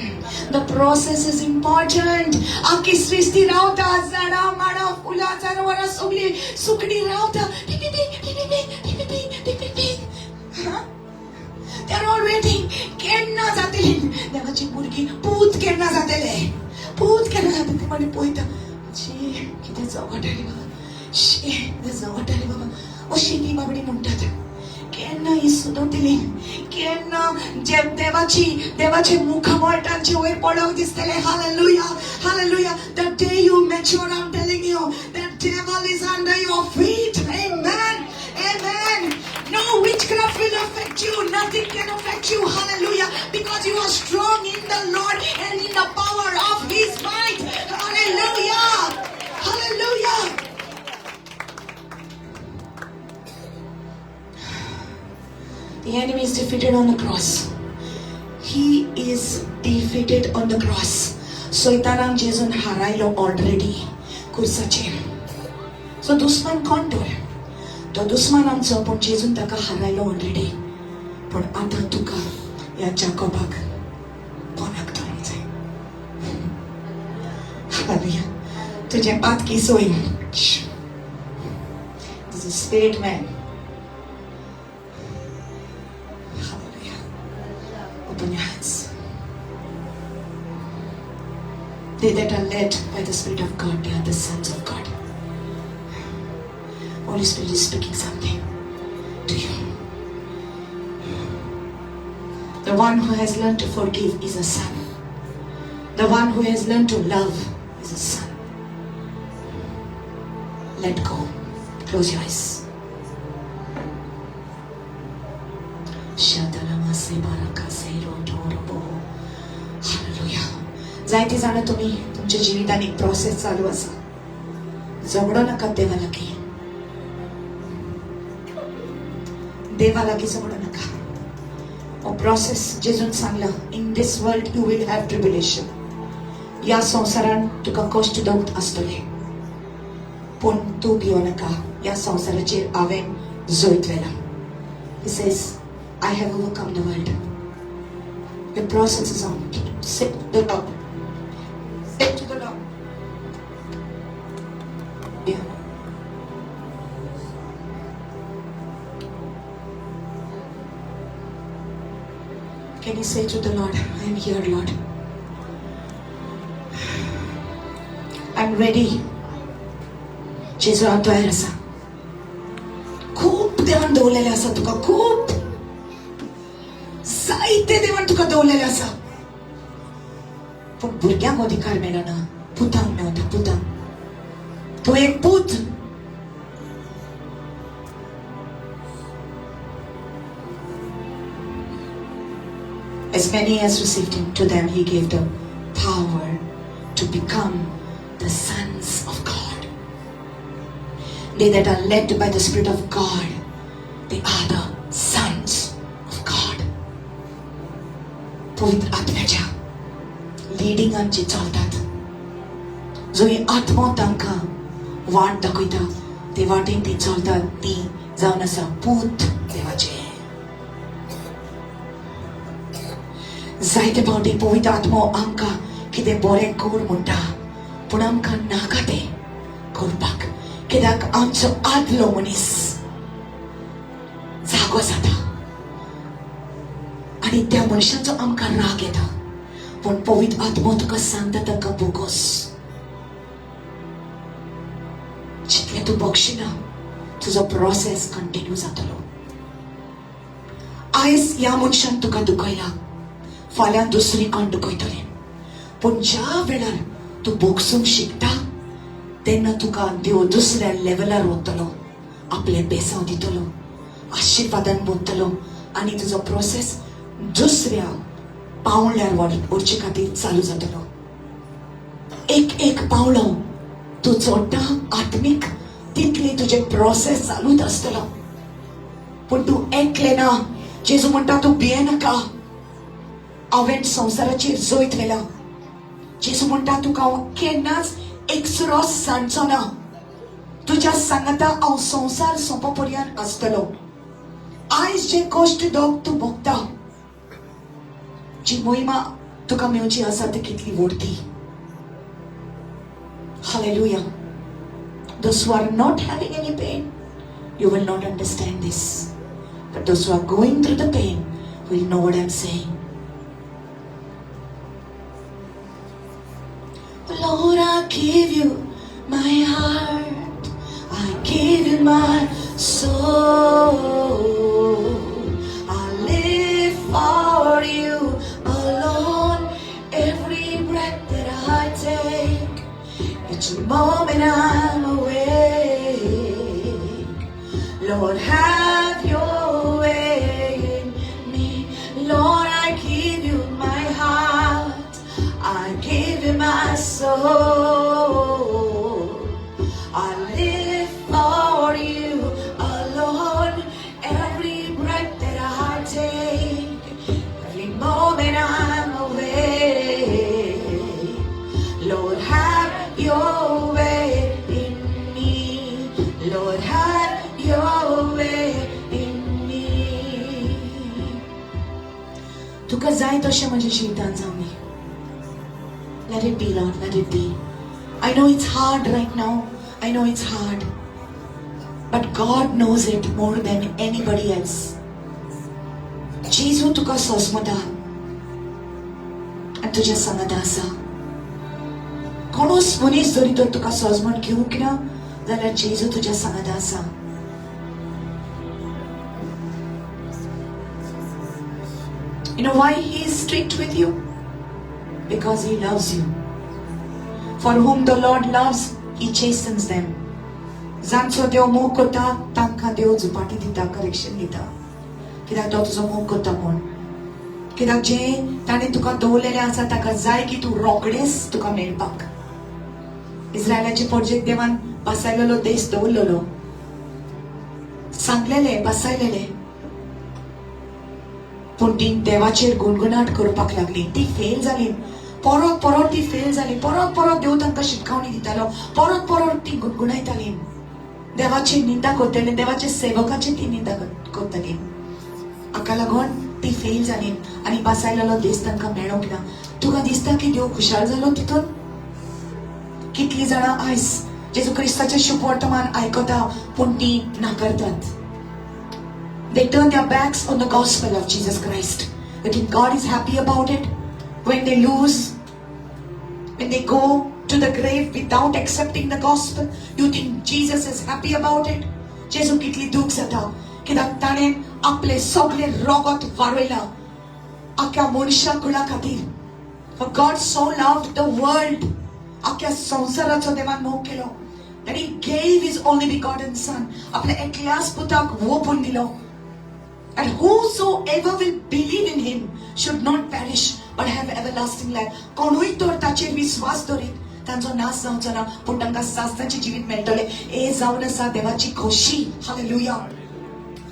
The process is important. आखी सृष्टी रावता, झाडा माडा फुला जानवरां सगळी सुकडी रावता. They are all waiting. केन्ना जातली देवाची भुरगी पूत केन्ना जातले म्हणे पळयता. शी कितें जगताली बाबा, शी जगताली बाबा अशी ती बाबडी म्हणटात. केन्ना ही सुदोतली, केन्ना देवाचे मुखमंडळाचे वयर पडोवंक दिसतले. Hallelujah. The day you mature, I'm telling you, the devil is under your feet. Amen. No witchcraft will affect you. Nothing can affect you. Hallelujah. Because you are strong in the Lord and in the power of His might. Hallelujah. The enemy is defeated on the cross. He is defeated on the cross. शैतानाक जेजून हारायलो already क्रुसाचेर. सो दुश्मन कोण तो दुश्मन आमचो, पण जेजून ताका हारायलो already. पण आतां तुका या जाकोबाक कोणाक धरूंक जाय. हालेलुया. तुजें पात केस होईल. This is a spirit man. Open your hands. They that are led by the Spirit of God, they are the sons of God. Holy Spirit is speaking something to you. The one who has learned to forgive is a son. The one who has learned to love is a son. Let go. Close your eyes. Hallelujah. जायती जाणा तुम्ही तुमच्या जिवितान एक process चालू आसा. झगडो नाका देवा लागीं झगडो नाका. हो प्रोसेस जेजून सांगला, in this world you will have tribulation. या संवसारान तुका कश्ट दोग आसतले, पूण तूं भियो नाका. या संवसाराचेर हांवें जैत व्हेला. He says, I have overcome the world. The process is on. Sit to the Lord. Sit to the Lord. Yeah. Can you say to the Lord, I am here, Lord. I'm ready. जेजू हांव तयार आसा. खूब देवान दवरलेले आसा तुका, खूब जायते देवान तुका दवरलेले आसा. पूण भुरग्यांक अधिकार मेळना, पुतांक मेळटा. पुतांक तूं एक पूत. As many as received him, to them he gave the power to become the sons of God. They that are led by the Spirit of God, they are the sons of God. पवित्र आत्म्याच्या लिडिंगान जे चलतात, जो ही आत्मा तांकां वाट दाखयता, ते वाटेन ती चलतात, ती जावन आसा पूत देवाचे. जायते फावटी पवित्र आत्मा आमकां कितें बरें कर म्हणटा, पूण आमकां नाका तें करपाक, कित्याक आमचो आदलो मनीस जागो जाता आनी त्या मनशाचो आमकां राग येता. पूण पवित्र आत्मा तुका सांगता ताका बोगस. जितलें तूं बगशिना तुजो प्रोसेस कंटिन्यू जातलो. आयज ह्या मनशान तुका दुखयला, फाल्यां दुसरी कोण दुखयतलें. पूण ज्या वेळार तूं बोगसूंक शिकता तेन्ना तुका देव दुसऱ्या लेवलार वतलो, आपले बेसांव दितलो, आशिर्वादान बोदतलो आनी तुजो प्रोसेस दुसऱ्या पावंड्यार व्हरचे खातीर चालू जातलो. एक पावलो तूं चोडटा आत्मीक तितली तुजे प्रोसेस चालूच आसतलो. पूण तूं एकलें ना. जेजू म्हणटा तूं भियेनाका, हांवें संवसाराचेर जैत व्हेला. जेजू म्हणटा तुका हांव केन्नाच एकसुरो सांडचो ना. तुज्या सांगाता हांव संवसार सोंपो पर्यंत आसतलो. आयज जे कश्ट तूं भोगता, जी मोहिमा तुका मेवची आसा ती कितली व्हडती. Hallelujah. Those who are not having any pain, you will not understand this. But those who are going through the pain will know what I'm saying. Lord, I give you my heart, I give you my soul. I live for you alone. Every breath that I take, each moment I'm awake. Lord, have your way in me. Lord, I give you my heart, I give you my soul. I live for you alone. Every breath that I take, every moment I'm awake. Lord, have your way in me. Lord, have your way in me. तुका जाय तशें म्हज्या जिवितांत जावं दी. Let it be, Lord, let it be. I know it's hard right now. I know it's hard. But God knows it more than anybody else. Jesu तुका सोसमता आनी तुज्या सांगाता आसा. कोणूच मनीस जरी तर तुका सोजमत घेवंक ना जाल्यार जेजू तुज्या सांगाता आसा. You know why he is strict with you? Because he loves you. For whom the Lord loves, he chastens them. जांचो देव मोग करता तांकां देव झुपाटी दिता, करेक्शन दिता. कित्याक तो तुजो मोग करता म्हूण. कित्याक जें ताणें तुका दवरलेलें आसा ताका जाय की तूं रोखडेंच तुका मेळपाक. इस्रायलाचे प्रोजेक्ट देवान बसायलेलो देश दवरलेलो, सांगलेलें बसायलेलें, पूण ती देवाचेर गुणगुणाट करपाक लागली. ती फेल जाली. परत ती फेल जाली. परत देव तांकां शिटकावणी दितालो. परत ती गुणगुणायताली. देवाची निंदा करतली, देवाच्या सेवकाची ती निंदा करतली. हाका लागून ती फेल जाली आनी बसायलेलो देश तांकां मेळोंक ना. तुका दिसता की देव खुशाल जालो तितून? कितली जाणां आयज जेजू क्रिस्ताचें शुभ वर्तमान आयकता पूण ती नाकारतात. They turn their backs on the gospel of Jesus Christ. You think God is happy about it? When they lose, when they go to the grave without accepting the gospel, you think Jesus is happy about it? जेजू कितली दूख जाता कित्याक ताणें आपले सगळे रगत वाडयला आख्या मनशा कुळा खातीर. For God so loved the world, आख्या संवसाराचो देवान मोग केलो, that he gave his only begotten son, आपल्या एकल्याच पुताक ओपून दिलो. And whosoever will believe in him should not perish but have everlasting life. कोणूय तर ताचेर विश्वास दरीत तांचो नाश जावचो ना, पूण तांकां सासणाचें जिवीत मेळटलें. हे जावन आसा देवाची खोशी. हालेलुया.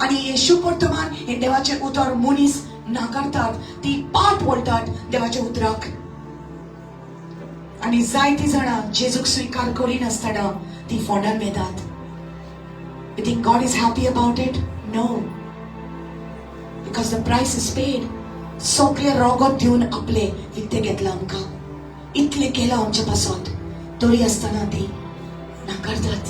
आणि येशू वर्तमान हे देवाचे उतर मनीस नाकारतात, ती पाप बोलतात देवाच्या उतराक. आणि जायती जाणां जेजूक स्वीकार करिनासतना ती फोंडान येतात. You think God is happy about it? No. Because the price is paid. सगळे रोगोत दिवन आपले विकते घेतला आमकां. इतले केला आमच्या पासत, तरी आसतना ती नाकारतात.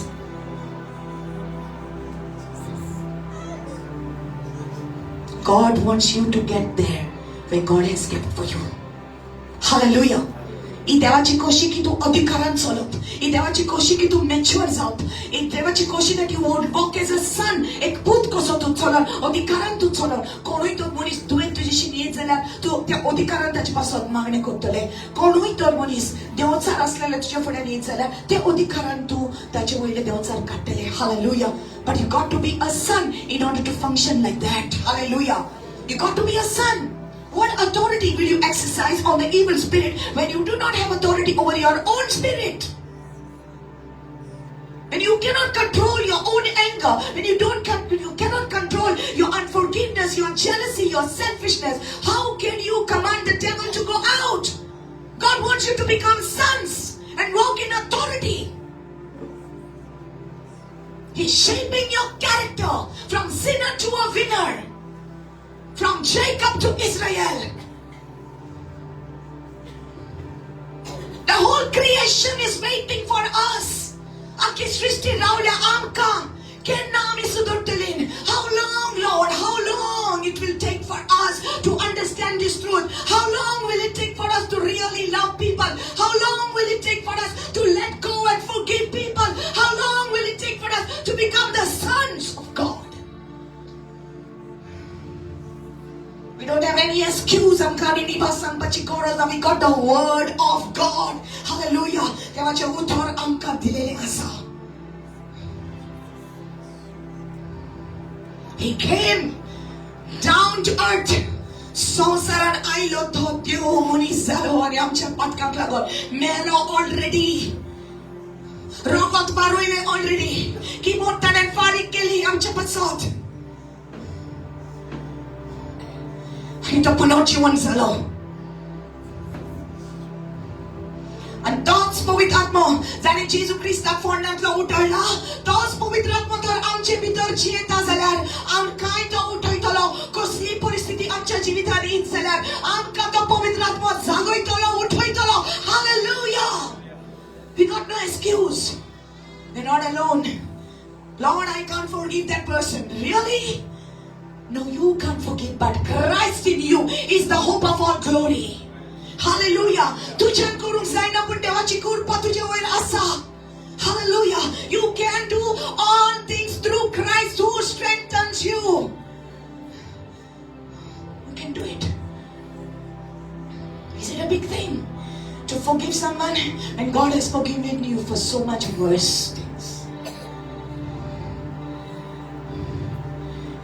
God wants you to get there where God has kept for you. Hallelujah. ही देवाची खोशी की तू अधिकारान चलप. ही देवाची खोशी की तू मॅच्युअर जावप. ही देवाची खोशी that you would walk as a son. एक पूत कसो तू चलप, अधिकारान तू चलप. कोणूय तो मनीस तुवें तुजेशी न्हीद जाल्यार तू त्या अधिकारान ताचे पासत मागणें करतले. कोणूय तर मनीस देवचार आसलेले तुजे फुडें न्हीद जाल्यार ते अधिकारान तू ताचे वयले देवचार काडटले. Hallelujah. But you got to be a son in order to function like that. Hallelujah. You got to be a son. What authority will you exercise on the evil spirit when you do not have authority over your own spirit? When you cannot control your own anger, when you cannot control your unforgiveness, your jealousy, your selfishness, how can you command the devil to go out? God wants you to become sons and walk in authority. He's shaping your character from sinner to a winner. From Jacob to Israel. The whole creation is waiting for us. Aki srishti raula amka. Kenna ami sudurtelin. How long, Lord? How long it will take for us to understand this truth? How long will it take for us to really love people? How long will it take for us to let go and forgive people? How long will it take for us to become the sons of God? We don't have any excuse. We got the word of God. Hallelujah. He came down to earth. संसारान आयलो तो देव मनीस जालो आनी आमच्या पातकाक लागून मेलो already. रोगोत बारोयले already. की मोठ्याने फारीक केली आमच्या पासत. आणि तो पुनर्जीवन झालो. आणि तोच पवित्र आत्मा जाणे जेजू क्रिस्ताक फोंडांतलो उठयला, तोच पवित्र आत्मा तर आमचे भितर जियेता जाल्यार आमकांय तो उठयतलो. कसली परिस्थिती आमच्या जिवितांत येत जाल्यार आमकां तो पवित्र आत्मा जागयतलो, उठयतलो. Hallelujah. We got no excuse. We're not alone. Lord, I can't forgive that person. Really? No, you can't forgive, but Christ in you is the hope of all glory. Hallelujah. तुझ्यान करूंक जायना पण देवाची कृपा तुझ्या वयर आसा. Hallelujah. You can do all things through Christ who strengthens you. You can do it. Is it a big thing to forgive someone when God has forgiven you for so much worse things?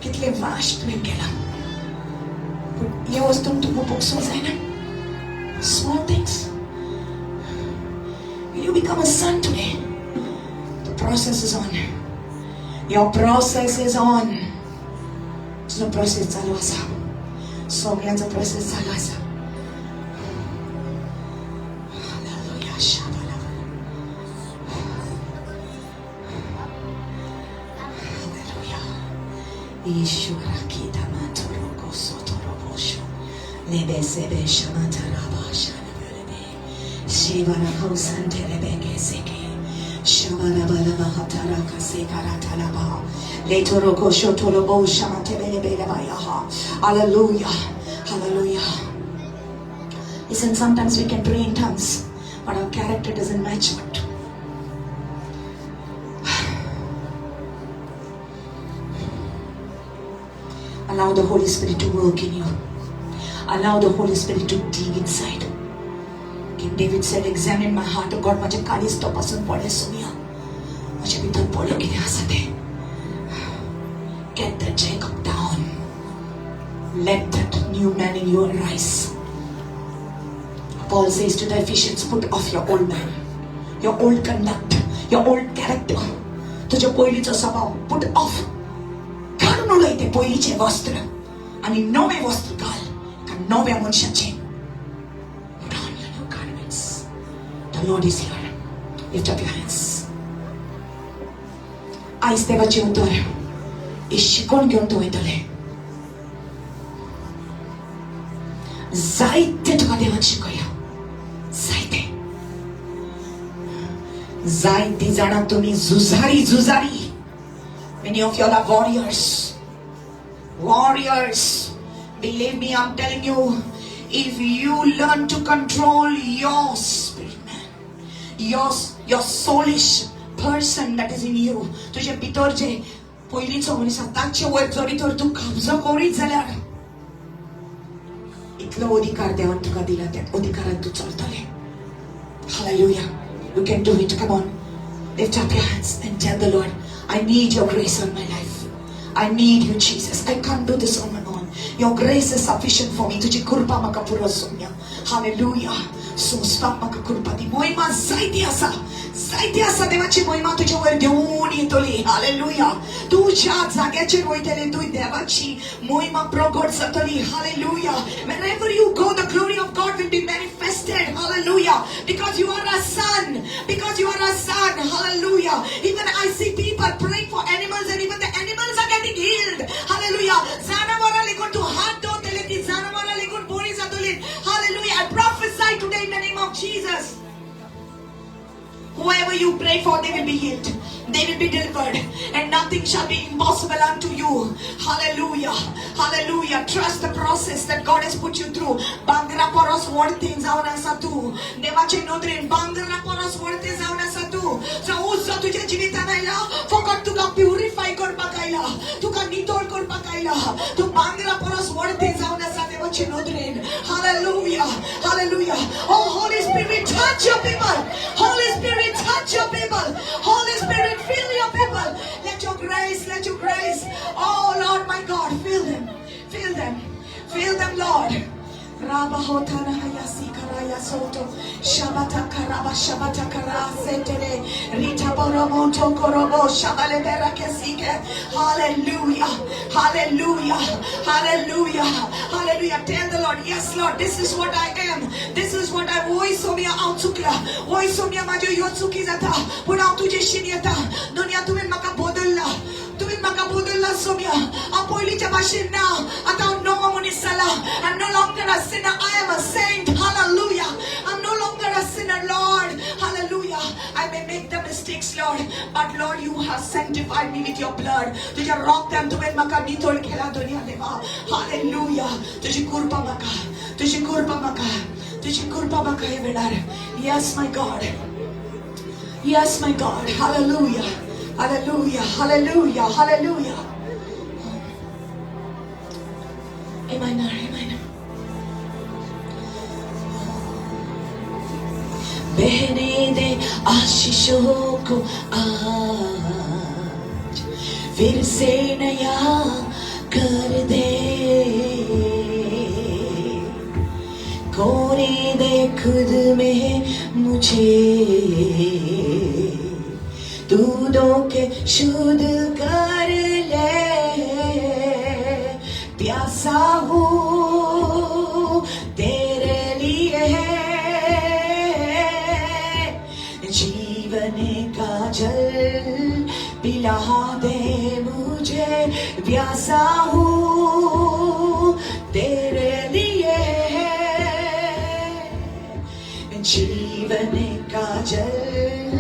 कितले vast तुवें केला. पूण हे वस्तून तुका बोगसूंक जायना. Small things. Will you become a son today? The process is on. Your process is on. तुजो process चालू आसा. सगळ्यांचो process चालू आसा. Hallelujah. Shabala. Hallelujah. Ishura kita matoroko sotorobosho. Lebe sebe shamatarabasha. Shivara Hosante Rebeke Seke Shabala Balaba Hataraka Sekaratalaba Letoroko Shotolobo Shamatebelebayaha. Hallelujah. Hallelujah. Listen, sometimes we can pray in tongues, but our character doesn't match it. Allow the Holy Spirit to work in you. Allow the Holy Spirit to dig inside. King David said, examine my heart, oh God, माझे काळीज तपासून पळे सोनिया. माझे भितर पळो कितें आसा तें. Get that Jacob down. Let that new man in you arise. Paul says to the Ephesians, put off your old man, your old conduct, your old character. तुझे पहिलीचं स्वभाव put off. काढून उडव ते पहिलीचे वस्त्र आणि नवे वस्त्र घाल. का नव्या मनुष्याचे. Put on your new garments. The Lord is here. Lift up your hands. Ice देवाचे उत्तर हे शिकवून घेऊन तू येतले. जायते तुका देवान शिकवया. जायते. जायती जाणा तुम्ही जुजारी. Many of you are warriors. Believe me, I'm telling you, if you learn to control your spirit man, your soulish person that is in you, तुझे भितर जे पयलीचो मनीस ताचे वयर जरी तर तू कब्जा करीत जाल्यार इतलो अधिकार देवान तुका दिला. त्या अधिकारान तू चलतले. Hallelujah. You can do it. Come on. Lift up your hands and tell the Lord, I need your grace on my life. I need you, Jesus. I can't do this on my own. Your grace is sufficient for me. तुझी कृपा म्हाका पुरो Saumya. Hallelujah. सोस्ताक म्हाका कृपा दी. मोहिमा जायती आसा देवाची मोहिमा तुझ्या वर देऊन येतली. Hallelujah. तू ज्या जाग्याचेर वयतले तू देवाची मोहिमा प्रगट जातली. Hallelujah. Wherever you go, the glory of God will be manifested. Hallelujah. Because you are a son. Hallelujah. Even I see people praying for animals and even the animals are getting healed. Hallelujah. Zanavara legun tu haat dhotele ki zanavara legun boni zatoli. Hallelujah. I prophesy today in the name of Jesus. Whoever you pray for, they will be healed. They will be delivered. And nothing shall be impossible unto you. Hallelujah. Trust the process that God has put you through. Bangra poros worthy zauna satu. Devache nodrin bangra poros worthy zauna satu. So uzza tujhe jivita naila. Focus tuka purify korpa kaila. Tuka nitol korpa kaila. Tu bangra poros worthy zauna sa devache nodrin. Hallelujah. Oh Holy Spirit, touch your people. Holy Spirit, touch your people. Holy Spirit, fill your people. Let your grace. Oh Lord, my God, fill them, Lord. Raba hotana hayasi karaya soto shabata kara setere rita boromoto korobo shabale berake sike. Hallelujah. Tell the Lord, yes Lord, this is what I am. This is what I voice somia outsukla. Voice somia majo yotsuki zata. Puna tuje shinyata. Dunia tumen maka bodalla. Somia. Apoilicha bashina. Ata no monisala. I'm no longer a sinner. I am a saint. Hallelujah. I'm no longer a sinner, Lord. Hallelujah. I may make the mistakes, Lord, but Lord, you have sanctified me with your blood. Tuja rock them to when maka nitol khela dunia deva. Hallelujah. Tuji kurpa maka he vedar. Yes, my God. Hallelujah. Amen. बहने दे आशीषों को आज फिर से नया कर दे. खोने दे खुद में मुझे तू दो के शुद्ध कर ले. प्यासा हूँ तेरे लिए जीवन का जल पिला दे मुझे. प्यासा हूँ तेरे लिए जीवन का जल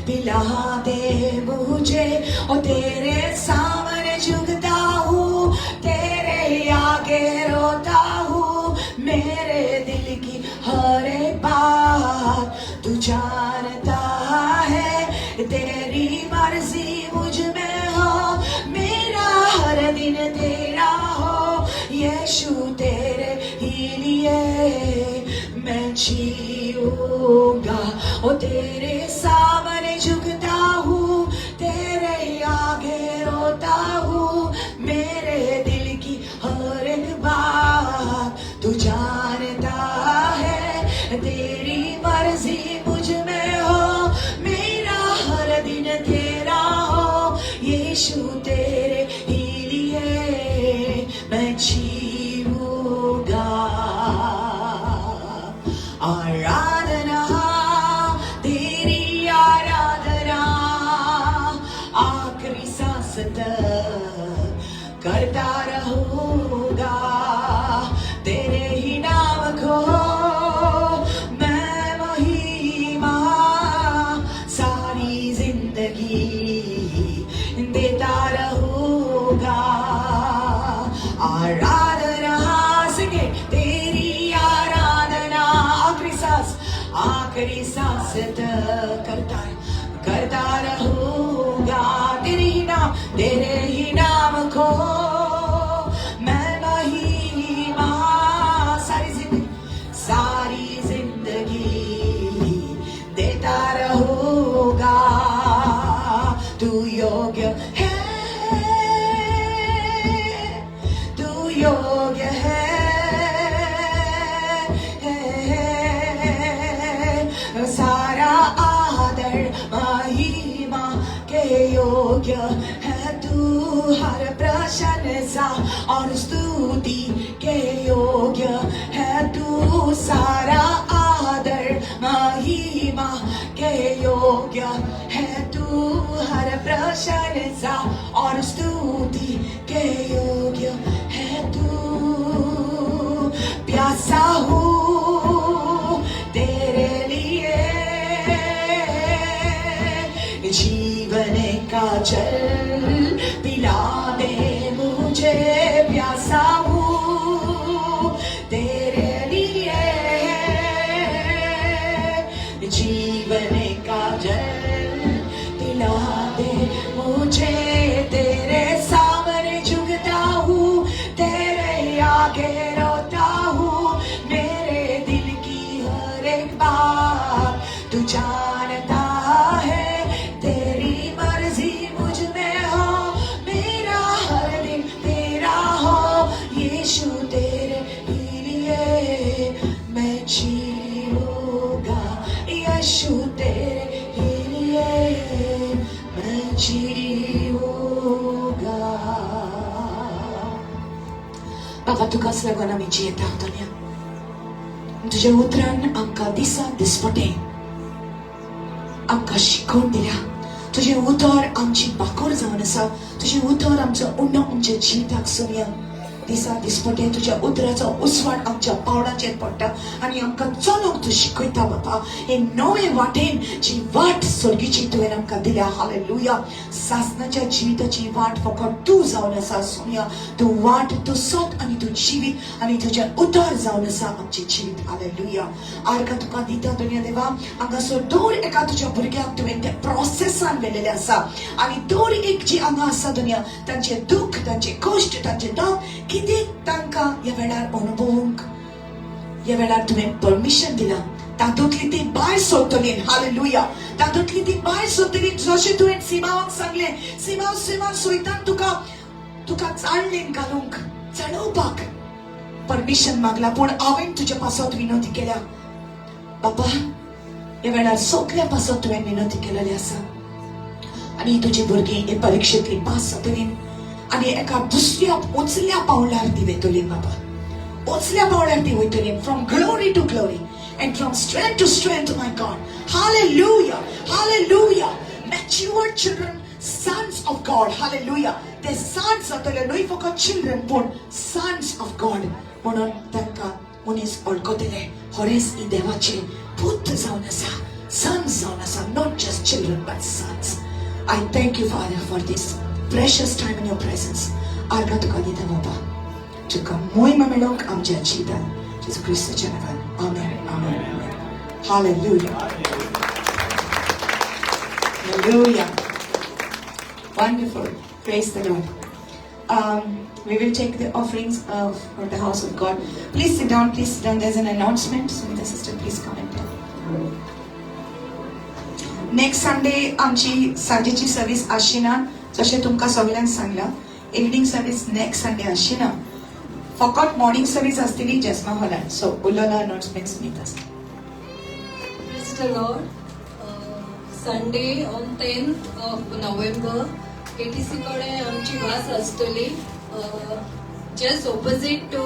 पिला दे मुझे. और तेरे सामने झुकता हूँ, तेरे आगे रोता हूँ. मेरे दिल की हर एक बात तू जानता है. तेरी मर्जी मुझ में हो, मेरा हर दिन तेरा हो. यीशु तेरे ही लिए मैं जीऊंगा. और तेरे सामने झुकता हूँ, तेरे आगे रोता हूँ. मेरे दिल की हर एक बात तू जानता है. तेरे ही लिए मैं जीऊंगा। आराधना तेरी आराधना आखिरी सांस तक करता रहूंगा। तेरे ही नाम को मैं महिमा सारी जिंदगी देता रहूंगा। आराधना सिंगे तेरी आराधना आखिरी सांस तक करता रहूंगा। तेरे ही नाम को मैं महिमा सारी जिंदगी देता रहूंगा। तू योग्य है, तू योग्य है, सारा आदर महिमा के योग्य है तू। हर प्रशंसा और स्तुति के योग्य है तू। सारा आदर महिमा के योग्य है तू। हर प्रशंसा और स्तुति के योग्य है तू। प्यासा हूँ तेरे लिए, जीवन का जल पिला दे मुझे। प्यासा हूँ तेरे लिए, जीवन का जल पिला दे मुझे। तेरे सामने झुकता हूँ, तेरे आगे रोता हूँ। मेरे दिल की हर एक बात तू जानता है। तेरी मर्जी मुझ में हो, मेरा हर दिन तेरा हो। यीशु तेरे ही लिए मैं जीऊंगा। यीशु तेरे ही लिए मैं जीऊंगा। बाबा तू कसल्या आम्ही जियेता दुनिया तुझे उतरान आमकां दिसा दिसपटे आमकां शिकवून दिल्या। तुझे उतर आमची बाकोर जावन आसा। तुझे उतर आमचो उण्णो आमच्या जिविताक सुनिया दिसा दिसपटे। तुझ्या उतराचो उसवाड आमच्या पावलांचेर पडटा आनी आमकां चलूंक तू शिकयता बाबा। हे नवे वाटेन जी वाट सर्गीची तुवें आमकां दिल्या। हालेलुया। सासनाच्या जिविताची वाट फकत तू जावन आसा सुनिया। तू वाट तू सत आनी तू जिवीत आनी तुझे उतर जावन आसा आमचे जिवीत। हालेलुया। आर्गां तुका दिता दुनिया देवा। हांगासर दर एका तुझ्या भुरग्याक तुवें त्या प्रोसेसान व्हेलेले आसा आनी दर एक जी हांगा आसा दुनिया तांचे दुख तांचे कश्ट तांचे दाग कितें तांकां ह्या वेळार अनुभवूंक ह्या वेळार तुवें परमिशन दिला। तातूंतली ती भायर सरतली। हालेलुया। तातूंतली ती भायर सरतली जशें तुवें सिमावाक सांगलें। सिमाव सोयतान तुका चाळणेन घालूंक चडोवपाक परमिशन मागला। पूण हांवें तुज्या पासत विनंती केल्या बाबा ह्या वेळार सगल्या पासत तुवें विनंती केलेली आसा आनी तुजी भुरगीं हे परिक्षेंतली पास जातलीं आनी एका दुसऱ्या उचल्या पावलार ती वयतली बाबा। उचल्या पावलार ती वयतली from glory to glory and from strength to strength, my God. Hallelujah. Hallelujah. Mature children, sons of God. Hallelujah. The sons of the Lord. No फकत children, but sons of God. म्हणून तांकां मनीस वळखतले खरेंच ही देवाचे पुत्र जावन आसा, sons जावन आसा, not just children but sons. I thank you, Father, for this precious time in your presence. आर्गां तुका दिता बाबा. तुका महिमा मेळोवंक आमच्या जिवितांत जेजू क्रिस्ताच्या नांवान. Amen. Amen. Hallelujah. Hallelujah. Wonderful. Praise the Lord. We will take the offerings for the house of God. Please sit down. Please sit down. There's an announcement. So the sister, please come and tell. Next Sunday, आमची सांजेची service आशिना. जशें तुमकां सगळ्यांक Sangla. Evening service next Sunday आशिना. फकत morning service आसतली जस्मा हॉलांत. So उलोला announcements मीत Praise the Lord. Sunday on 10th of November, KTC कडे आमची भास आसतली just opposite to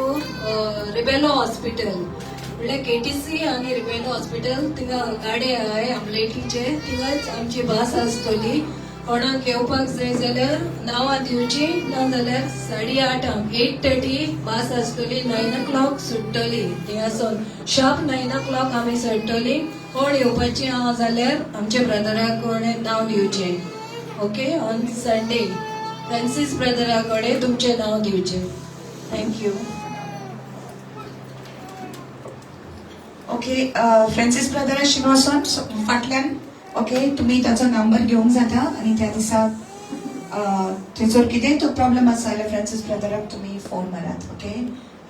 Rebello hospital म्हणल्यार केटीसी आणि रिबेलो हॉस्पिटल थिंगा गाडे आहाय आमलेटीचे थिंगाच आमची भास आसतली. कोणाक येवपाक जाय जाल्यार नांवां दिवची ना जाल्यार 8:30 8:30 भास आसतली 9 o'clock सुट्टली थिंगासून शार्प 9 o'clock आमी सडटली. कोण येवपाची आहा जाल्यार आमच्या ब्रदराक कोणें नांव दिवचें. ओके ऑन संडे फ्रांसीस ब्रदरा कडेन तुमचें नांव दिवचें. थँक्यू. ओके फ्रांसीस ब्रदर आशिल्लो वचोन फाटल्यान ओके तुमी ताचो नंबर घेवंक जाता आनी त्या दिसा थंयसर कितेंय तो प्रॉब्लेम आसा जाल्यार फ्रांसीस ब्रदराक तुमी फोन मारात. Okay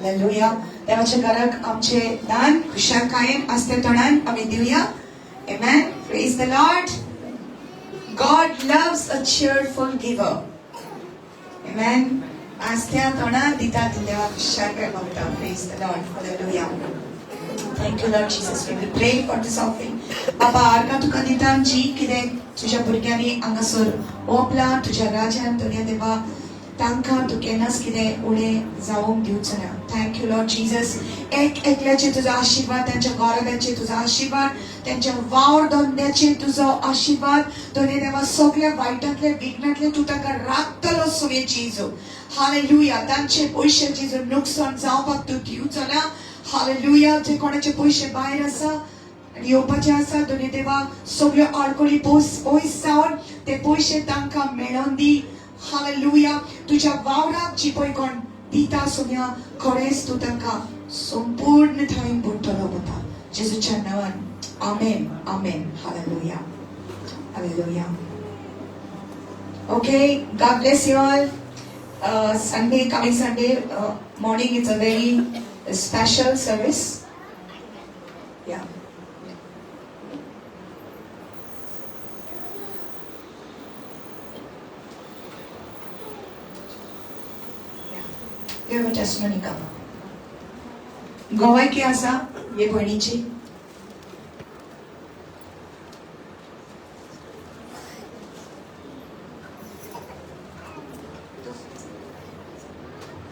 hallelujah. देवाच्या घराक आमचे दान खुशालकायेन आसते तोंडान आमी दिवया. आमेन. Praise the Lord. God loves a cheerful giver. Amen. आस्त्या तोंडान दितात देवा खुशालकाय मागता. Praise the Lord. Hallelujah. Thank you, Lord Jesus. We pray for this offering. Papa, आर्गा तुका दिता जी कितें तुज्या भुरग्यांनी हांगासर ओपला तुज्या राजान दुनिया देवा तांकां तूं केन्नाच कितें उणें जावंक दिवचो ना. Thank you Lord Jesus. एकल्याचेर तुजो आशिर्वाद तांच्या घोराब्याचेर तुजो आशिर्वाद त्यांच्या वावर धंद्याचेर तुजो आशिर्वाद दुनिया देवा सगळ्या वायटांतले विघ्नांतले तूं तांकां राखतलो सुवे जेजू. हालेलुया. तांचे पयशे जेजू नुकसान जावपाक तूं दिवचो ना. हालेलुया. जे कोणाचे पयशे भायर आसा येवपाचे आसा दुनिया देवा सगळ्यो आडकोळी पयस जावन ते पयशे तांकां मेळोवन दी. हालेलुया. तुज्या वावराक जी पळय कोण दिता सुम्या खरेंच तूं तांकां संपूर्ण थंय भरतलो वता जेजूच्या नांवान. आमेन. आमेन. Hallelujah. Hallelujah. Okay. God bless you all. Sunday, coming Sunday morning, it's a very special service. Yeah. You have a testimony come. गोवाय की आसा हे भयणीची.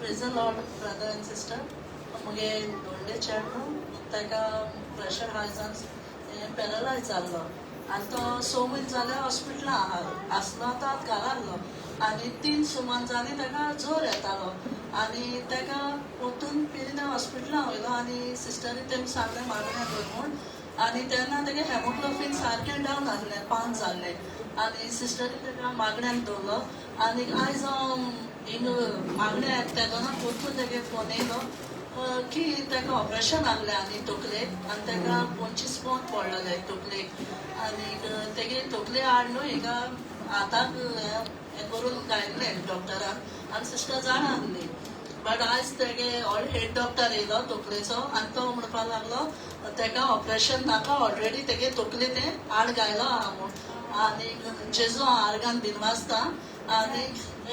Praise the Lord, brother and sister. मुगे दोंडे चेडूं ताका प्रेशर हाय जावन पॅरलायज जाल्लो आनी तो 6 म्हयने जाले हॉस्पिटलांत आसलो तो आतां घरा आहलो आनी 3 सुमार जाली ताका जोर येतालो आनी ताका वतून पिरिना हॉस्पिटलांत वयलो आनी सिस्टरी तेमी सांगलें मागण्या दवर म्हूण आनी तेन्ना तागे हेमोग्लोबीन सारकें डावन आहलें 5 जाल्लें आनी सिस्टरी ताका मागण्यान दवरलो आनी आयज हिंग मागण्या तेदोना परतून तागे फोन येयलो की ताका ऑपरेशन आहलें आनी तकलेक आनी ताका 25 पोंद पडलेले तकलेक आनी तेगे तकले हाड न्हू हिका हाताक हें करून घायल्लें डॉक्टरान आनी सिस्टर जाणा आहली. बट आयज तेगे हेड डॉक्टर येयलो तकलेचो आनी तो म्हणपाक लागलो ताका ऑपरेशन नाका ऑलरेडी तेगे तकले तें हाड घायलो आहा म्हूण आनी जेजू आर्गान दिनवासता आनी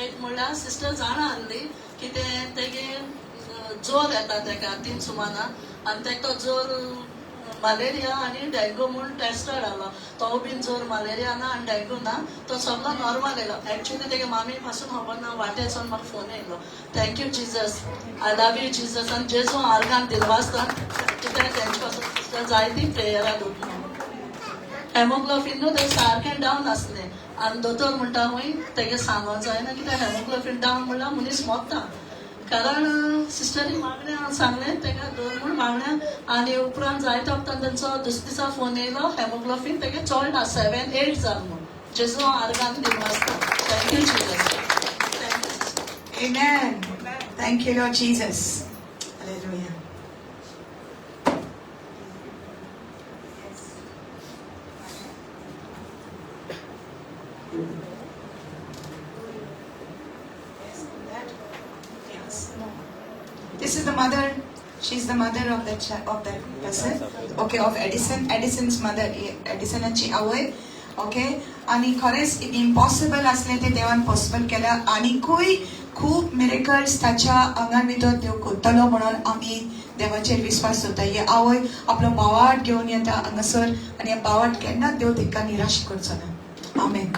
एक म्हणल्यार सिस्टर जाणा आहली की तेगे जोर येता ताका 3 सुमाना आनी ताका तो जोर मलेरिया आनी डेंगू म्हूण टेस्टेड आहलो तो बीन जोर मलेरिया ना आनी डेंगू ना तो सगळो नॉर्मल येयलो. एक्चुली तेगे मामी पासून खबर ना वाटेसून म्हाका फोन येयलो. Thank you Jesus. I love you Jesus. आनी जेजू आर्गान दिलवासता कित्याक तेंचे पासून सिस्टर जायती प्रेयरां दोतलो. हेमोग्लोबीन न्हू तें सारकें डावन आसलें आनी दोतोर म्हणटा हूंय तेगे सांगों जायना कित्याक हेमोग्लोबीन डावन म्हणल्यार मनीस मोत्ता. कारण सिस्टरी मागण्या सांगलें ताका दवर म्हूण मागण्या आनी उपरांत जायतो वखदां तेंचो दुसरे दिसा फोन येयलो हेमोग्लोबीन तेगे चड ना 7-8 जाल म्हूण. जेजू आर्गान दिनवासता. Thank you Jesus. Thank you. Amen. Thank you, Lord Jesus. Hallelujah. This is the mother. She's the mother of that person. Okay, of Edison. Edison's mother. Edisonची आवय. Okay. आणि खरेंच इम्पॉसिबल असले ते देवान पॉसिबल केला आनीकूय खूब मिरेकल्स ताच्या आंगान भितर देव करतलो म्हणून आमी देवाचेर विश्वास दवरता. ही आवय आपलो बावाट घेवन येता हांगासर आनी ह्या बावाट केन्नाच देव तिका निराश करचो ना. आमेन.